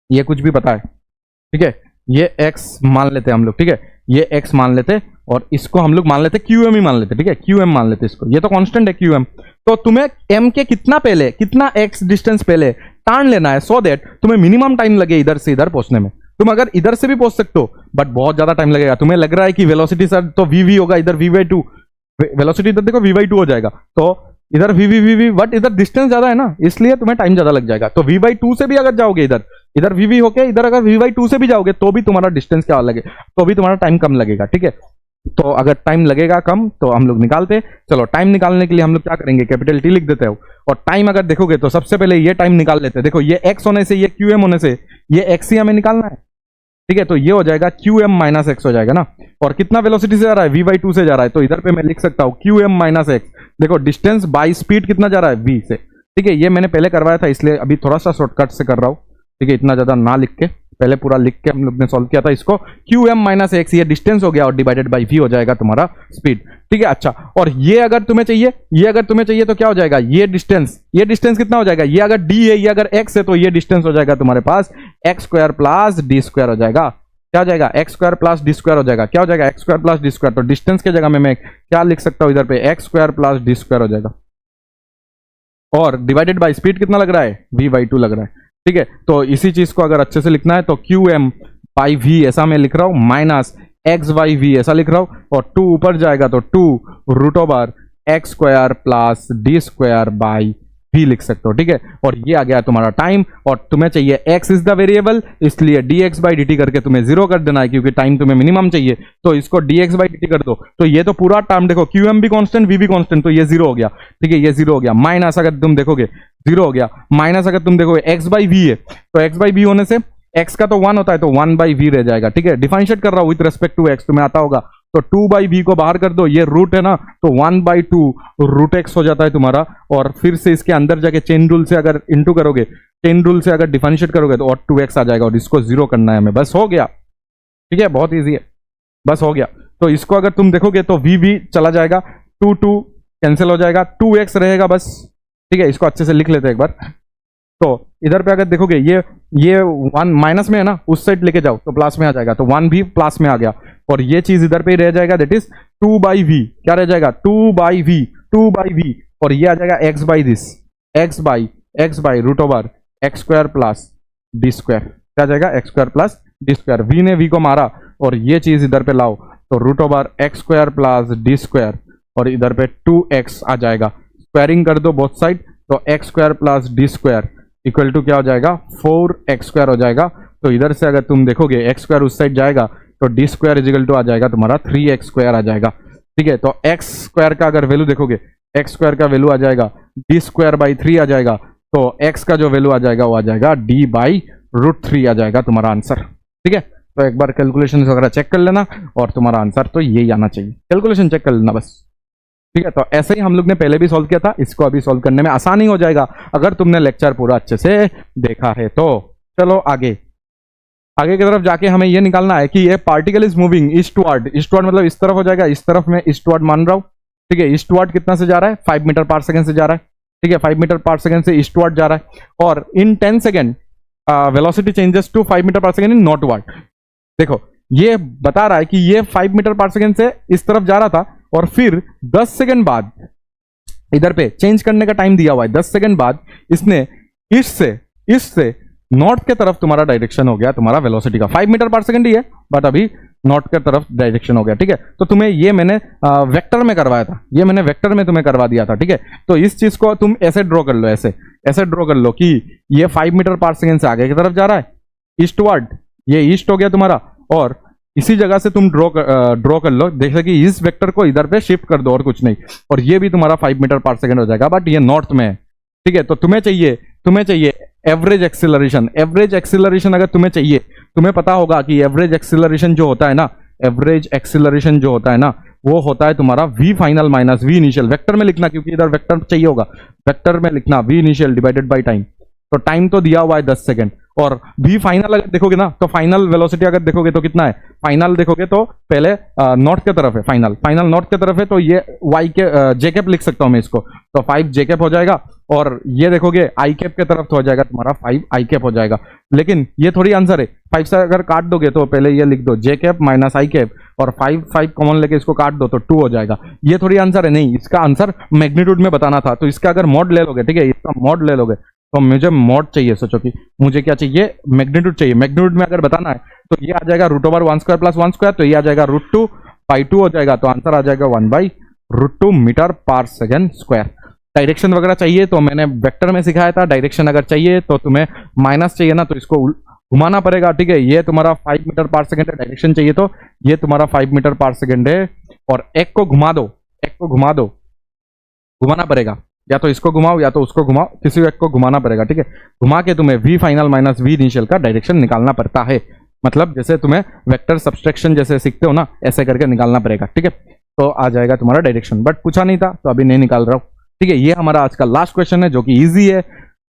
ये कुछ भी पता है, ठीक है, ये x मान लेते हैं हम लोग, ठीक है, ये x मान लेते और इसको हम लोग मान लेते qm ही मान लेते, ठीक है, qm मान लेते इसको, ये तो कांस्टेंट है qm। तो तुम्हें m के कितना पहले, कितना x डिस्टेंस पहले टर्न लेना है, सो दैट तुम्हें मिनिमम टाइम लगे इधर से इधर पहुंचने में। तुम अगर इधर से भी पहुंच सकते हो बट बहुत ज्यादा टाइम लगेगा। तुम्हें लग रहा है कि वेलोसिटी सर तो v होगा, इधर v/2, वेलोसिटी इधर देखो v/2 हो जाएगा, तो इधर v बट इधर डिस्टेंस ज्यादा है ना, इसलिए तुम्हें टाइम ज्यादा लग जाएगा। तो v/2 से भी अगर जाओगे, इधर इधर v होके इधर अगर v/2 से भी जाओगे तो भी तुम्हारा डिस्टेंस क्या लगे, तो भी तुम्हारा टाइम कम लगेगा, ठीक है। तो अगर टाइम लगेगा कम तो हम लोग निकालते। चलो टाइम निकालने के लिए हम लोग क्या करेंगे, कैपिटल T लिख देते हो। और टाइम अगर देखोगे तो सबसे पहले ये टाइम निकाल लेते हैं। देखो ये x होने से, ये qm होने से, ये x ही हमें निकालना है, ठीक है। तो ये हो जाएगा qm माइनस x हो जाएगा ना। और कितना वेलोसिटी से जा रहा है, v/2 से जा रहा है, तो इधर पे मैं लिख सकता हूँ qm माइनस x। देखो डिस्टेंस बाई स्पीड कितना जा रहा है, v से, ठीक है। ये मैंने पहले करवाया था इसलिए अभी थोड़ा सा शॉर्टकट से कर रहा हूँ, ठीक है, इतना ज्यादा ना लिख के, पहले पूरा लिख के हम लोग ने सॉल्व किया था इसको। qm माइनस x ये डिस्टेंस हो गया और डिवाइडेड बाई v हो जाएगा तुम्हारा स्पीड, ठीक है। अच्छा, और ये अगर तुम्हें चाहिए, ये अगर तुम्हें चाहिए तो क्या हो जाएगा, ये डिस्टेंस कितना हो जाएगा, ये अगर d है, ये अगर x है, तो ये डिस्टेंस हो जाएगा तुम्हारे पास x square plus d square हो जाएगा। क्या हो जाएगा, x square plus d square हो जाएगा। क्या हो जाएगा, x square plus d square. तो डिस्टेंस के जगह में मैं क्या लिख सकता हूं, इधर पे x square plus d square हो जाएगा। और डिवाइडेड बाई स्पीड कितना लग रहा है, v/2 लग रहा है, ठीक है। तो इसी चीज को अगर अच्छे से लिखना है तो qm बाई v ऐसा मैं लिख रहा हूं, माइनस एक्स बाई वी ऐसा लिख रहा हूं, और 2 ऊपर जाएगा तो 2 root over x square plus d square by v लिख सकते हो, ठीक है। और ये आ गया तुम्हारा टाइम, और तुम्हें चाहिए x इज द वेरिएबल, इसलिए dx बाई dt करके तुम्हें 0 कर देना है, क्योंकि टाइम तुम्हें मिनिमम चाहिए, तो इसको dx बाई dt कर दो। तो ये तो पूरा टर्म देखो, qm भी कांस्टेंट, v भी कांस्टेंट, तो ये 0 हो गया, ठीक है, ये 0 हो गया। माइनस अगर तुम देखोगे 0 हो गया, माइनस अगर तुम देखोगे x बाई वी है, तो x बाई वी होने से x का तो 1 होता है, तो 1 बाई वी रह जाएगा, ठीक है। डिफरेंशिएट कर रहा हूं विथ रेस्पेक्ट टू x, तुम्हें आता होगा, तो 2 बाई वी को बाहर कर दो, ये रूट है ना, तो 1 बाई 2 रूट एक्स हो जाता है तुम्हारा, और फिर से इसके अंदर जाके चेन रूल से अगर इंटू करोगे, चेन रूल से अगर डिफरेंशिएट करोगे तो और 2x आ जाएगा, और इसको 0 करना है हमें, बस हो गया, ठीक है, बहुत ईजी है, बस हो गया। तो इसको अगर तुम देखोगे तो v चला जाएगा, 2 कैंसिल हो जाएगा, 2x रहेगा बस, ठीक है। इसको अच्छे से लिख लेते हैं एक बार। तो इधर पे अगर देखोगे ये 1 माइनस में है ना, उस साइड लेके जाओ तो प्लस में आ जाएगा, तो 1 भी प्लस में आ गया, और ये चीज इधर पे ही रह जाएगा, दैट इज 2 बाई वी, क्या रह जाएगा 2 बाई वी, और ये आ जाएगा x by this, x by root over x square plus d square, क्या आ जाएगा x square plus d square, v ने v को मारा, और ये चीज इधर पे लाओ, तो root over x square plus d square, और इधर पे 2x आ जाएगा, स्क्वायरिंग कर दो बोथ साइड, तो x square plus d square equal to क्या हो जाएगा 4x स्क्वायर हो जाएगा। तो इधर से अगर तुम देखोगे एक्स स्क्वायर उस साइड जाएगा, तो डी स्क्वायर इजिकल टू आ जाएगा तुम्हारा 3x स्क्वायर आ जाएगा, ठीक है। तो एक्स स्क्वायर का अगर वैल्यू देखोगे, एक्स स्क्वायर का वैल्यू आ जाएगा डी स्क्वायर बाई 3 आ जाएगा, तो एक्स का जो वैल्यू आ जाएगा वो आ जाएगा डी बाई रूट 3 आ जाएगा तुम्हारा आंसर, ठीक है। तो एक बार कैलकुलेशन वगैरह चेक कर लेना, और तुम्हारा आंसर तो यही आना चाहिए, कैलकुलेशन चेक कर लेना बस, ठीक है। तो ऐसे ही हम लोग ने पहले भी सॉल्व किया था, इसको अभी सॉल्व करने में आसानी हो जाएगा अगर तुमने लेक्चर पूरा अच्छे से देखा है तो। चलो आगे की तरफ जाके हमें ये निकालना है कि ये particle is moving eastward, eastward मतलब इस तरफ हो जाएगा, इस तरफ में ईस्टवर्ड मान रहा हूं, ठीक है। ईस्टवर्ड कितना से जा रहा है 5 मीटर पर सेकंड से जा रहा है, ठीक है, 5 मीटर पर सेकंड से ईस्टवर्ड जा रहा है, और in 10 second velocity changes to 5 metre पर सेकंड इन नॉर्थवर्ड। देखो ये बता रहा है कि ये 5 मीटर पर सेकंड से इस तरफ जा रहा था, और फिर 10 सेकंड बाद इधर पे चेंज करने का टाइम दिया हुआ है, 10 सेकंड बाद इसने ईस्ट से नॉर्थ के तरफ तुम्हारा डायरेक्शन हो गया, तुम्हारा वेलोसिटी का 5 मीटर पर सेकंड ही है, बट अभी नॉर्थ के तरफ डायरेक्शन हो गया, ठीक है। तो तुम्हें ये मैंने वेक्टर में करवाया था, ये मैंने वेक्टर में तुम्हें करवा दिया था, ठीक है। तो इस चीज को तुम ऐसे ड्रॉ कर लो, ऐसे ड्रॉ कर लो कि ये 5 मीटर पर सेकंड से आगे की तरफ जा रहा है ईस्टवर्ड, ये ईस्ट हो गया तुम्हारा, और इसी जगह से तुम ड्रॉ कर लो, जैसे कि इस वेक्टर को इधर पे शिफ्ट कर दो और कुछ नहीं, और ये भी तुम्हारा 5 मीटर पर सेकंड हो जाएगा, बट ये नॉर्थ में है, ठीक है। तो तुम्हें चाहिए एवरेज एक्सीलरेशन अगर तुम्हें चाहिए, तुम्हें पता होगा कि एवरेज एक्सीलरेशन जो होता है ना, वो होता है तुम्हारा v final minus v initial, vector में लिखना क्योंकि इधर वेक्टर चाहिए होगा, वेक्टर में लिखना v initial divided by time, तो टाइम तो दिया हुआ है 10 सेकंड, और v फाइनल अगर देखोगे ना, तो फाइनल वेलोसिटी अगर देखोगे तो कितना है, फाइनल देखोगे तो पहले नॉर्थ के तरफ है, फाइनल नॉर्थ के तरफ है, तो ये y के j कैप लिख सकता हूं मैं इसको, तो 5 j कैप हो जाएगा, और ये देखोगे i कैप के तरफ तो हो जाएगा तुम्हारा 5 i कैप हो जाएगा, लेकिन ये थोड़ी आंसर है, 5 से अगर काट दोगे तो पहले ये लिख दो j cap minus i cap, और 5 कॉमन लेके इसको काट दो तो 2 हो जाएगा, ये थोड़ी आंसर है, नहीं, इसका आंसर मैग्नीट्यूड में बताना था, तो इसका अगर मॉड ले लोगे, ठीक है, इसका मॉड ले लोगे, तो मुझे मॉड चाहिए, सोचो कि मुझे क्या चाहिए, मैग्नीट्यूड चाहिए, मैग्नीट्यूड में अगर बताना है तो ये आ जाएगा root over 1 square plus 1 square, तो ये आ जाएगा √2 पाई 2 हो जाएगा, तो आंसर आ जाएगा 1/√2 मीटर पर सेकंड स्क्वायर। डायरेक्शन वगैरह चाहिए तो मैंने वेक्टर में सिखाया था, डायरेक्शन अगर चाहिए तो तुम्हें माइनस चाहिए ना, तो इसको घुमाना पड़ेगा, ठीक है। ये तुम्हारा 5 मीटर पर सेकंड है, डायरेक्शन चाहिए तो ये तुम्हारा 5 मीटर पर सेकंड है, और एक को घुमा दो, घुमाना पड़ेगा, या तो इसको घुमाओ या तो उसको घुमाओ, किसी एक को घुमाना पड़ेगा, ठीक है। घुमा के तुम्हें v final minus v initial का डायरेक्शन निकालना पड़ता है, मतलब जैसे तुम्हें वेक्टर सब्सट्रैक्शन जैसे सीखते हो ना, ऐसे करके निकालना पड़ेगा, ठीक है। तो आ जाएगा तुम्हारा डायरेक्शन, बट पूछा नहीं था तो अभी नहीं निकाल रहा हूं, ठीक है। ये हमारा आज का लास्ट क्वेश्चन है जो कि इजी है,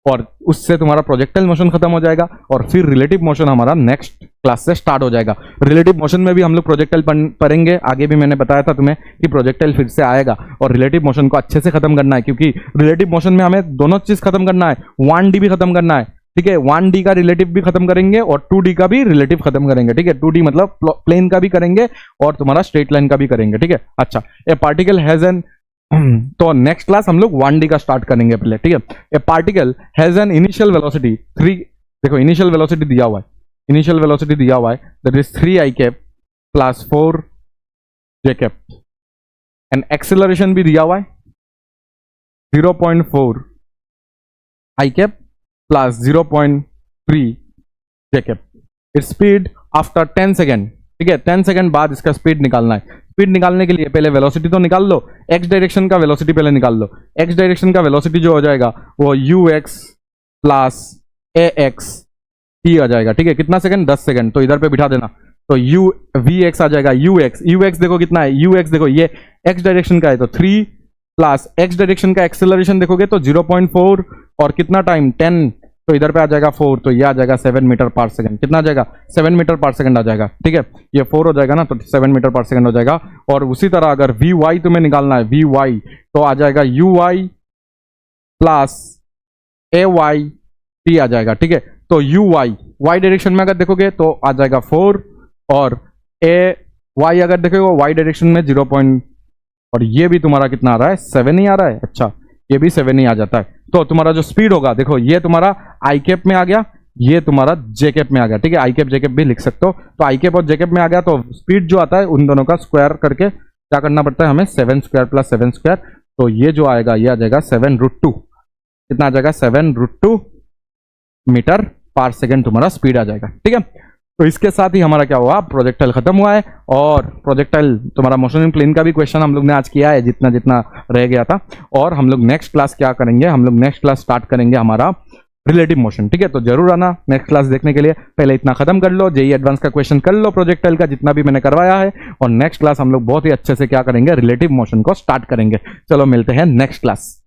और उससे तुम्हारा प्रोजेक्टाइल मोशन खत्म हो जाएगा, और फिर रिलेटिव मोशन हमारा नेक्स्ट क्लास से स्टार्ट हो जाएगा। रिलेटिव मोशन में भी हम लोग प्रोजेक्टाइल पढ़ेंगे, आगे भी मैंने बताया था तुम्हें कि प्रोजेक्टाइल फिर से आएगा, और रिलेटिव मोशन को अच्छे से खत्म करना है, क्योंकि रिलेटिव मोशन में हमें दोनों चीज खत्म करना है, 1D भी खत्म करना है, ठीक है। 1D का रिलेटिव भी खत्म करेंगे और 2D का भी रिलेटिव खत्म करेंगे, ठीक है। 2D मतलब प्लेन का भी करेंगे और तुम्हारा स्ट्रेट लाइन का भी करेंगे, ठीक है। अच्छा, ए पार्टिकल हैज एन, तो नेक्स्ट क्लास हम लोग 1D का स्टार्ट करेंगे पहले, ठीक है। ए particle has an initial velocity 3, देखो इनिशियल वेलोसिटी दिया हुआ है, that is 3 i cap, plus 4 J cap, and acceleration भी दिया हुआ है 0.4 आई कैप प्लस 0.3 जे कैप। स्पीड आफ्टर 10 सेकेंड, ठीक है, 10 सेकेंड बाद इसका स्पीड निकालना है। स्पीड निकालने के लिए पहले वेलोसिटी तो निकाल लो, एक्स डायरेक्शन का वेलोसिटी पहले निकाल लो। एक्स डायरेक्शन का वेलोसिटी जो हो जाएगा वो ux प्लस ax ही आ जाएगा, ठीक है। कितना सेकंड? 10 सेकंड, तो इधर पे बिठा देना। तो vx आ जाएगा ux देखो कितना है, ux देखो ये x डायरेक्शन का है तो 3 प्लस x डायरेक्शन का एक्सेलरेशन देखोगे तो 0.4 और कितना टाइम 10, तो इधर पे आ जाएगा 4, तो ये आ जाएगा 7 मीटर पर सेकंड। कितना आ जाएगा? 7 मीटर पर सेकंड आ जाएगा, ठीक है। ये 4 हो जाएगा ना, तो 7 मीटर पर सेकंड हो जाएगा। और उसी तरह अगर vy तुम्हें निकालना है, vy तो आ जाएगा uy प्लस ay t आ जाएगा, ठीक है। तो uy y डायरेक्शन में अगर देखोगे तो आ जाएगा 4 और ay अगर देखोगे y डायरेक्शन में 0. और ये भी तुम्हारा कितना आ रहा है? 7 ही आ रहा है। अच्छा, ये भी 7 ही आ जाता है। तो तुम्हारा जो स्पीड होगा देखो, ये तुम्हारा आई कैप में आ गया, ये तुम्हारा जे कैप में आ गया, ठीक है। आई कैप जे कैप भी लिख सकते हो। तो आई कैप और जे कैप में आ गया तो स्पीड जो आता है उन दोनों का स्क्वायर करके क्या करना पड़ता है हमें? 7 स्क्वायर प्लस 7 स्क्वायर। तो ये जो आएगा ये आ जाएगा 7√2। कितना आ जाएगा? 7√2 मीटर पर सेकेंड तुम्हारा स्पीड आ जाएगा, ठीक है। तो इसके साथ ही हमारा क्या हुआ? प्रोजेक्टाइल खत्म हुआ है। और प्रोजेक्टाइल तुम्हारा मोशन इन प्लेन का भी क्वेश्चन हम लोग ने आज किया है, जितना जितना रह गया था। और हम लोग नेक्स्ट क्लास क्या करेंगे? हम लोग नेक्स्ट क्लास स्टार्ट करेंगे हमारा रिलेटिव मोशन, ठीक है। तो जरूर आना नेक्स्ट क्लास देखने के लिए। पहले इतना खत्म कर लो, जेईई एडवांस का क्वेश्चन कर लो प्रोजेक्टाइल का, जितना भी मैंने करवाया है। और नेक्स्ट क्लास हम लोग बहुत ही अच्छे से क्या करेंगे? रिलेटिव मोशन को स्टार्ट करेंगे। चलो मिलते हैं नेक्स्ट क्लास।